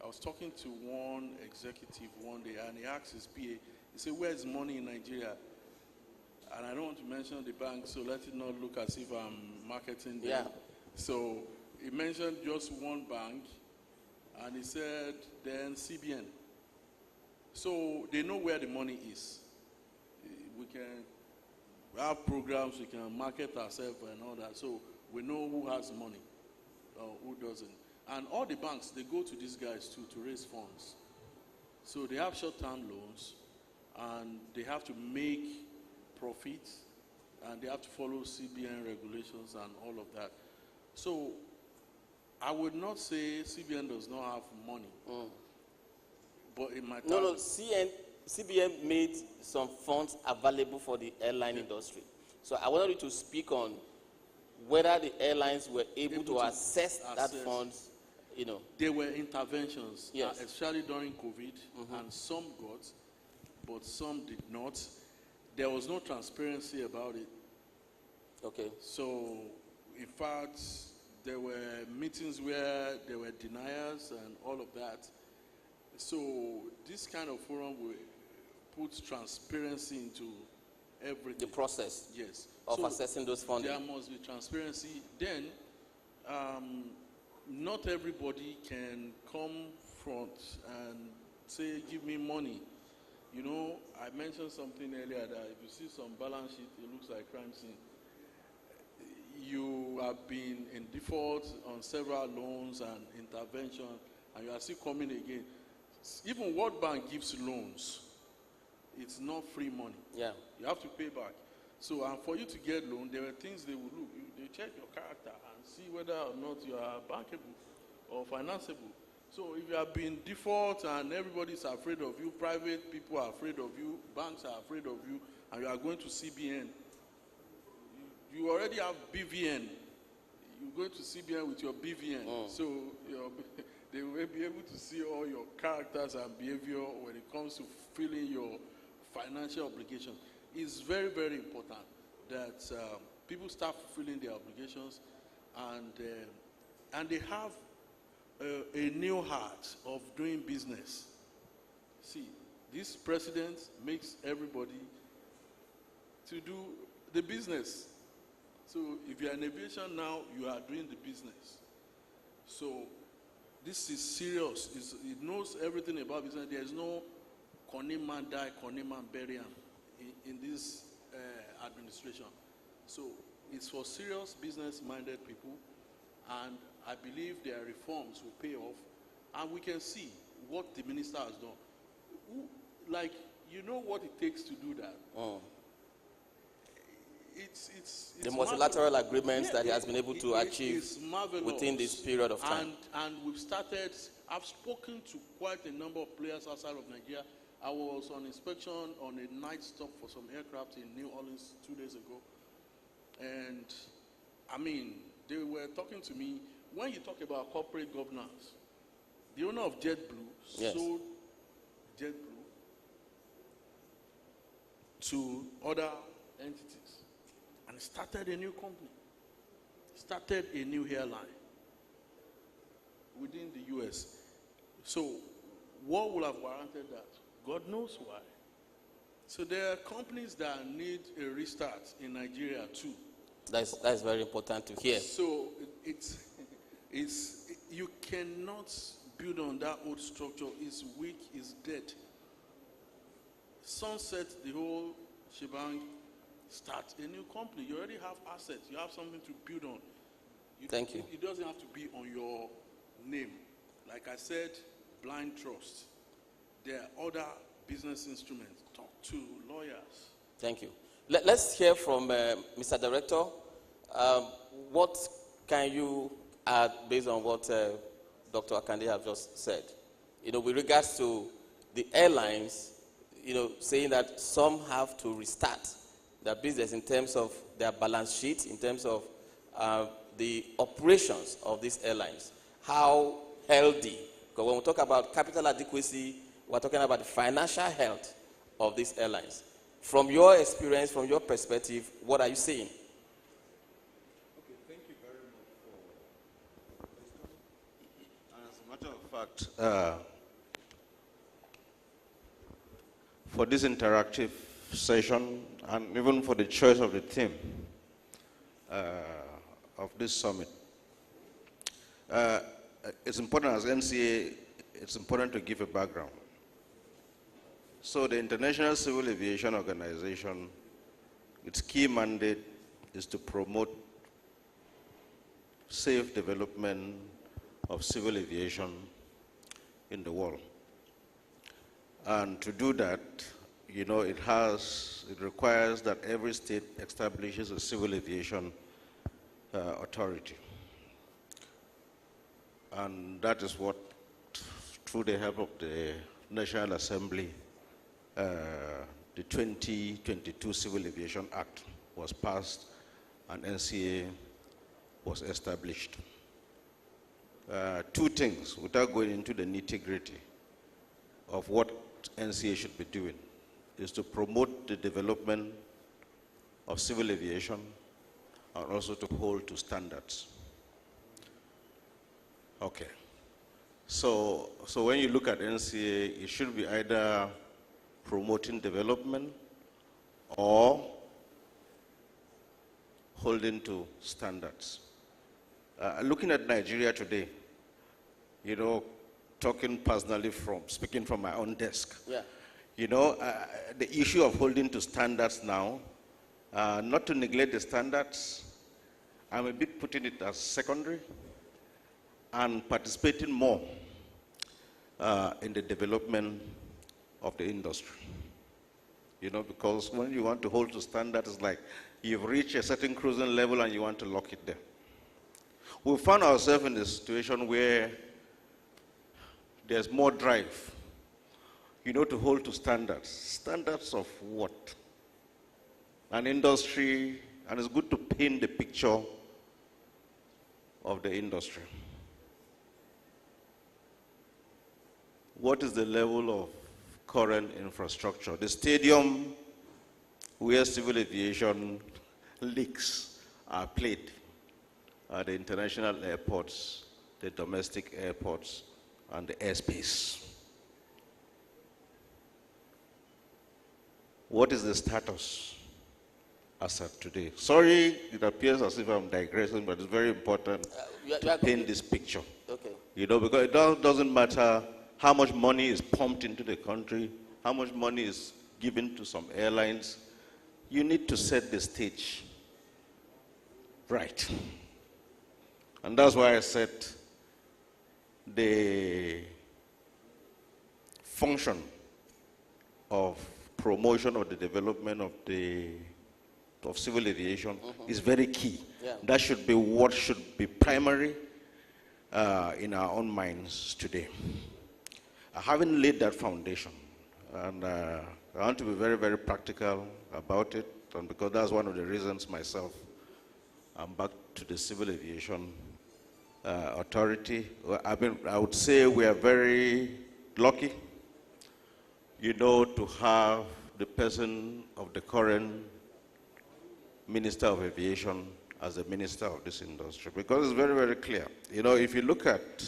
I was talking to one executive one day and he asked his PA, he said, where's money in Nigeria? and I don't want to mention the bank, so let it not look as if I'm marketing them. Yeah. So he mentioned just one bank, and he said then CBN. So they know where the money is. We can have programs, we can market ourselves and all that. So we know who has money or who doesn't. And all the banks, they go to these guys too to raise funds. So they have short-term loans, and they have to make profit, and they have to follow CBN regulations and all of that. So I would not say CBN does not have money. But in my time, No, CBN made some funds available for the airline industry. So I wanted you to speak on whether the airlines were able to access that funds, you know. There were interventions, Yes. especially during COVID, and some got, but some did not. There was no transparency about it. Okay. So, in fact, there were meetings where there were deniers and all of that. So, this kind of forum will put transparency into everything. The process. Yes. Of So assessing those funding. there must be transparency. Then, not everybody can come front and say, give me money. You know, I mentioned something earlier that if you see some balance sheet, it looks like crime scene. You have been in default on several loans and intervention, and you are still coming again. Even World Bank gives loans. It's not free money. Yeah. You have to pay back. So, and for you to get loan, there are things they will look. They check your character and see whether or not you are bankable or financeable. So, if you have been default and everybody's afraid of you, private people are afraid of you, banks are afraid of you, and you are going to CBN, you already have BVN. You go to CBN with your BVN. So, they will be able to see all your characters and behavior when it comes to fulfilling your financial obligations. It's very, very important that people start fulfilling their obligations, and they have a new heart of doing business. See, this president makes everybody to do the business. So if you're in aviation now, you are doing the business. So this is serious. It knows everything about business. There is no Konim man die, Konim man bury him in this administration. So it's for serious business-minded people, and I believe their reforms will pay off, and we can see what the minister has done. You know what it takes to do that. It's the multilateral agreements that he has been able to achieve within this period of time. And we've started, I've spoken to quite a number of players outside of Nigeria. I was on inspection on a night stop for some aircraft in New Orleans 2 days ago. And, I mean, they were talking to me. When you talk about corporate governance, the owner of JetBlue sold JetBlue to other entities and started a new company, started a new airline within the U.S. So what would have warranted that? God knows why. So there are companies that need a restart in Nigeria too. That's very important to hear. So you cannot build on that old structure. It's weak, it's dead. Sunset the whole shebang, start a new company. You already have assets. You have something to build on. Thank you. It doesn't have to be on your name. Like I said, blind trust. There are other business instruments. Talk to lawyers. Thank you. Let's hear from Mr. Director. What can you add based on what Dr. Akande have just said? You know, with regards to the airlines, you know, saying that some have to restart their business in terms of their balance sheet, in terms of the operations of these airlines. How healthy? Because when we talk about capital adequacy, we're talking about the financial health of these airlines. From your experience, from your perspective, what are you seeing? Okay, thank you very much for this. As a matter of fact, for this interactive session and even for the choice of the theme of this summit. It's important as NCA, it's important to give a background. So the International Civil Aviation Organization, its key mandate is to promote safe development of civil aviation in the world. And to do that, you know, it requires that every state establishes a civil aviation authority. And that is what, through the help of the National Assembly, the 2022 Civil Aviation Act was passed and NCA was established. Two things, without going into the nitty-gritty of what NCA should be doing, is to promote the development of civil aviation and also to hold to standards. Okay. So when you look at NCA, it should be either promoting development or holding to standards. Looking at Nigeria today, you know, talking personally speaking from my own desk, Yeah. you know, the issue of holding to standards now, not to neglect the standards, I'm a bit putting it as secondary, and participating more in the development of the industry. You know, because when you want to hold to standards, it's like you've reached a certain cruising level and you want to lock it there. We found ourselves in a situation where there's more drive, you know, to hold to standards. Standards of what? An industry, and it's good to paint the picture of the industry. What is the level of current infrastructure? The stadium where civil aviation leagues are played, the international airports, the domestic airports, and the airspace. What is the status as of today? Sorry, it appears as if I'm digressing, but it's very important to paint this picture. Okay. You know, because it doesn't matter how much money is pumped into the country, how much money is given to some airlines. You need to set the stage right. And that's why I said the function of promotion of the development of civil aviation is very key. Yeah. That should be what should be primary in our own minds today. Having laid that foundation, and I want to be very, very practical about it, and because that's one of the reasons myself I'm back to the Civil Aviation Authority. I would say we are very lucky, you know, to have the person of the current Minister of Aviation as the minister of this industry, because it's very, very clear. You know, if you look at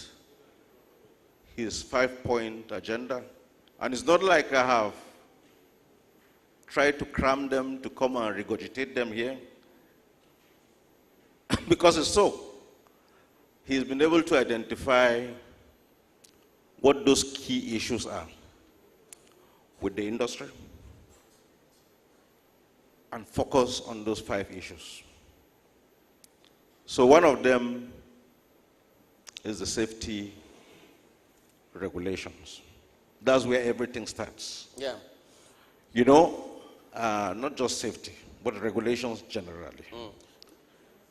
his 5-point agenda, and it's not like I have tried to cram them to come and regurgitate them here, because it's so. He's been able to identify what those key issues are with the industry and focus on those 5 issues. So one of them is the safety regulations. That's where everything starts. Yeah. You know, not just safety, but regulations generally.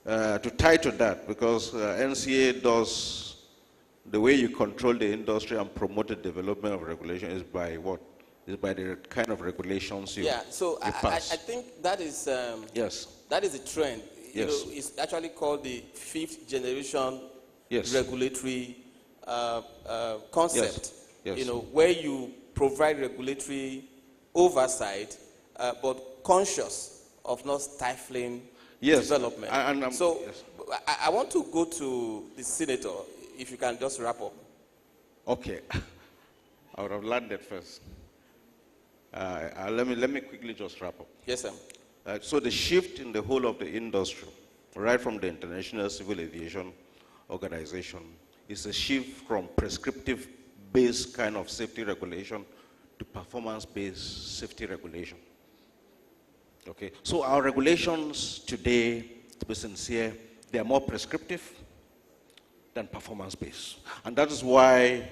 To tie to that, because NCA does, the way you control the industry and promote the development of regulation is by what? Is by the kind of regulations you, So you pass. I think that is Yes. that is a trend. You Yes. know, it's actually called the 5th generation Yes. regulatory concept. Yes. You know, where you provide regulatory oversight, but conscious of not stifling Yes. development. So yes. I want to go to the senator, if you can just wrap up. Okay. I would have landed first. Let me quickly just wrap up. Yes, sir. So the shift in the whole of the industry, right from the International Civil Aviation Organization, is a shift from prescriptive-based kind of safety regulation to performance-based safety regulation. Okay, so our regulations today, to be sincere, they are more prescriptive than performance-based. And that is why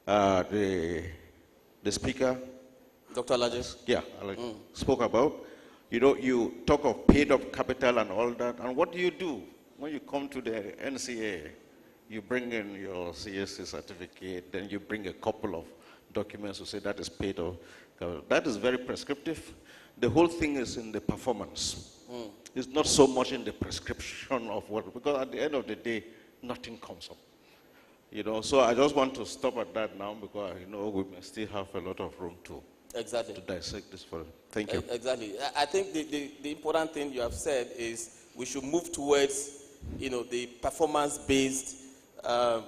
the speaker, Dr. Alaje? yeah, spoke about, you talk of paid-up capital and all that, and what do? When you come to the NCA, you bring in your CSC certificate, then you bring a couple of documents to say that is paid-up. That is very prescriptive. The whole thing is in the performance. It's not so much in the prescription of what, because at the end of the day, nothing comes up. So I just want to stop at that now, because we may still have a lot of room to dissect this further. Thank you. Exactly. I think the important thing you have said is we should move towards, the performance-based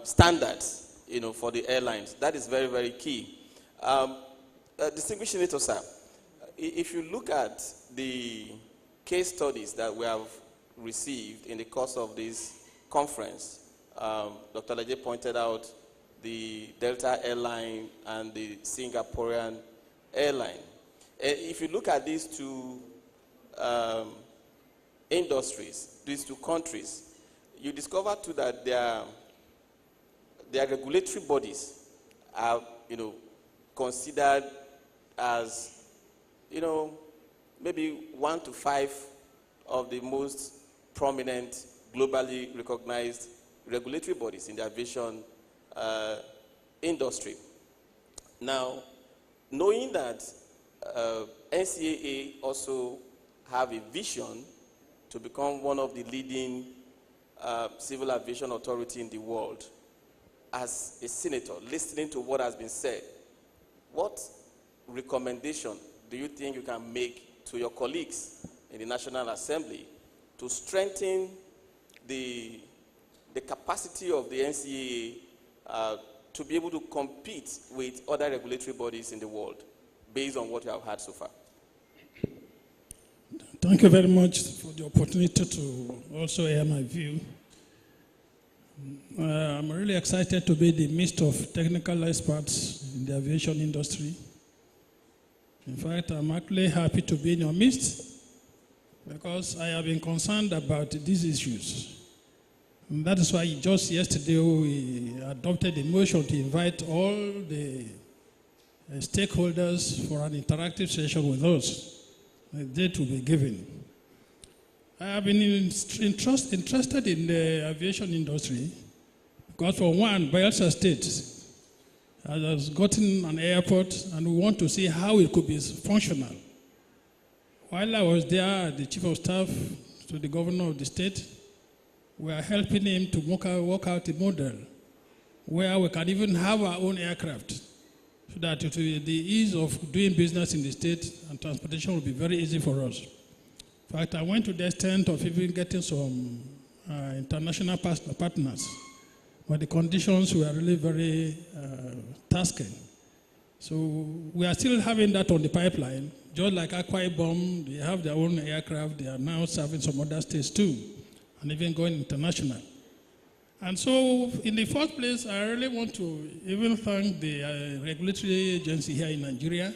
standards, for the airlines. That is very, very key. Distinguished Senator, sir, if you look at the case studies that we have received in the course of this conference, Dr. Alaje pointed out the Delta airline and the Singaporean airline. If you look at these two industries, these two countries, you discover too that their regulatory bodies are, considered as, maybe 1 to 5 of the most prominent, globally recognized regulatory bodies in the aviation industry. Now, knowing that NCAA also have a vision to become one of the leading civil aviation authority in the world, as a senator, listening to what has been said, what recommendation do you think you can make to your colleagues in the National Assembly to strengthen the capacity of the NCAA to be able to compete with other regulatory bodies in the world, based on what you have had so far? Thank you very much for the opportunity to also hear my view. I'm really excited to be in the midst of technical experts in the aviation industry. In fact, I'm actually happy to be in your midst because I have been concerned about these issues. And that is why just yesterday we adopted a motion to invite all the stakeholders for an interactive session with us. A date will be given. I have been interested in the aviation industry because, for one, Bayelsa State has gotten an airport and we want to see how it could be functional. While I was there, the chief of staff to the governor of the state, we are helping him to work out a model where we can even have our own aircraft, so that it will be the ease of doing business in the state and transportation will be very easy for us. In fact, I went to the extent of even getting some international partners, but the conditions were really very tasking. So we are still having that on the pipeline. Just like Akwa Ibom, they have their own aircraft. They are now serving some other states too, and even going international. And so, in the first place, I really want to even thank the regulatory agency here in Nigeria,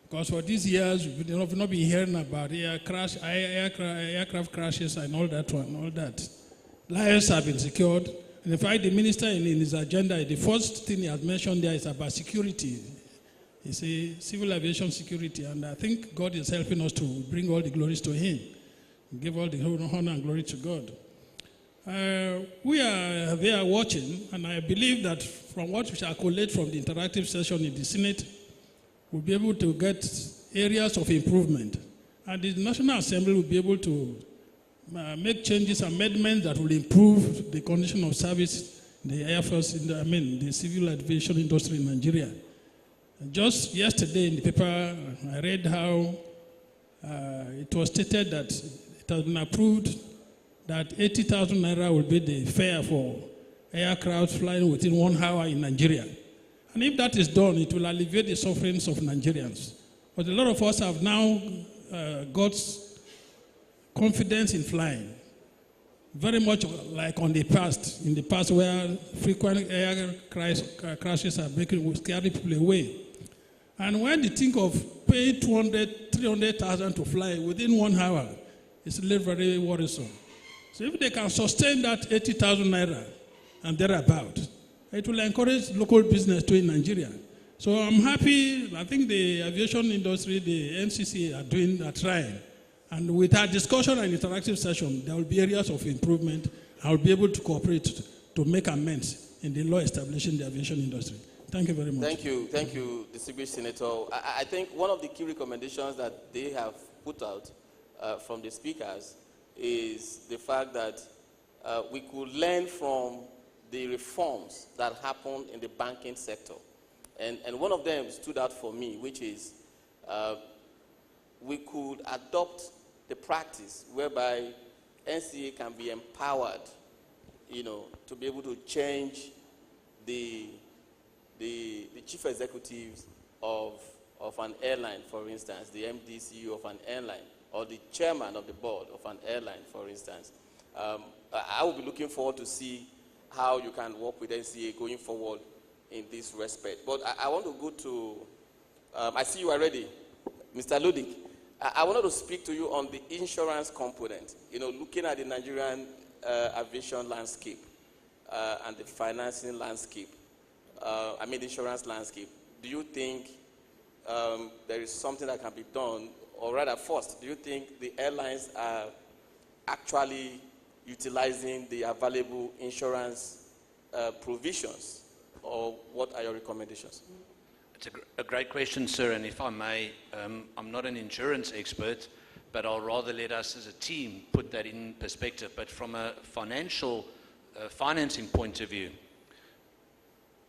because for these years, we've not been hearing about aircraft crashes and all that. Lives have been secured. And in fact, the minister in his agenda, the first thing he has mentioned there is about security. He says civil aviation security, and I think God is helping us to bring all the glories to him. Give all the honor and glory to God. We are there watching, and I believe that from what we shall collate from the interactive session in the Senate, we'll be able to get areas of improvement. And the National Assembly will be able to make changes, amendments that will improve the condition of service in the Air Force, the civil aviation industry in Nigeria. Just yesterday in the paper, I read how it was stated that it has been approved that 80,000 naira will be the fare for aircraft flying within 1 hour in Nigeria. And if that is done, it will alleviate the sufferings of Nigerians. But a lot of us have now got confidence in flying. Very much like in the past where frequent air crashes are making scary people away. And when they think of paying 200, 300,000 to fly within 1 hour, it's really very worrisome. So if they can sustain that 80,000 naira and thereabout, it will encourage local business to in Nigeria. So I'm happy. I think the aviation industry, the NCC are trying. And with our discussion and interactive session, there will be areas of improvement. I will be able to cooperate to make amends in the law establishing the aviation industry. Thank you very much. Thank you, distinguished Senator. I think one of the key recommendations that they have put out from the speakers is the fact that we could learn from the reforms that happened in the banking sector. And one of them stood out for me, which is we could adopt the practice whereby NCA can be empowered, to be able to change the chief executives of an airline, for instance, the MD, CEO of an airline, or the chairman of the board of an airline, for instance. I will be looking forward to see how you can work with NCA going forward in this respect. But I want to go to, I see you are ready, Mr. Ludik. I wanted to speak to you on the insurance component, looking at the Nigerian aviation landscape and the financing landscape, the insurance landscape. Do you think there is something that can be done, or rather first, do you think the airlines are actually utilizing the available insurance provisions, or what are your recommendations? It's a great question, sir, and if I may, I'm not an insurance expert, but I'll rather let us as a team put that in perspective. But from a financing point of view,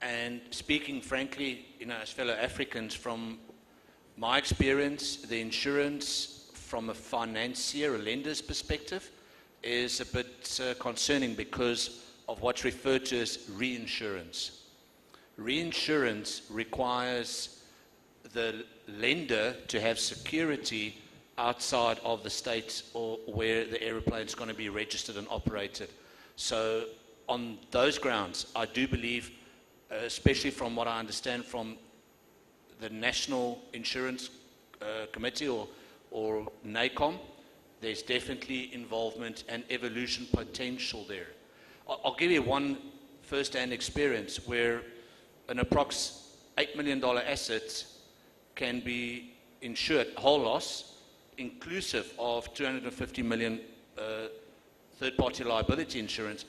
and speaking frankly, as fellow Africans, from my experience, the insurance from a financier, a lender's perspective, is a bit concerning because of what's referred to as reinsurance. Reinsurance requires the lender to have security outside of the state or where the aeroplane is going to be registered and operated. So on those grounds, I do believe, especially from what I understand from the National Insurance Committee or NACOM, there's definitely involvement and evolution potential there. I'll give you one first-hand experience where an approx $8 million asset can be insured, whole loss, inclusive of 250 million third-party liability insurance,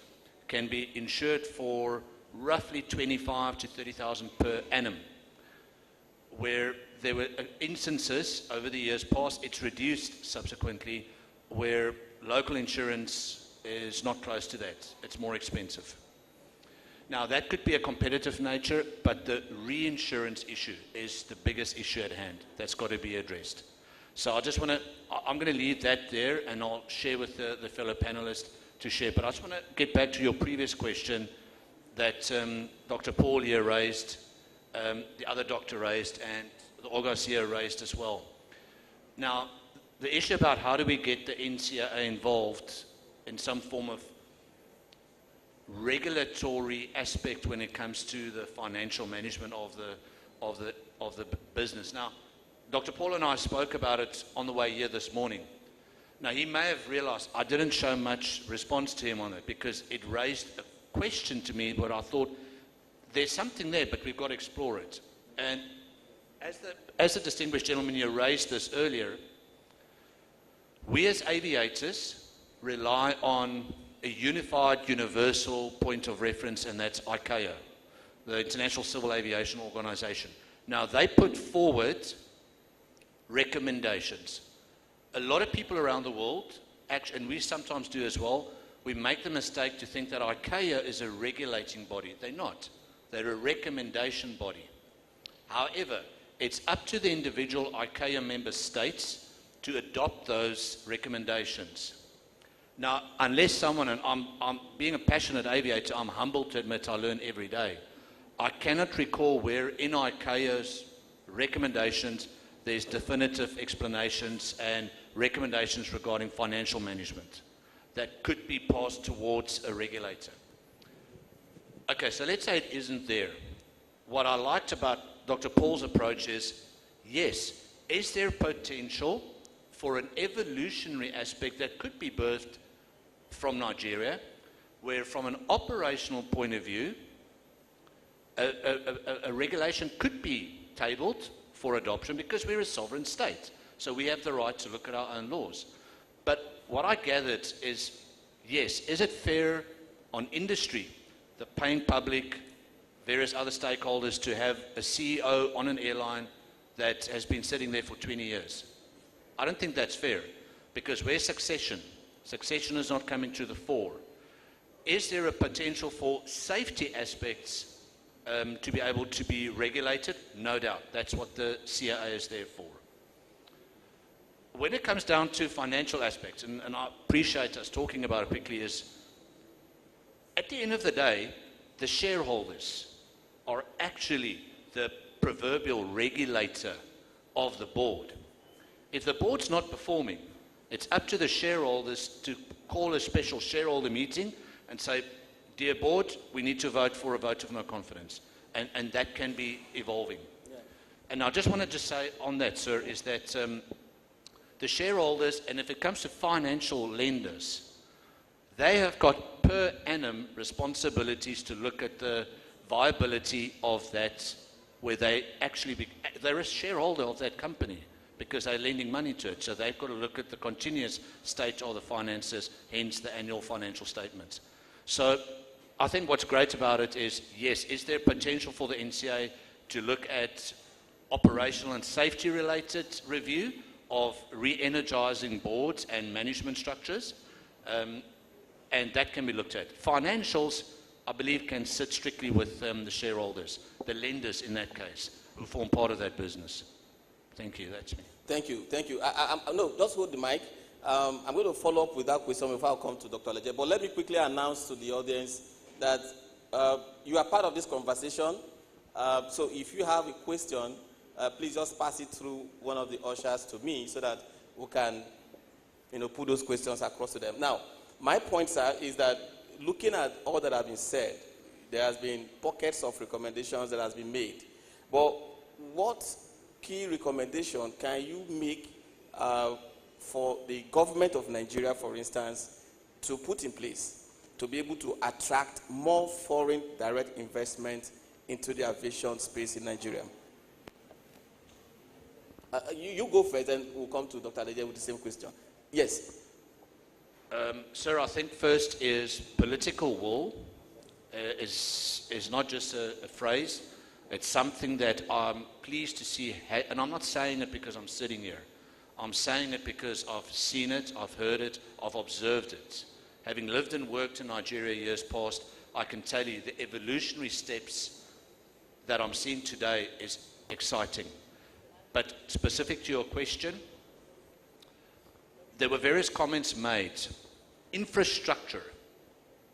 can be insured for roughly 25 to 30,000 per annum. Where there were instances over the years past, it's reduced subsequently, where local insurance is not close to that. It's more expensive. Now, that could be a competitive nature, but the reinsurance issue is the biggest issue at hand. That's got to be addressed. So I'm going to leave that there, and I'll share with the fellow panelists to share. But I just want to get back to your previous question that Dr. Paul here raised, the other doctor raised, and the August here raised as well. Now, the issue about how do we get the NCAA involved in some form of regulatory aspect when it comes to the financial management of the business. Now, Dr. Paul and I spoke about it on the way here this morning. Now, he may have realized I didn't show much response to him on it because it raised a question to me, but I thought there's something there, but we've got to explore it. And as the distinguished gentleman here raised this earlier, we as aviators rely on a unified, universal point of reference, and that's ICAO, the International Civil Aviation Organization. Now, they put forward recommendations. A lot of people around the world, and we sometimes do as well, we make the mistake to think that ICAO is a regulating body. They're not. They're a recommendation body. However, it's up to the individual ICAO member states to adopt those recommendations. Now, unless someone, and I'm being a passionate aviator, I'm humbled to admit I learn every day. I cannot recall where in ICAO's recommendations there's definitive explanations and recommendations regarding financial management that could be passed towards a regulator. Okay, so let's say it isn't there. What I liked about Dr. Paul's approach is, yes, is there potential for an evolutionary aspect that could be birthed from Nigeria, where from an operational point of view, a regulation could be tabled for adoption because we're a sovereign state. So we have the right to look at our own laws. But what I gathered is, yes, is it fair on industry, the paying public, various other stakeholders to have a CEO on an airline that has been sitting there for 20 years? I don't think that's fair, because where's succession? Succession is not coming to the fore. Is there a potential for safety aspects to be able to be regulated? No doubt. That's what the CIA is there for. When it comes down to financial aspects, and I appreciate us talking about it quickly, is at the end of the day, the shareholders are actually the proverbial regulator of the board. If the board's not performing, it's up to the shareholders to call a special shareholder meeting and say, dear board, we need to vote for a vote of no confidence. And that can be evolving. Yeah. And I just wanted to say on that, sir, is that the shareholders, and if it comes to financial lenders, they have got per annum responsibilities to look at the viability of that, where they actually, they're a shareholder of that company because they're lending money to it. So they've got to look at the continuous state of the finances, hence the annual financial statements. So I think what's great about it is, yes, is there potential for the NCA to look at operational and safety related review of re-energizing boards and management structures? And that can be looked at. Financials, I believe, can sit strictly with the shareholders, the lenders in that case, who form part of that business. Thank you, that's me. Thank you, thank you. No, just hold the mic. I'm going to follow up with that question before I come to Dr. Leje. But let me quickly announce to the audience that you are part of this conversation. So if you have a question, please just pass it through one of the ushers to me so that we can, put those questions across to them. Now, my point, sir, is that looking at all that has been said, there has been pockets of recommendations that has been made. But what key recommendation can you make for the government of Nigeria, for instance, to put in place to be able to attract more foreign direct investment into the aviation space in Nigeria? You go first, and we'll come to Dr. Leje with the same question. Yes. Sir, I think first is political will is not just a phrase. It's something that I'm pleased to see, and I'm not saying it because I'm sitting here. I'm saying it because I've seen it, I've heard it, I've observed it. Having lived and worked in Nigeria years past, I can tell you the evolutionary steps that I'm seeing today is exciting. But specific to your question, there were various comments made. Infrastructure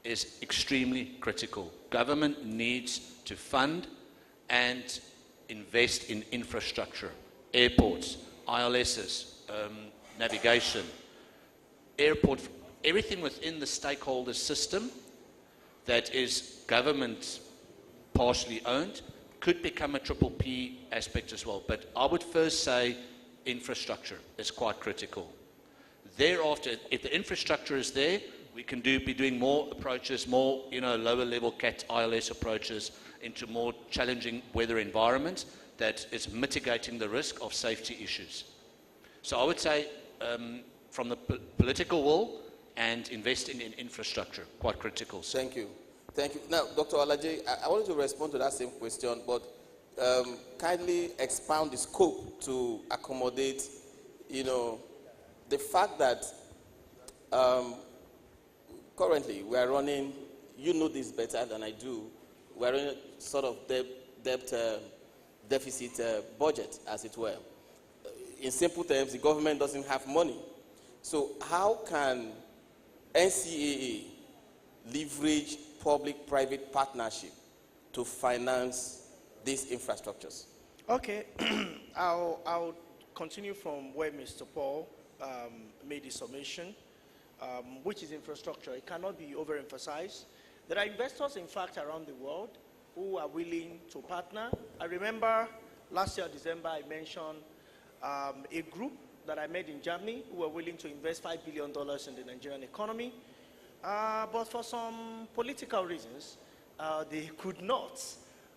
is extremely critical. Government needs to fund and invest in infrastructure, airports, ILSs, navigation, airport, everything within the stakeholder system that is government partially owned could become a triple P aspect as well. But I would first say infrastructure is quite critical. Thereafter, if the infrastructure is there, we can be doing more approaches, more lower level CAT ILS approaches into more challenging weather environments that is mitigating the risk of safety issues. So I would say from the political will and investing in infrastructure, quite critical. So. Thank you. Thank you. Now, Dr. Olaje, I wanted to respond to that same question, but kindly expound the scope to accommodate, the fact that currently we are running, you know this better than I do, we are running sort of deficit budget, as it were. In simple terms, the government doesn't have money. So how can NCAA leverage public-private partnership to finance these infrastructures? Okay, I'll continue from where Mr. Paul made his summation, which is infrastructure. It cannot be overemphasized. There are investors, in fact, around the world who are willing to partner. I remember last year, December, I mentioned a group that I met in Germany who were willing to invest $5 billion in the Nigerian economy. But for some political reasons, they could not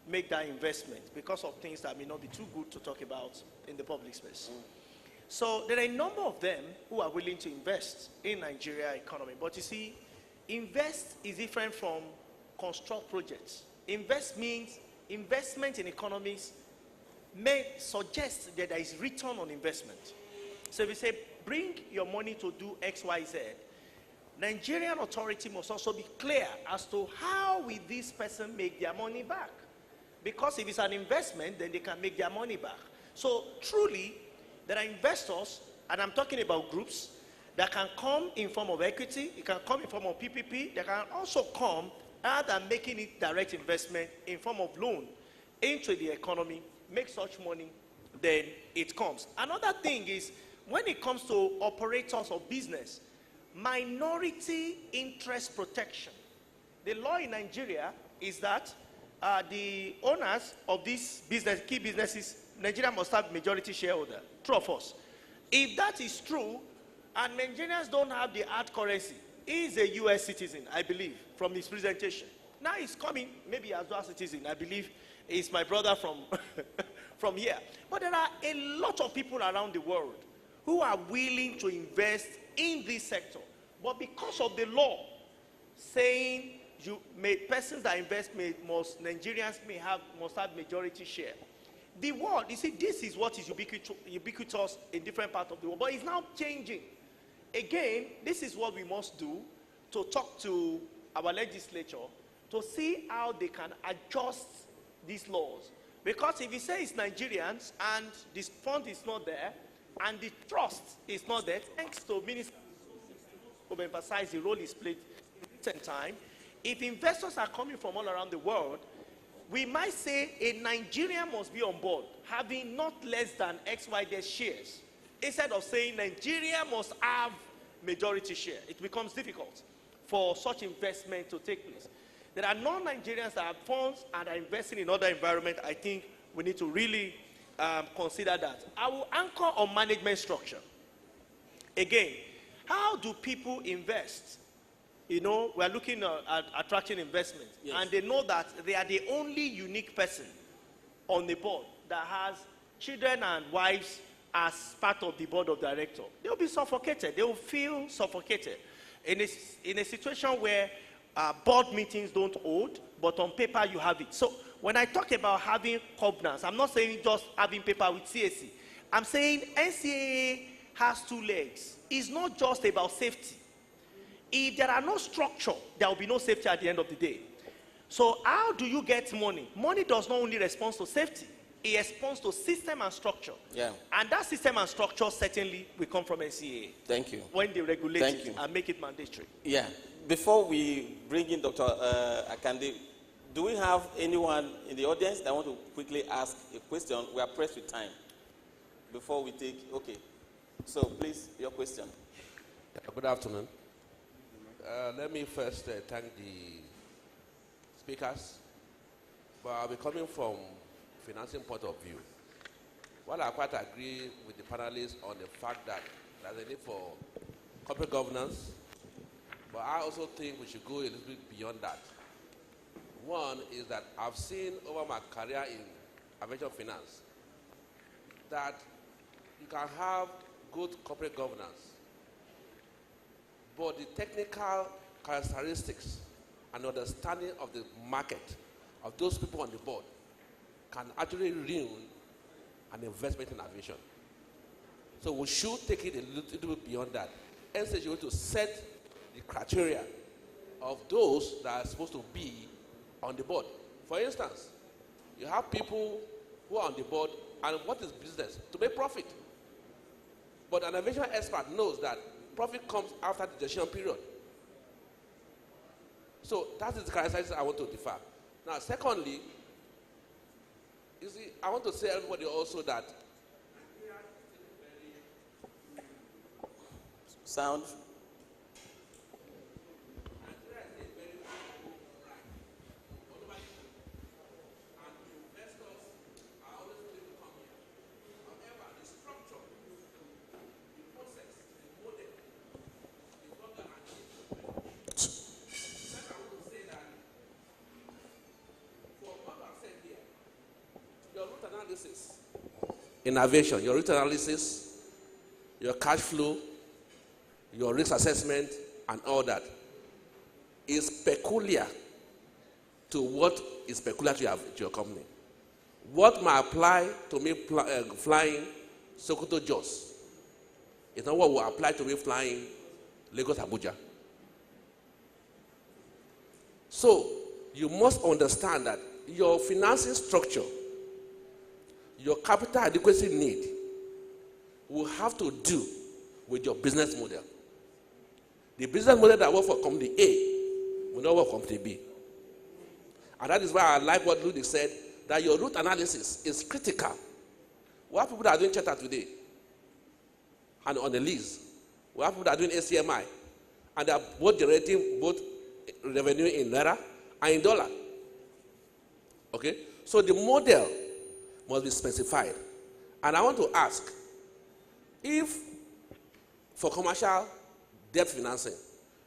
make that investment because of things that may not be too good to talk about in the public space. So there are a number of them who are willing to invest in Nigeria economy. But you see, invest is different from construct projects. Invest means investment in economies may suggest that there is return on investment. So if we say, bring your money to do X, Y, Z, Nigerian authority must also be clear as to how will this person make their money back. Because if it's an investment, then they can make their money back. So truly, there are investors, and I'm talking about groups, that can come in form of equity, it can come in form of PPP, they can also come rather than making it direct investment in form of loan into the economy, make such money, then it comes. Another thing is, when it comes to operators of business, minority interest protection. The law in Nigeria is that the owners of these business, key businesses, Nigeria must have majority shareholder. True or false? If that is true, and Nigerians don't have the hard currency, he is a US citizen, I believe, from his presentation. Now he's coming, maybe as a citizen, I believe he's my brother from, from here. But there are a lot of people around the world who are willing to invest in this sector. But because of the law saying persons that invest Nigerians must have majority share. The world, you see, this is what is ubiquitous in different parts of the world, but it's now changing. Again, this is what we must do to talk to our legislature to see how they can adjust these laws. Because if you say it's Nigerians and this fund is not there and the trust is not there, thanks to Minister who emphasize the role is played in recent time, if investors are coming from all around the world, we might say a Nigerian must be on board, having not less than XYZ shares, instead of saying Nigeria must have majority share. It becomes difficult for such investment to take place. There are non-Nigerians that have funds and are investing in other environments. I think we need to really consider that. I will anchor on management structure. Again, how do people invest? You know, we're looking at attracting investment. Yes. And they know that they are the only unique person on the board that has children and wives as part of the board of directors. They'll be suffocated. They will feel suffocated in a situation where board meetings don't hold, but on paper you have it. So when I talk about having covenants, I'm not saying just having paper with CAC. I'm saying NCAA has two legs. It's not just about safety. If there are no structure, there will be no safety at the end of the day. So how do you get money? Money does not only respond to safety, it responds to system and structure. Yeah. And that system and structure certainly will come from NCAA. Thank you. When they regulate it and make it mandatory. Yeah. Before we bring in Dr. Akande, do we have anyone in the audience that want to quickly ask a question? We are pressed with time. Before we take, okay. So please, your question. Good afternoon. Let me first thank the speakers, but I'll be coming from financing point of view. While I quite agree with the panelists on the fact that there's a need for corporate governance, but I also think we should go a little bit beyond that. One is that I've seen over my career in aviation finance that you can have good corporate governance, but the technical characteristics and understanding of the market of those people on the board can actually ruin an investment in aviation. So we should take it a little bit beyond that. Instead, you want to set the criteria of those that are supposed to be on the board. For instance, you have people who are on the board, and what is business? To make profit. But an aviation expert knows that profit comes after the gestation period. So that is the characteristics I want to differ. Now, secondly, you see, I want to say everybody also that Sound. in aviation, your route analysis, your cash flow, your risk assessment, and all that is peculiar to what is peculiar to your company. What might apply to me flying Sokoto Jos is not what will apply to me flying Lagos Abuja. So you must understand that your financing structure, your capital adequacy need will have to do with your business model. The business model that works for company A will not work for company B. And that is why I like what Ludwig said, that your route analysis is critical. We have people that are doing charter today and on the lease. We have people that are doing ACMI, and they are both generating both revenue in naira and in dollar. Okay? So the model must be specified. And I want to ask, if for commercial debt financing,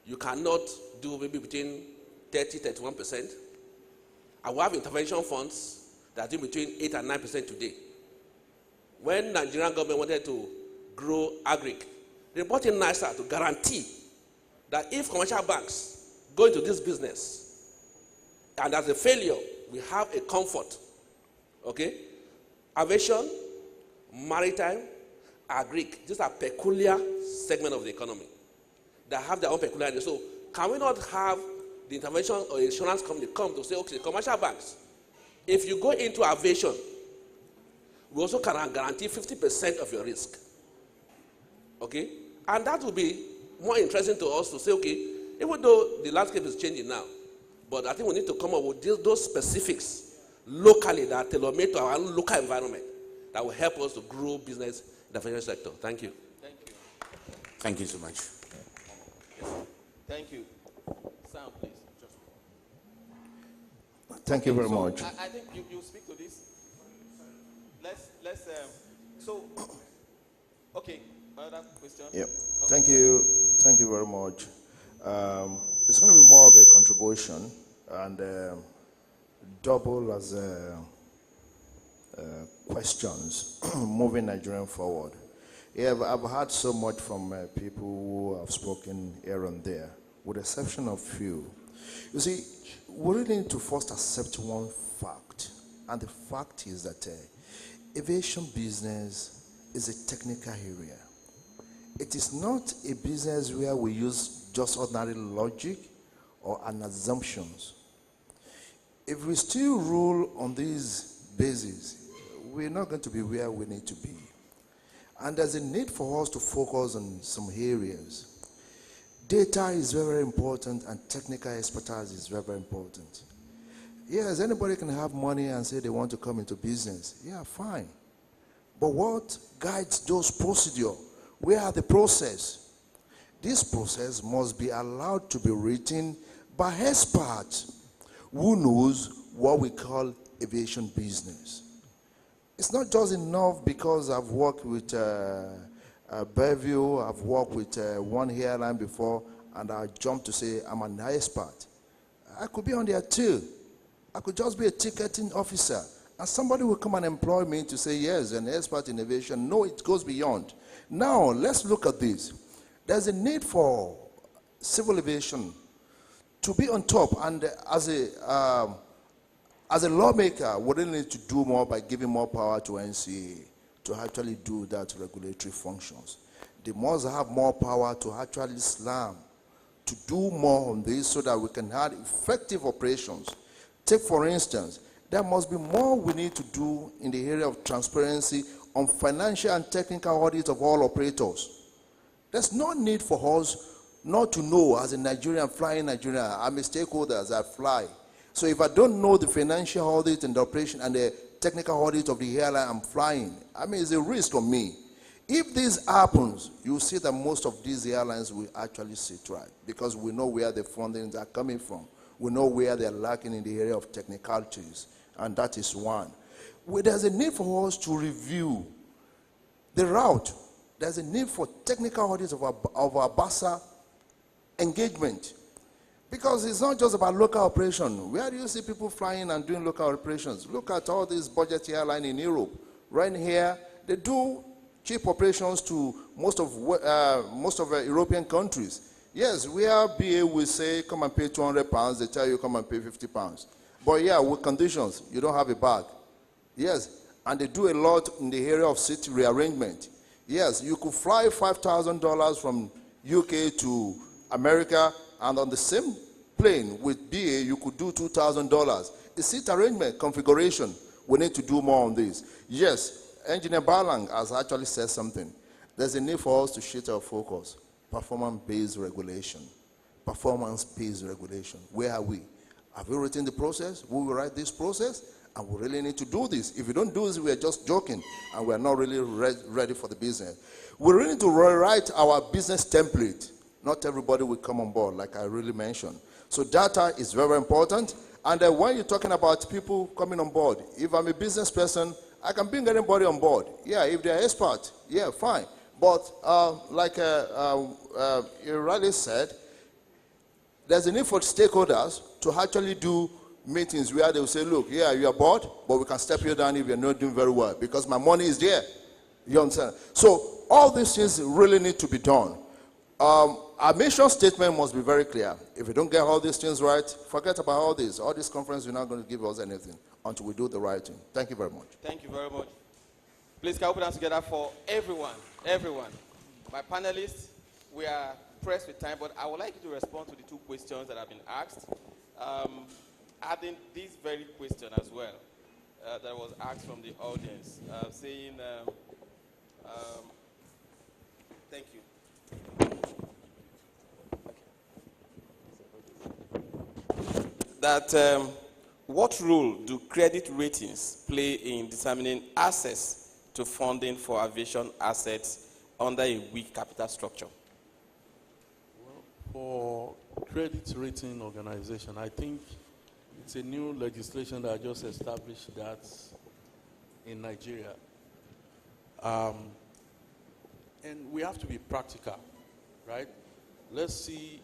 you cannot do maybe between 30-31%, and we have intervention funds that do between 8 and 9% today. When Nigerian government wanted to grow agric, they brought in NISA to guarantee that if commercial banks go into this business and as a failure, we have a comfort. Okay? Aviation, maritime, agric, these are peculiar segments of the economy that have their own peculiarity. So can we not have the intervention or insurance company come to say, okay, commercial banks, if you go into aviation, we also can guarantee 50% of your risk. Okay? And that will be more interesting to us to say, okay, even though the landscape is changing now, but I think we need to come up with those specifics locally that are tailor-made to our local environment that will help us to grow business in the financial sector. Thank you. Thank you. Thank you so much. Thank you. Sam, please. Thank you very much. I think you speak to this. Let's okay, another question. Yep. Okay. Thank you very much. It's going to be more of a contribution and double as questions moving Nigerian forward. Yeah, I've heard so much from people who have spoken here and there, with the exception of few. You see, we really need to first accept one fact, and the fact is that aviation business is a technical area. It is not a business where we use just ordinary logic or an assumptions. If we still rule on these bases, we're not going to be where we need to be. And there's a need for us to focus on some areas. Data is very, very important, and technical expertise is very, very important. Yes, anybody can have money and say they want to come into business. Yeah, fine. But what guides those procedures? Where are the process? This process must be allowed to be written by experts who knows what we call aviation business. It's not just enough because I've worked with Bellevue, I've worked with one airline before, and I jump to say I'm an expert. I could be on there too. I could just be a ticketing officer, and somebody will come and employ me to say, yes, an expert in aviation. No, it goes beyond. Now, let's look at this. There's a need for civil aviation to be on top, and as a lawmaker, we really need to do more by giving more power to NCA to actually do that regulatory functions. They must have more power to actually slam, to do more on this so that we can have effective operations. Take, for instance, there must be more we need to do in the area of transparency on financial and technical audit of all operators. There's no need for us not to know, as a Nigerian flying Nigeria, I'm a stakeholder as I fly. So if I don't know the financial audit and the operation and the technical audit of the airline I'm flying, I mean, it's a risk on me. If this happens, you see that most of these airlines will actually sit right because we know where the fundings are coming from. We know where they're lacking in the area of technicalities, and that is one. There's a need for us to review the route. There's a need for technical audits of our BASA engagement. Because it's not just about local operation. Where do you see people flying and doing local operations? Look at all these budget airlines in Europe. Right here, they do cheap operations to most of European countries. Yes, where BA will say, come and pay £200, they tell you come and pay £50. But yeah, with conditions, you don't have a bag. Yes, and they do a lot in the area of seat rearrangement. Yes, you could fly $5,000 from UK to America, and on the same plane with BA, you could do $2,000. The seat arrangement configuration, we need to do more on this. Yes, Engineer Balang has actually said something. There's a need for us to shift our focus. Performance-based regulation. Performance-based regulation. Where are we? Have we written the process? Will we write this process? And we really need to do this. If we don't do this, we are just joking, and we are not really ready for the business. We really need to rewrite our business template. Not everybody will come on board, like I really mentioned. So data is very important. And when you're talking about people coming on board, if I'm a business person, I can bring anybody on board. Yeah, if they're expert, yeah, fine. But like you rightly said, there's a need for stakeholders to actually do meetings where they will say, look, yeah, you're bored, but we can step you down if you're not doing very well because my money is there. You understand? So all these things really need to be done. Our mission statement must be very clear. If we don't get all these things right, forget about all this. All this conference, you're not going to give us anything until we do the right thing. Thank you very much. Thank you very much. Please can we put hands together for everyone, everyone. My panelists, we are pressed with time, but I would like you to respond to the two questions that have been asked. Adding this very question as well that was asked from the audience, saying, thank you. That what role do credit ratings play in determining access to funding for aviation assets under a weak capital structure? Well, for credit rating organization, I think it's a new legislation that just established that in Nigeria. And we have to be practical, right? Let's see,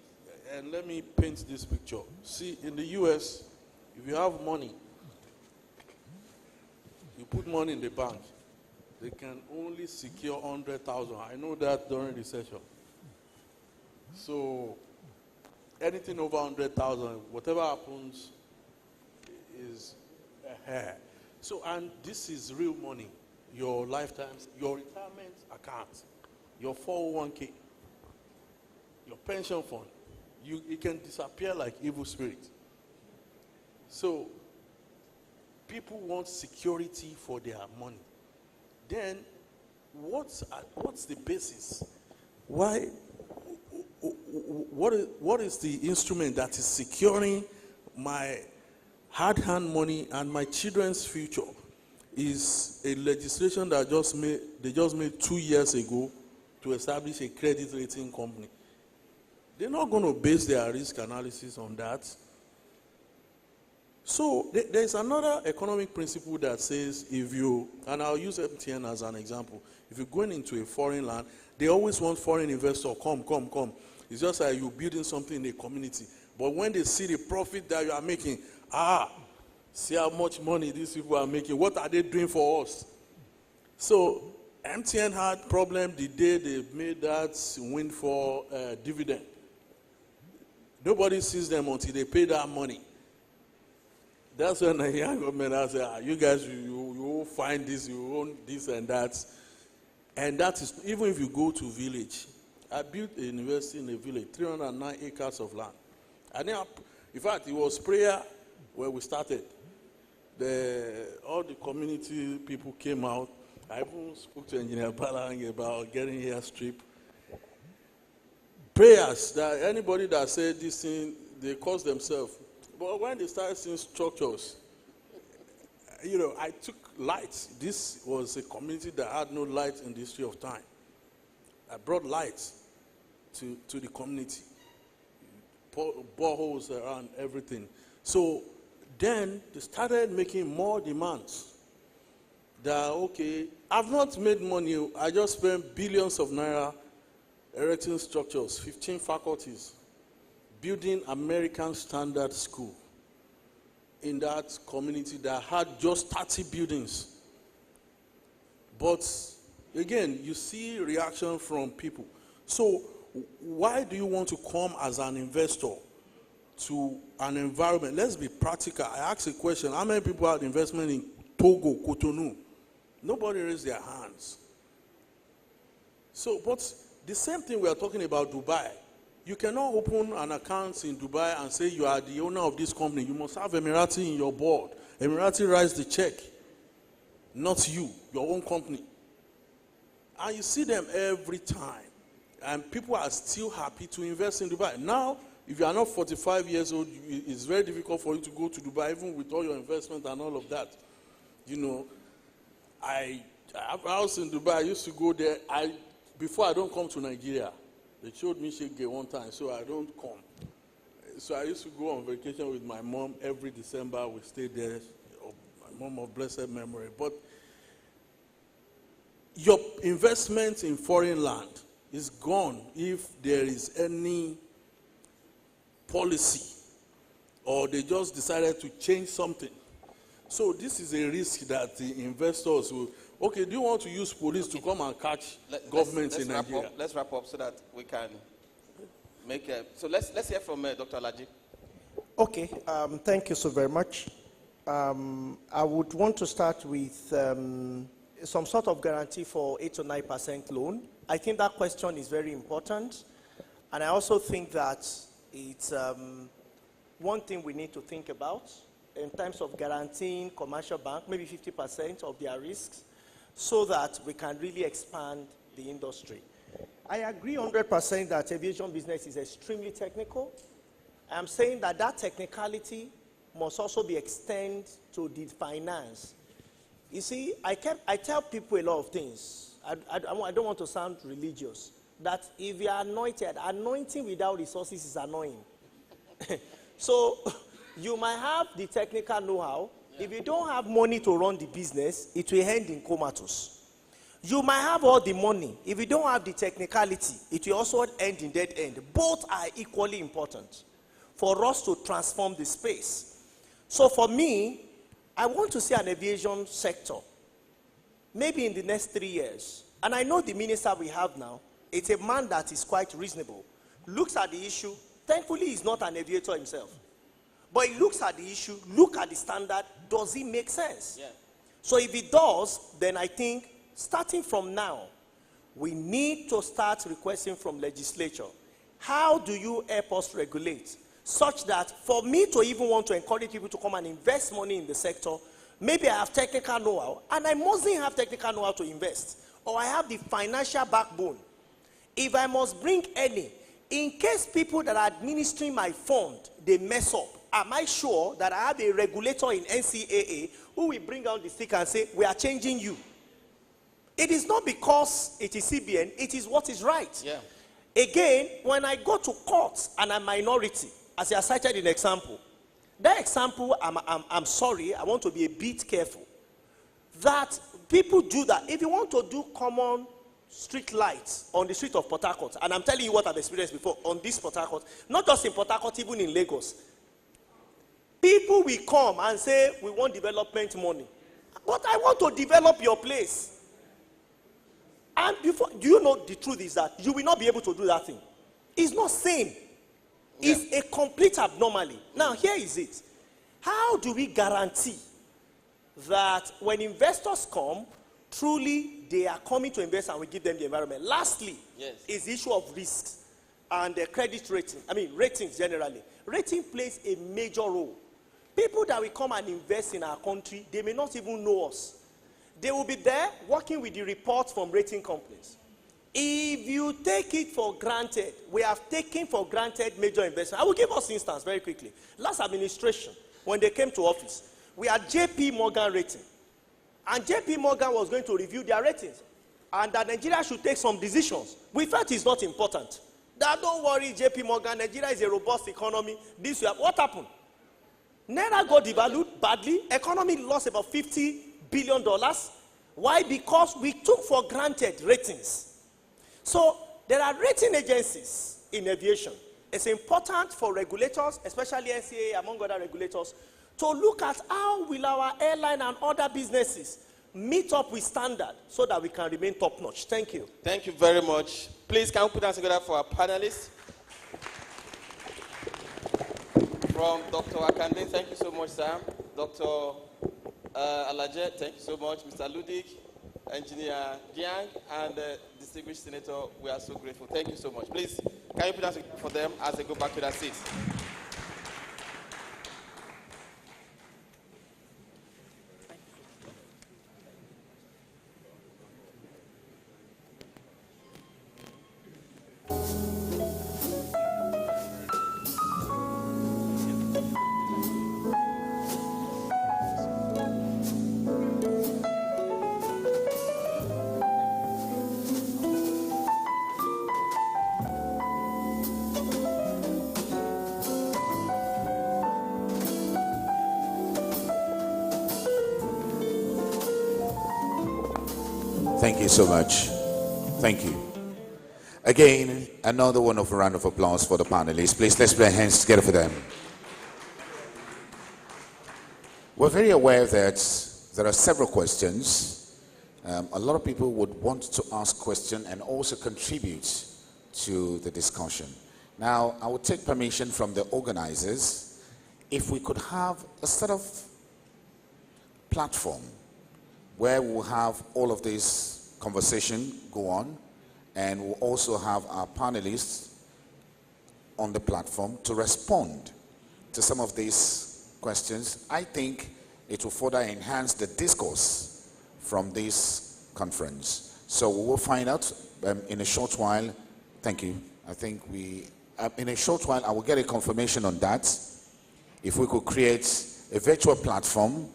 and let me paint this picture. See, in the US, if you have money, you put money in the bank, they can only secure 100,000. I know that during the session. So anything over 100,000, whatever happens is a hair. So, and this is real money. Your lifetimes, your retirement account, your 401k, your pension fund, it can disappear like evil spirit. So people want security for their money. Then what's the basis? Why? What is the instrument that is securing my hard-earned money and my children's future? Is a legislation that they just made 2 years ago to establish a credit rating company. They're not going to base their risk analysis on that. So there's another economic principle that says if you, and I'll use MTN as an example, if you're going into a foreign land, they always want foreign investors, come. It's just like you're building something in a community. But when they see the profit that you are making, see how much money these people are making. What are they doing for us? So MTN had problem the day they made that windfall dividend. Nobody sees them until they pay that money. That's when the young government has said, you guys, you will find this, you own this and that. And that is, even if you go to village, I built a university in a village, 309 acres of land. And in fact, it was prayer where we started. All the community people came out. I even spoke to Engineer Balang about getting here strip. Prayers that anybody that said this thing, they caused themselves. But when they started seeing structures, you know, I took lights. This was a community that had no light in the history of time. I brought lights to the community, boreholes around everything. So then they started making more demands. That, okay, I've not made money. I just spent billions of naira erecting structures, 15 faculties, building American standard school in that community that had just 30 buildings. But again, you see reaction from people. So why do you want to come as an investor to an environment? Let's be practical. I asked a question, how many people had investment in Togo, Cotonou? Nobody raised their hands. So, but the same thing we are talking about Dubai. You cannot open an account in Dubai and say you are the owner of this company. You must have Emirati in your board. Emirati writes the check, not you, your own company. And you see them every time. And people are still happy to invest in Dubai. Now, if you are not 45 years old, it's very difficult for you to go to Dubai, even with all your investment and all of that. You know, I have a house in Dubai. I used to go there. Before I don't come to Nigeria, they showed me Shege one time, so I don't come. So I used to go on vacation with my mom every December. We stayed there. My mom of blessed memory. But your investment in foreign land is gone if there is any policy or they just decided to change something. So this is a risk that the investors will, okay, do you want to use police to come and catch governments in Nigeria? Let's wrap up so that we can make a, so let's hear from Dr. Alaji. Okay, thank you so very much. I would want to start with some sort of guarantee for 8 to 9% loan. I think that question is very important. And I also think that it's one thing we need to think about in terms of guaranteeing commercial bank, maybe 50% of their risks, so that we can really expand the industry. I agree 100% that aviation business is extremely technical. I'm saying that that technicality must also be extended to the finance. You see, I tell people a lot of things. I don't want to sound religious. That if you are anointed, anointing without resources is annoying. So you might have the technical know-how. Yeah. If you don't have money to run the business, it will end in comatose. You might have all the money. If you don't have the technicality, it will also end in dead end. Both are equally important for us to transform the space. So for me, I want to see an aviation sector, maybe in the next 3 years. And I know the minister we have now, it's a man that is quite reasonable. Looks at the issue. Thankfully, he's not an aviator himself. But he looks at the issue, look at the standard, does it make sense? Yeah. So if it does, then I think starting from now, we need to start requesting from legislature, how do you help us regulate? Such that for me to even want to encourage people to come and invest money in the sector, maybe I have technical know-how, and I mustn't have technical know-how to invest, or I have the financial backbone. If I must bring any, in case people that are administering my fund, they mess up, am I sure that I have a regulator in NCAA who will bring out the stick and say, we are changing you? It is not because it is CBN, it is what is right. Yeah. Again, when I go to court and I'm minority, as I cited in example, that example, I'm sorry, I want to be a bit careful. That people do that. If you want to do common street lights on the street of Port Harcourt, and I'm telling you what I've experienced before on this Port Harcourt, not just in Port Harcourt, even in Lagos, people will come and say, we want development money. But I want to develop your place. And before, do you know the truth is that you will not be able to do that thing. It's not sane. Yeah. It's a complete abnormality. Now, here is it. How do we guarantee that when investors come, truly they are coming to invest and we give them the environment? Lastly, yes, is the issue of risks and the credit rating. I mean, ratings generally. Rating plays a major role. People that will come and invest in our country, they may not even know us. They will be there working with the reports from rating companies. If you take it for granted, we have taken for granted major investment. I will give us instance very quickly. Last administration, when they came to office, we had JP Morgan rating. And JP Morgan was going to review their ratings. And that Nigeria should take some decisions. We felt it's not important. That don't worry, JP Morgan, Nigeria is a robust economy. This year, what happened? Naira got devalued badly. Economy lost about $50 billion. Why? Because we took for granted ratings. So there are rating agencies in aviation. It's important for regulators, especially SCA among other regulators, to look at how will our airline and other businesses meet up with standard so that we can remain top-notch. Thank you. Thank you very much. Please, can we put hands together for our panelists? From Dr. Akande, thank you so much, Sam. Dr. Alaje, thank you so much. Mr. Ludik, Engineer Jiang, and distinguished Senator, we are so grateful. Thank you so much. Please, can you put hands together for them as they go back to their seats? Thank you so much. Thank you. Again, another wonderful round of applause for the panelists. Please, let's put our hands together for them. We're very aware that there are several questions. A lot of people would want to ask questions and also contribute to the discussion. Now, I would take permission from the organizers if we could have a sort of platform where we'll have all of this conversation go on, and we'll also have our panelists on the platform to respond to some of these questions. I think it will further enhance the discourse from this conference. So we will find out in a short while. Thank you. I think in a short while, I will get a confirmation on that. If we could create a virtual platform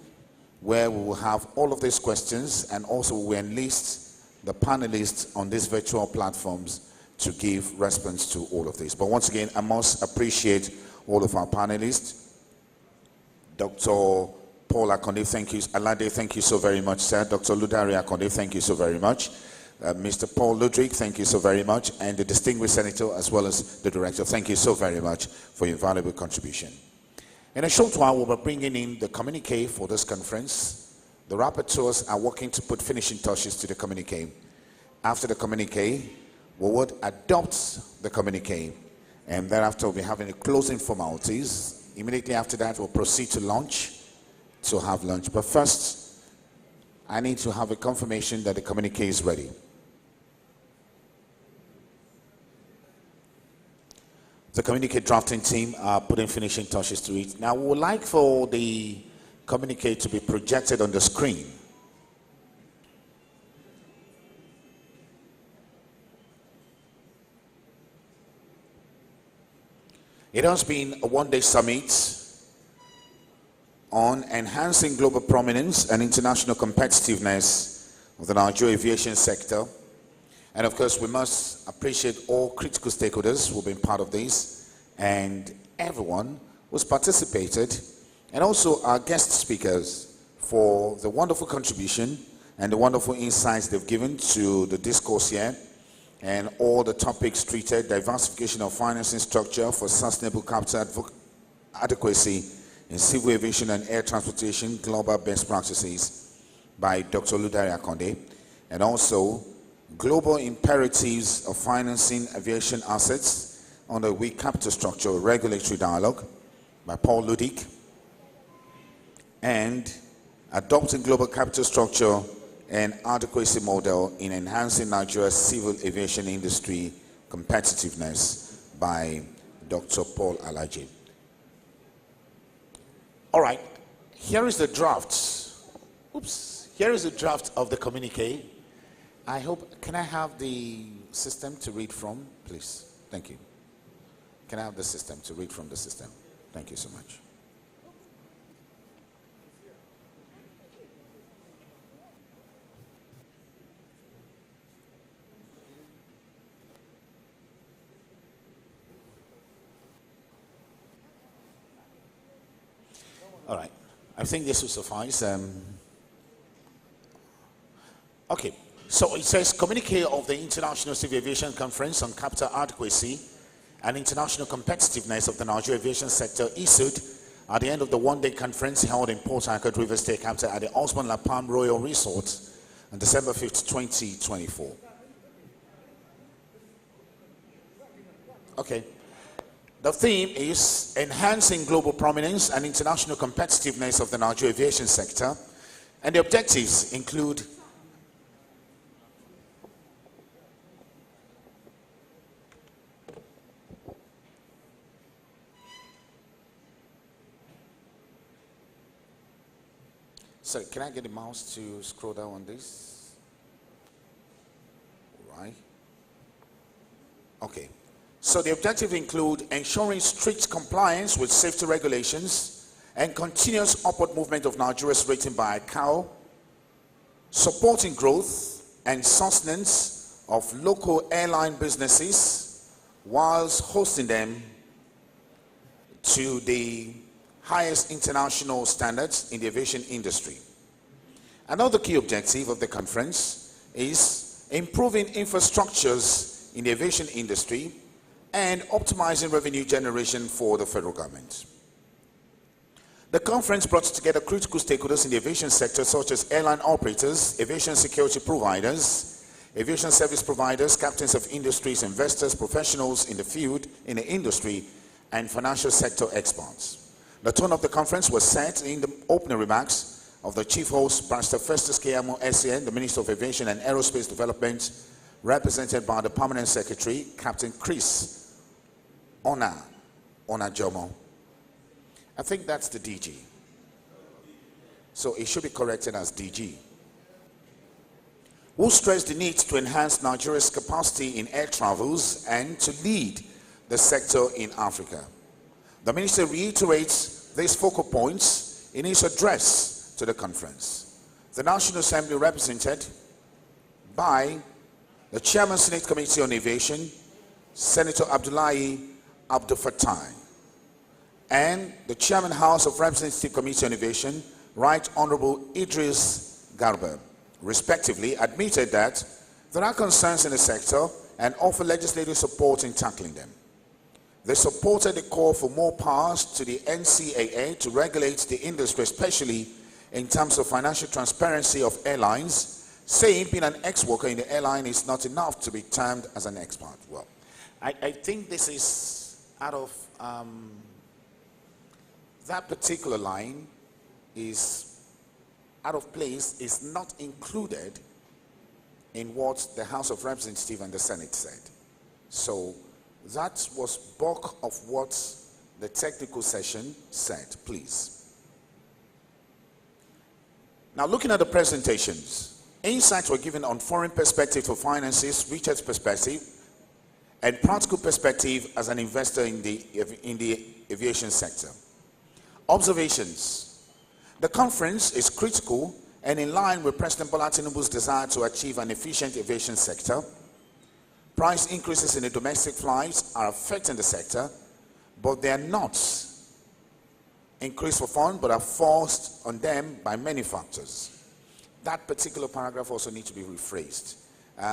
where we will have all of these questions, and also we enlist the panelists on these virtual platforms to give response to all of this. But once again, I must appreciate all of our panelists. Dr. Paul Akonde, thank you. Alade, thank you so very much, sir. Dr. Ludari Akonde, thank you so very much. Mr. Paul Ludwig, thank you so very much. And the distinguished senator, as well as the director, thank you so very much for your valuable contribution. In a short while, we'll be bringing in the communique for this conference. The rapporteurs are working to put finishing touches to the communique. After the communique, we would adopt the communique, and thereafter we'll be having the closing formalities. Immediately after that, we'll proceed to lunch, to have lunch. But first, I need to have a confirmation that the communique is ready. The communique drafting team are putting finishing touches to it. Now, we would like for the communique to be projected on the screen. It has been a one-day summit on enhancing global prominence and international competitiveness of the Nigerian aviation sector. And of course, we must appreciate all critical stakeholders who have been part of this, and everyone who's participated, and also our guest speakers for the wonderful contribution and the wonderful insights they've given to the discourse here, and all the topics treated: diversification of financing structure for sustainable capital adequacy in civil aviation and air transportation, global best practices by Dr. Ludari Akonde, and also global imperatives of financing aviation assets under weak capital structure regulatory dialogue by Paul Ludik, and adopting global capital structure and adequacy model in enhancing Nigeria's civil aviation industry competitiveness by Dr. Paul Alaje. All right, here is the draft. Here is the draft of the communique. I hope, can I have the system to read from, please? Thank you. Can I have the system to read from the system? Thank you so much. All right. I think this will suffice. Okay. So it says, communique of the International Civil Aviation Conference on Capital Adequacy and International Competitiveness of the Nigerian Aviation Sector issued at the end of the one-day conference held in Port Harcourt, Rivers State Capital at the Osborne La Palme Royal Resort on December 5th, 2024. Okay. The theme is enhancing global prominence and international competitiveness of the Nigerian aviation sector, and the objectives include sorry, can I get the mouse to scroll down on this? All right. Okay. So the objective include ensuring strict compliance with safety regulations and continuous upward movement of Nigeria's rating by ICAO, supporting growth and sustenance of local airline businesses whilst hosting them to the highest international standards in the aviation industry. Another key objective of the conference is improving infrastructures in the aviation industry and optimizing revenue generation for the federal government. The conference brought together critical stakeholders in the aviation sector such as airline operators, aviation security providers, aviation service providers, captains of industries, investors, professionals in the field, in the industry, and financial sector experts. The tone of the conference was set in the opening remarks of the chief host, Pastor Festus Keyamo, SCN, the Minister of Aviation and Aerospace Development, represented by the Permanent Secretary, Captain Chris Ona Jomo. I think that's the DG. So it should be corrected as DG. Who stressed the need to enhance Nigeria's capacity in air travels and to lead the sector in Africa. The minister reiterates these focal points in his address to the conference. The National Assembly, represented by the Chairman Senate Committee on Aviation, Senator Abdullahi Abdul Fattah, and the Chairman House of Representative Committee on Aviation, Right Honorable Idris Garba, respectively, admitted that there are concerns in the sector and offer legislative support in tackling them. They supported the call for more powers to the NCAA to regulate the industry, especially in terms of financial transparency of airlines, saying being an ex-worker in the airline is not enough to be termed as an expert. Well, I think this is out of that particular line is out of place, is not included in what the House of Representatives and the Senate said. So that was bulk of what the technical session said, please. Now looking at the presentations, insights were given on foreign perspective for finances, research perspective, and practical perspective as an investor in the aviation sector. Observations. The conference is critical and in line with President Bola Tinubu's desire to achieve an efficient aviation sector. Price increases in the domestic flights are affecting the sector, but they are not increased for fun, but are forced on them by many factors. That particular paragraph also needs to be rephrased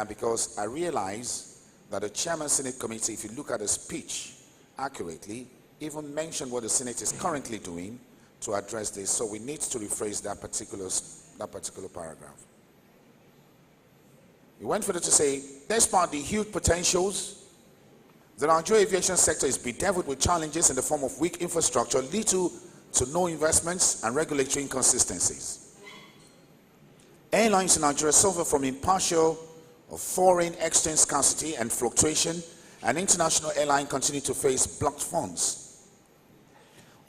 because I realize that the Chairman Senate Committee, if you look at the speech accurately, even mentioned what the Senate is currently doing to address this. So we need to rephrase that particular paragraph. He went further to say, despite the huge potentials, the Nigerian aviation sector is bedeviled with challenges in the form of weak infrastructure, little to no investments, and regulatory inconsistencies. Airlines in Nigeria suffer from impartial or foreign exchange scarcity and fluctuation, and international airlines continue to face blocked funds.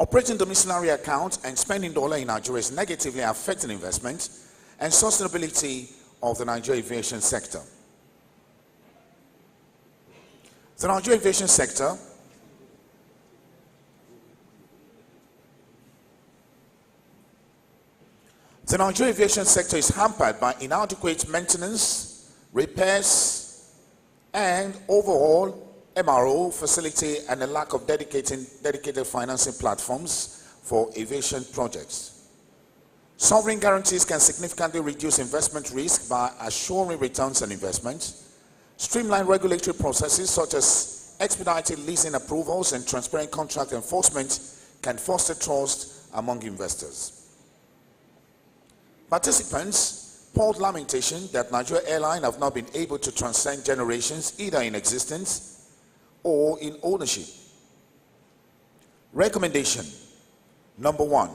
Operating domiciliary accounts and spending dollar in Nigeria is negatively affecting investment and sustainability of the Nigerian aviation sector. The Nigerian aviation sector is hampered by inadequate maintenance, repairs, and overall MRO facility and a lack of dedicated financing platforms for aviation projects. Sovereign guarantees can significantly reduce investment risk by assuring returns on investment. Streamline regulatory processes such as expedited leasing approvals and transparent contract enforcement can foster trust among investors. Participants poured lamentation that Nigeria Airlines have not been able to transcend generations either in existence or in ownership. Recommendation number 1.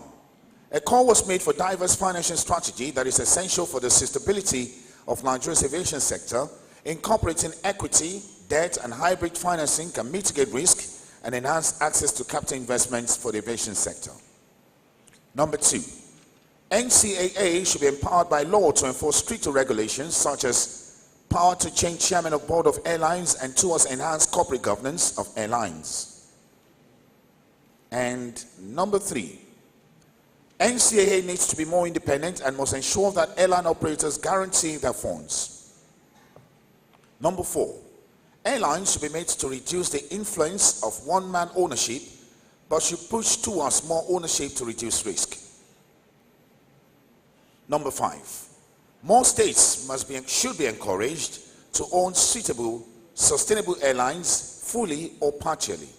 A call was made for diverse financial strategy that is essential for the sustainability of Nigeria's aviation sector. Incorporating equity, debt, and hybrid financing can mitigate risk and enhance access to capital investments for the aviation sector. Number 2. NCAA should be empowered by law to enforce stricter regulations such as power to change chairman of board of airlines and towards enhanced corporate governance of airlines. And number 3, NCAA needs to be more independent and must ensure that airline operators guarantee their funds. Number 4, airlines should be made to reduce the influence of one-man ownership but should push towards more ownership to reduce risk. Number 5, more states should be encouraged to own suitable, sustainable airlines fully or partially.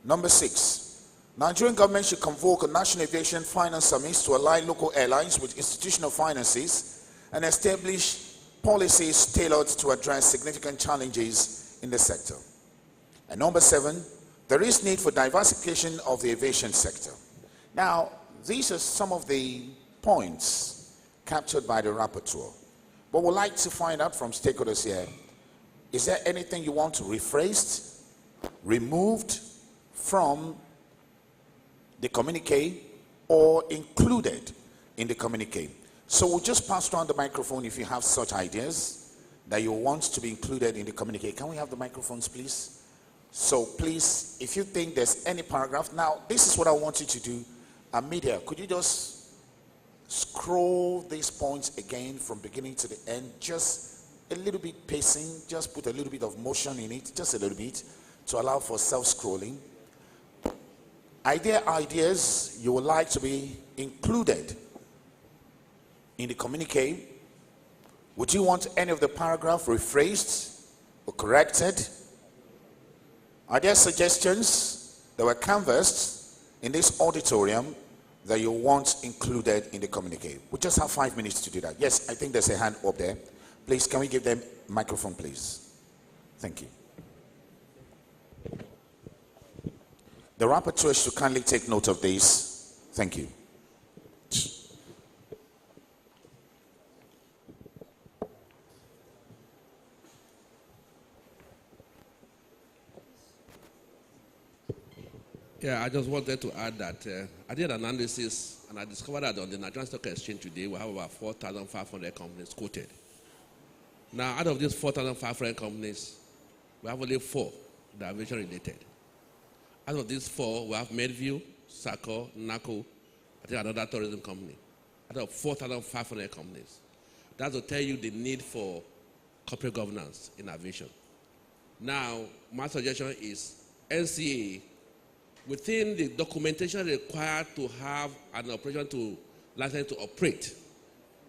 Number 6, Nigerian government should convoke a national aviation finance summit to align local airlines with institutional finances and establish policies tailored to address significant challenges in the sector. And number 7, there is need for diversification of the aviation sector. Now, these are some of the points captured by the rapporteur. But we'd like to find out from stakeholders here, is there anything you want to rephrased, removed from the communique, or included in the communique? So we'll just pass around the microphone if you have such ideas that you want to be included in the communique. Can we have the microphones, please? So please, if you think there's any paragraph, now this is what I want you to do. Media, could you just scroll these points again from beginning to the end, just a little bit pacing, just put a little bit of motion in it, just a little bit, to allow for self-scrolling. Ideas you would like to be included in the communique. Would you want any of the paragraph rephrased or corrected? Are there suggestions that were canvassed in this auditorium that you want included in the communique? We just have 5 minutes to do that. Yes, I think there's a hand up there. Please, can we give them a microphone, please? Thank you. The rapporteur should kindly take note of this. Thank you. Yeah, I just wanted to add that I did an analysis and I discovered that on the Nigerian Stock Exchange today we have about 4,500 companies quoted. Now, out of these 4,500 companies, we have only 4 that are aviation related. Out of these 4, we have Medview, SACO, NACO, I think another tourism company. Out of 4,500 companies. That's to tell you the need for corporate governance in aviation. Now, my suggestion is NCA, within the documentation required to have an operation to license to operate,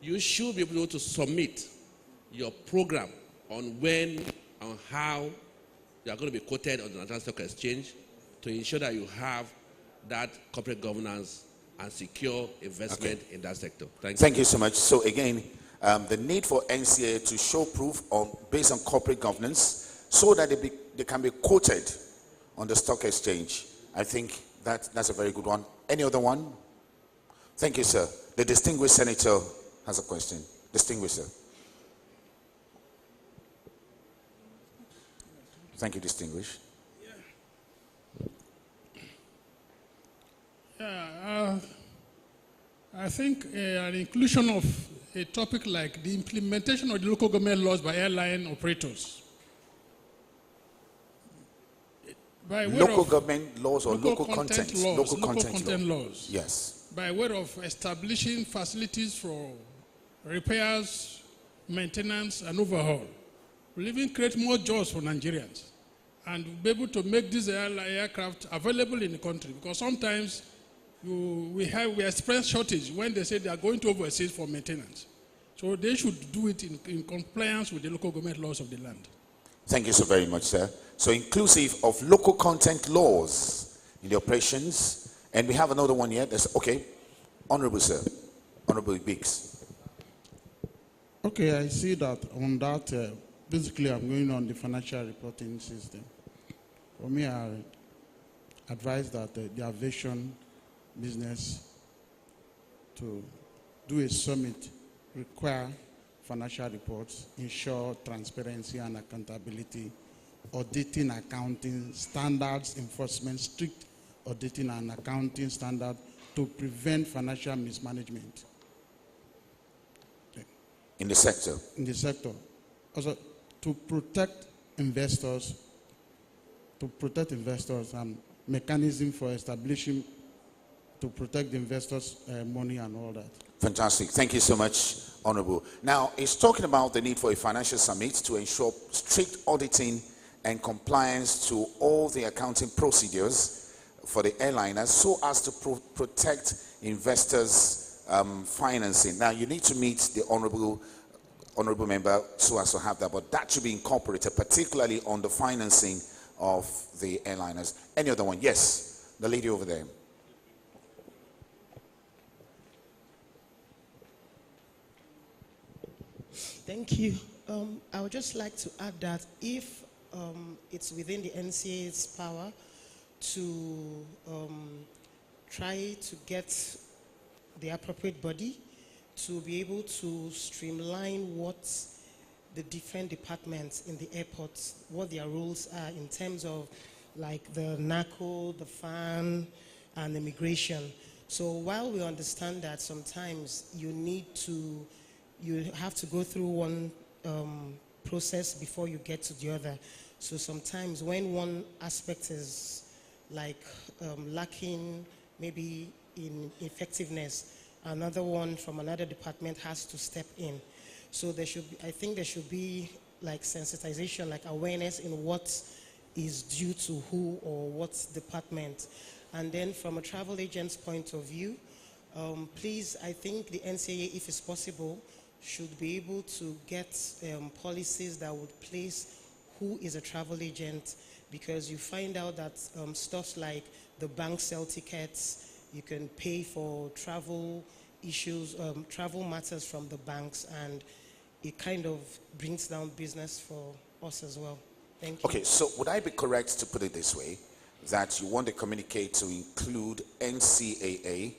you should be able to submit your program on when and how you are going to be quoted on the Nigerian Stock Exchange to ensure that you have that corporate governance and secure investment in that sector. Thank you so much. So again, the need for NCA to show proof based on corporate governance so that they can be quoted on the stock exchange. I think that's a very good one. Any other one? Thank you, sir. The distinguished senator has a question. Distinguished, sir. Thank you, distinguished. I think an inclusion of a topic like the implementation of the local government laws by airline operators. By way Local of government laws or local content laws, local content laws. Yes. By way of establishing facilities for repairs, maintenance, and overhaul, will even create more jobs for Nigerians and be able to make these aircraft available in the country. Because sometimes we experience shortage when they say they are going to overseas for maintenance. So they should do it in compliance with the local government laws of the land. Thank you so very much, sir. So inclusive of local content laws in the operations. And we have another one here. That's okay. Honorable sir. Honorable Biggs. Okay, I see that on that, basically I'm going on the financial reporting system. For me, I advise that the aviation business to do a summit require financial reports, ensure transparency and accountability, auditing, accounting standards, enforcement, strict auditing and accounting standards to prevent financial mismanagement. In the sector? In the sector. Also, to protect investors and mechanism for establishing to protect the investors' money and all that. Fantastic. Thank you so much, Honorable. Now, it's talking about the need for a financial summit to ensure strict auditing and compliance to all the accounting procedures for the airliners so as to protect investors' financing. Now, you need to meet the honorable member so as to have that, but that should be incorporated, particularly on the financing of the airliners. Any other one? Yes, the lady over there. Thank you. I would just like to add that if it's within the NCA's power to try to get the appropriate body to be able to streamline what the different departments in the airports, what their roles are in terms of like the NACO, the FAN, and immigration. So while we understand that sometimes you have to go through one process before you get to the other. So sometimes when one aspect is like lacking maybe in effectiveness, another one from another department has to step in. So I think there should be like sensitization, like awareness in what is due to who or what department. And then from a travel agent's point of view, please, I think the NCAA, if it's possible, should be able to get policies that would place who is a travel agent, because you find out that stuff like the bank sell tickets, you can pay for travel issues, travel matters from the banks, and it kind of brings down business for us as well. Thank you. Okay, so would I be correct to put it this way, that you want the communique to include NCAA,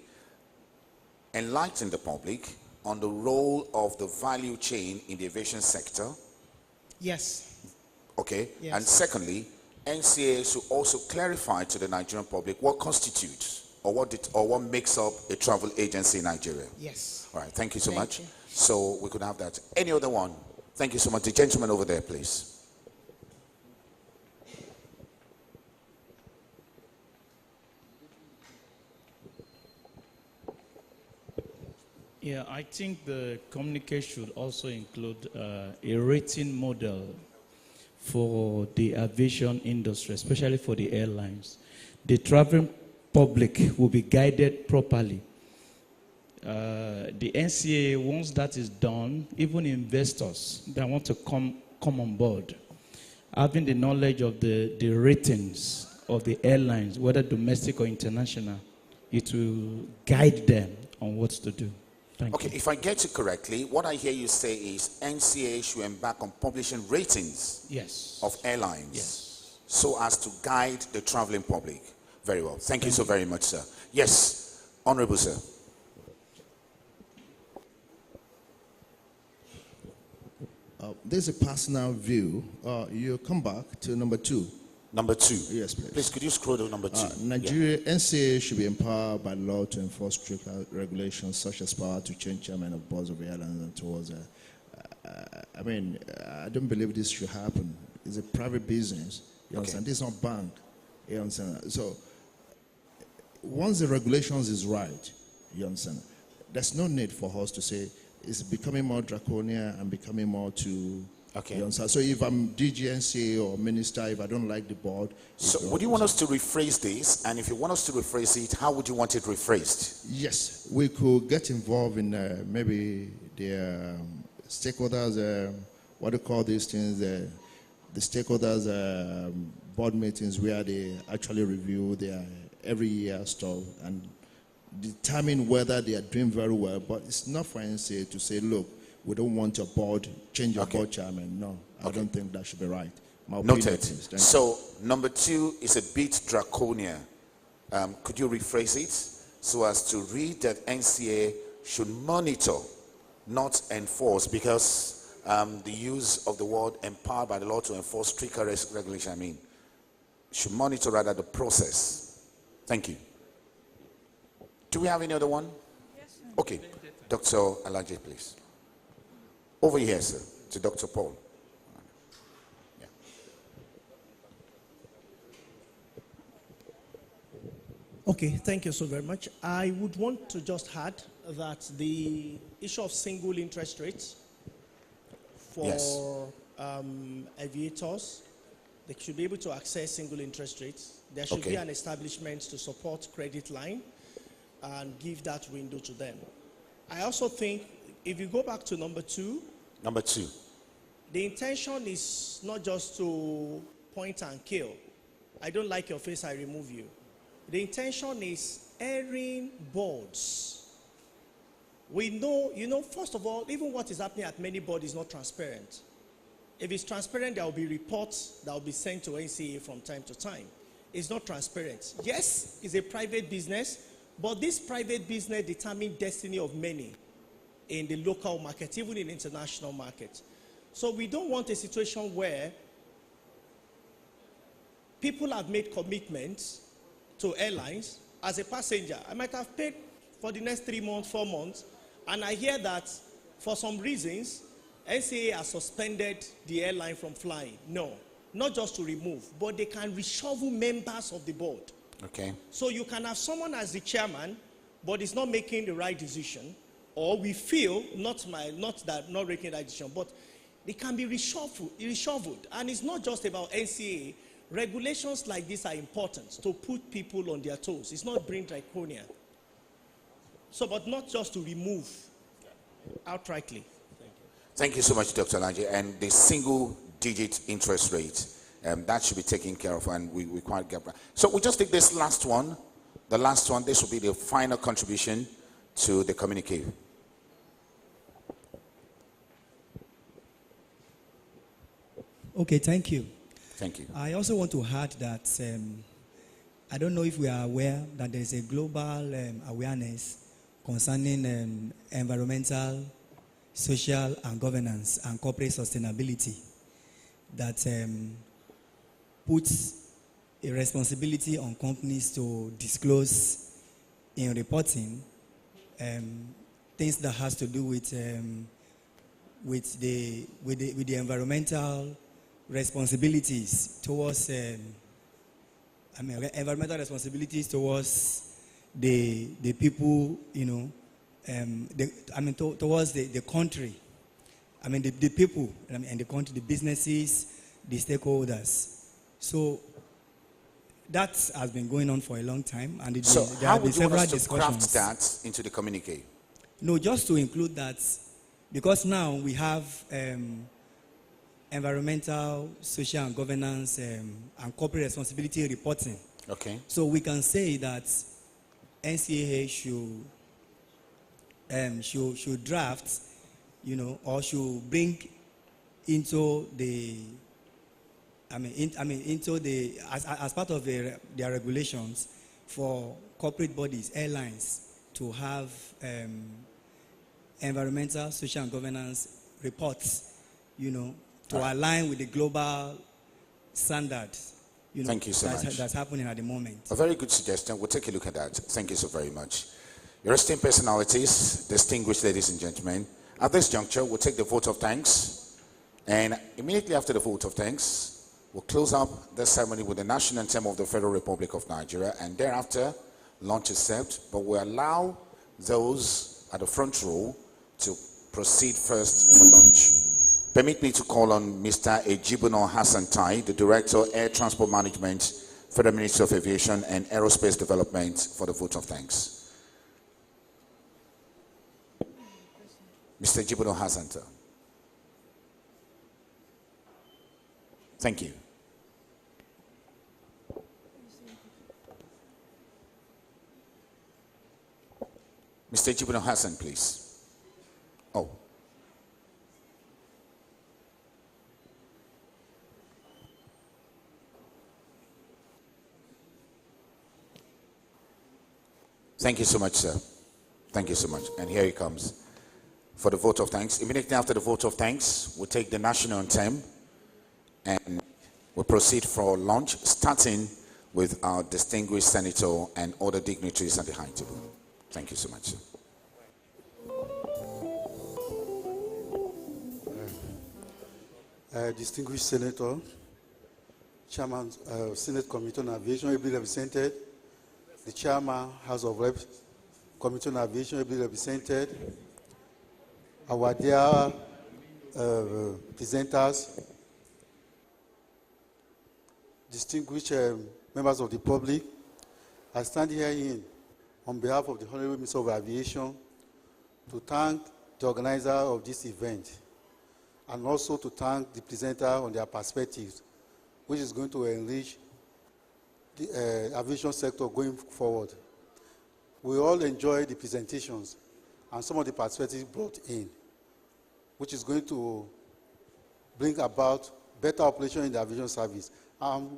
enlighten the public on the role of the value chain in the aviation sector? Yes. Okay, yes. And secondly, NCAA should also clarify to the Nigerian public what constitutes or what makes up a travel agency in Nigeria. Yes. All right, thank you so Thank much. you. So we could have that. Any other one? Thank you so much. The gentleman over there, please. Yeah, I think the communique should also include a rating model for the aviation industry, especially for the airlines. The traveling public will be guided properly. The NCAA, once that is done, even investors that want to come on board, having the knowledge of the ratings of the airlines, whether domestic or international, it will guide them on what to do. Okay, if I get you correctly, what I hear you say is NCAA should embark on publishing ratings of airlines so as to guide the traveling public. Very well. Thank you so very much, sir. Yes, Honorable Sir. There's a personal view. You come back to number 2, Number 2. Yes, please. Please, could you scroll to number 2? Nigeria, NCA should be empowered by law to enforce strict regulations such as power to change chairman of boards of airlines and towards I don't believe this should happen. It's a private business. You understand? This is not bank. You understand? So once the regulations is right, you understand, there's no need for us to say it's becoming more draconian and becoming more too. Okay. You understand? So if I'm DGNCA or minister, if I don't like the board. So would you want us to rephrase this? And if you want us to rephrase it, how would you want it rephrased? Yes, we could get involved in maybe the stakeholders, what do you call these things, the stakeholders board meetings where they actually review their every year stuff and determine whether they are doing very well. But it's not for NCA to say, look, we don't want your board, change your board chairman. No, I don't think that should be right. Noted. So number 2 is a bit draconian. Could you rephrase it so as to read that NCA should monitor, not enforce, because the use of the word empowered by the law to enforce stricter regulation, should monitor rather the process. Thank you. Do we have any other one? Yes, sir. Okay. Dr. Alaji, please. Over here, sir, to Dr. Paul. Yeah. Okay, thank you so very much. I would want to just add that the issue of single interest rates for aviators, they should be able to access single interest rates. There should be an establishment to support credit line and give that window to them. I also think if you go back to number 2. Number 2. The intention is not just to point and kill. I don't like your face, I remove you. The intention is airing boards. We know, first of all, even what is happening at many boards is not transparent. If it's transparent, there will be reports that will be sent to NCA from time to time. It's not transparent. Yes, it's a private business, but this private business determines destiny of many in the local market, even in international market. So we don't want a situation where people have made commitments to airlines. As a passenger, I might have paid for the next 3 months, 4 months, and I hear that for some reasons, NCA has suspended the airline from flying. No, not just to remove, but they can reshuffle members of the board. Okay. So you can have someone as the chairman, but is not making the right decision, or we feel not making that decision, but they can be reshuffled. And it's not just about NCA. Regulations like this are important to put people on their toes. It's not being draconian. So, but not just to remove outrightly. Thank you so much, Dr. Lange. And the single-digit interest rate, that should be taken care of, and we quite get that. So we'll just take this last one. The last one, this will be the final contribution to the communique. Okay, thank you. Thank you. I also want to add that I don't know if we are aware that there is a global awareness concerning environmental, social, and governance and corporate sustainability that puts a responsibility on companies to disclose in reporting things that has to do with the environmental responsibilities towards environmental responsibilities towards the people, towards the country. The people and the country, the businesses, the stakeholders. So that has been going on for a long time, and so there how have been would you want several us to craft that into the communique? No, just to include that, because now we have environmental, social, and governance and corporate responsibility reporting. Okay. So we can say that NCAA should draft, or should bring into the, as part of their regulations for corporate bodies, airlines, to have environmental, social, and governance reports, to align with the global standards, Thank you so much. That's happening at the moment. A very good suggestion. We'll take a look at that. Thank you so very much. Your esteemed personalities, distinguished ladies and gentlemen, at this juncture, we'll take the vote of thanks. And immediately after the vote of thanks, we'll close up the ceremony with the national anthem of the Federal Republic of Nigeria, and thereafter, lunch is served. But we'll allow those at the front row to proceed first for lunch. Permit me to call on Mr. Ejibuno Hassantai, the Director, Air Transport Management, Federal Ministry of Aviation and Aerospace Development, for the vote of thanks. Mr. Ejibuno Hassantai. Thank you. Mr. Ejibuno Hassan, please. Oh. Thank you so much, sir. Thank you so much. And here he comes for the vote of thanks. Immediately after the vote of thanks, we'll take the national anthem and we'll proceed for lunch, starting with our distinguished senator and other dignitaries at the high table. Thank you so much, sir. Distinguished Senator, Chairman, Senate Committee on Aviation, ably represented. The Chairman, House of Reps, Committee on Aviation, ably represented. Our dear presenters, distinguished members of the public, I stand here on behalf of the Honorable Minister of Aviation to thank the organizer of this event and also to thank the presenter on their perspectives, which is going to enrich the aviation sector going forward. We all enjoy the presentations and some of the perspectives brought in, which is going to bring about better operation in the aviation service.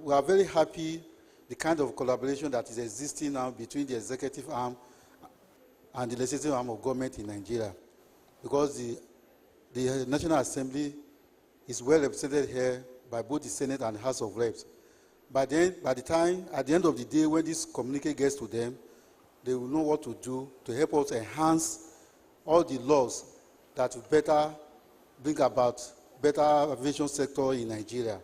We are very happy the kind of collaboration that is existing now between the executive arm and the legislative arm of government in Nigeria, because the National Assembly is well represented here by both the Senate and the House of Reps. At the end of the day, when this communique gets to them, they will know what to do to help us enhance all the laws that will better bring about better aviation sector in Nigeria.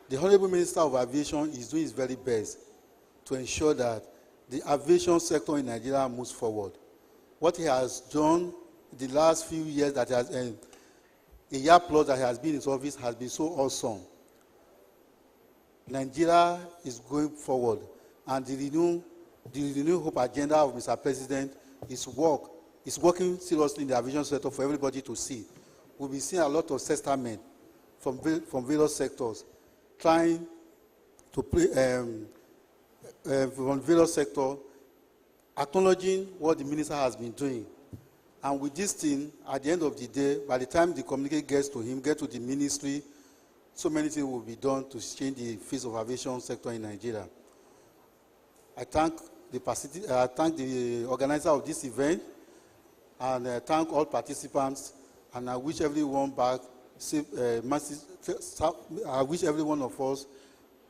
The Honorable Minister of Aviation is doing his very best to ensure that the aviation sector in Nigeria moves forward. What he has done the last few years, that has a year plus that he has been in his office, has been so awesome. Nigeria is going forward, and the Renew Hope agenda of Mr. President is working seriously in the aviation sector for everybody to see. We'll be seeing a lot of settlement from various sectors, trying to play from various sectors, acknowledging what the minister has been doing. And with this thing, at the end of the day, by the time the communique gets to him, get to the ministry, so many things will be done to change the face of aviation sector in Nigeria. I thank the organizer of this event, and thank all participants, and I wish everyone back I wish every one of us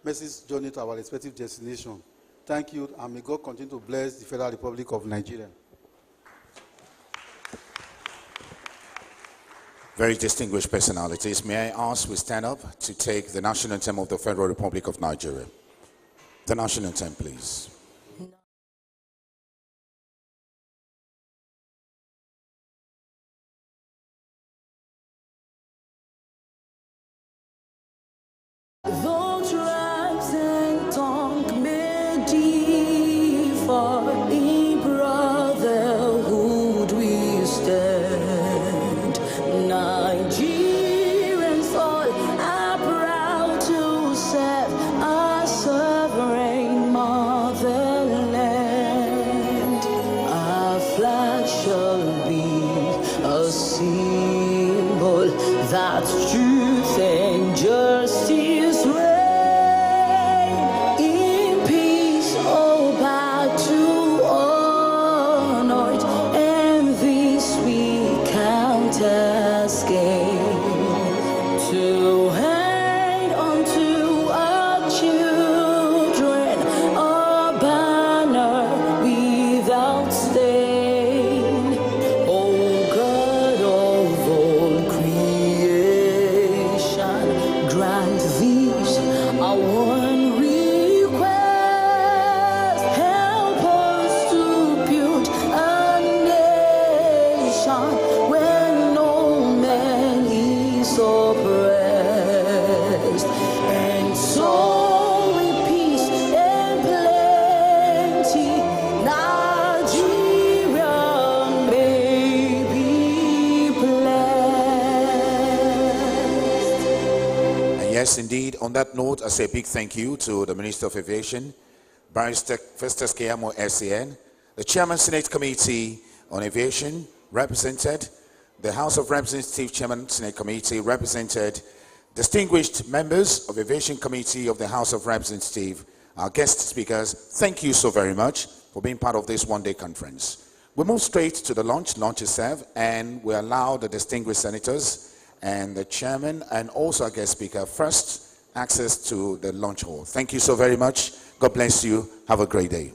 message journey to our respective destination. Thank you, and may God continue to bless the Federal Republic of Nigeria. Very distinguished personalities, may I ask we stand up to take the national anthem of the Federal Republic of Nigeria. The national anthem, please. Though tribes and tongue may differ, in brotherhood we stand. Nigerians all are proud to serve our sovereign motherland. Our flag shall be a symbol that truth and justice to hang on to our Yes, indeed. On that note, I say a big thank you to the Minister of Aviation, Barrister Festus Keyamo, SAN, the Chairman Senate Committee on Aviation, represented, the House of Representatives Chairman Senate Committee, represented, distinguished members of Aviation Committee of the House of Representatives, our guest speakers. Thank you so very much for being part of this one-day conference. We move straight to the lunch. Lunch is served, and we allow the distinguished senators and the chairman and also our guest speaker first access to the lunch hall. Thank you so very much. God bless you. Have a great day.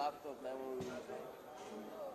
laptop that will